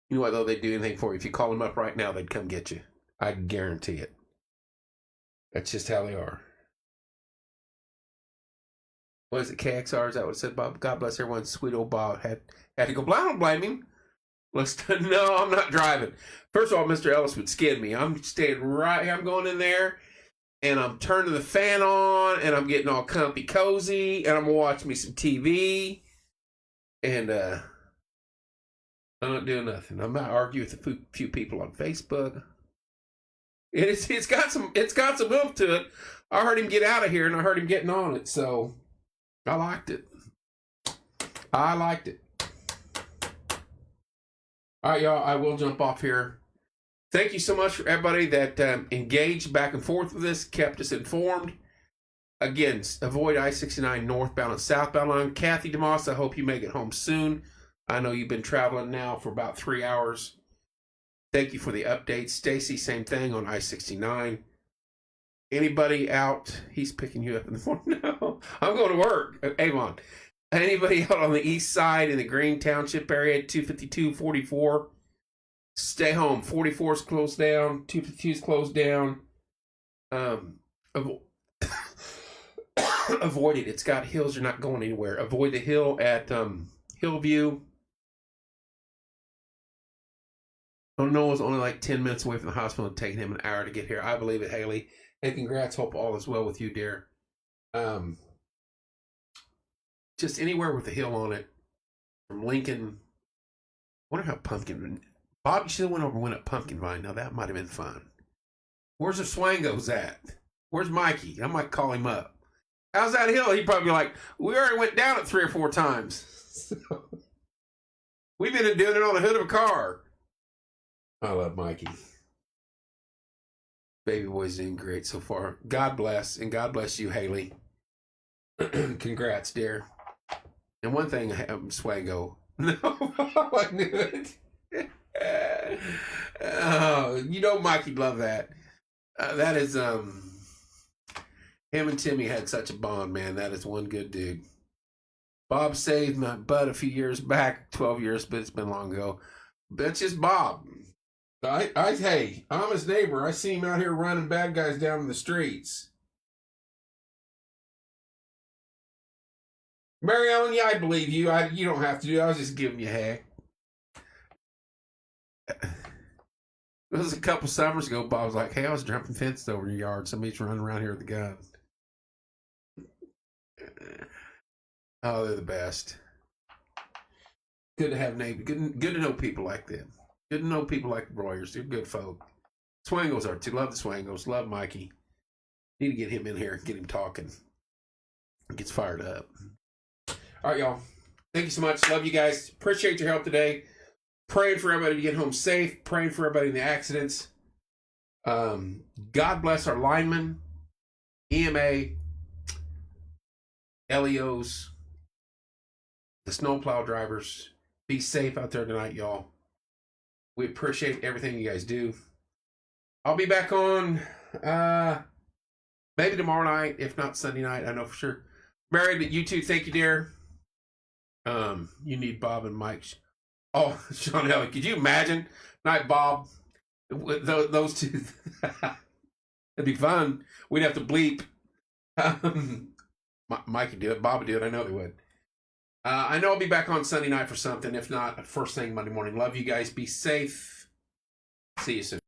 You know what, though? They'd do anything for you. If you call them up right now, they'd come get you. I guarantee it. That's just how they are. What is it, KXR? Is that what it said, Bob? God bless everyone. Sweet old Bob had to go. I don't blame him. No, I'm not driving. First of all, Mr. Ellis would skin me. I'm staying right here. I'm going in there, and I'm turning the fan on, and I'm getting all comfy cozy, and I'm going to watch me some TV, and I'm not doing nothing. I'm not arguing with a few people on Facebook. It's got some oomph to it. I heard him get out of here, and I heard him getting on it, so I liked it. I liked it. All right, y'all, I will jump off here. Thank you so much for everybody that engaged back and forth with us, kept us informed. Again, avoid I-69 northbound and southbound line. Kathy DeMoss, I hope you make it home soon. I know you've been traveling now for about 3 hours. Thank you for the updates. Stacy, same thing on I-69. Anybody out? He's picking you up in the morning. No, I'm going to work. Avon. Anybody out on the east side in the Green Township area, 252, 44, stay home. 44 is closed down. 252 is closed down. Avoid it. It's got hills. You're not going anywhere. Avoid the hill at Hillview. Oh, Noah's only like 10 minutes away from the hospital and taking him an hour to get here. I believe it, Haley. And congrats. Hope all is well with you, dear. Just anywhere with a hill on it. From Lincoln. I wonder how Pumpkin... Bob, you should have went up Pumpkin Vine. Now, that might have been fun. Where's the Swangos at? Where's Mikey? I might call him up. How's that hill? He'd probably be like, we already went down it 3 or 4 times. So, we've been doing it on the hood of a car. I love Mikey. Baby boy's doing great so far. God bless, and God bless you, Haley. Congrats, dear. And one thing, Swango. No, I knew it. Oh, you know Mikey'd love that. That is, him and Timmy had such a bond, man. That is one good dude. Bob saved my butt a few years back, 12 years, but it's been long ago. That's just Bob. Hey, I'm his neighbor. I see him out here running bad guys down in the streets. Mary Ellen, yeah, I believe you. You don't have to do it. I was just giving you heck. It was a couple summers ago. Bob was like, hey, I was jumping fences over your yard. Somebody's running around here with a gun. Oh, they're the best. Good to have neighbors. Good to know people like them. Good to know people like the Royers. They're good folk. Swangles are too. Love the Swangles. Love Mikey. Need to get him in here and get him talking. He gets fired up. All right, y'all. Thank you so much. Love you guys. Appreciate your help today. Praying for everybody to get home safe. Praying for everybody in the accidents. God bless our linemen, EMA, LEOs, the snowplow drivers. Be safe out there tonight, y'all. We appreciate everything you guys do. I'll be back on maybe tomorrow night, if not Sunday night. I know for sure. Mary, but you too. Thank you, dear. You need Bob and Mike. Oh, Sean Ellie, could you imagine? Night, Bob. Those two. It'd be fun. We'd have to bleep. Mike would do it. Bob would do it. I know he would. I know I'll be back on Sunday night for something. If not, first thing Monday morning. Love you guys. Be safe. See you soon.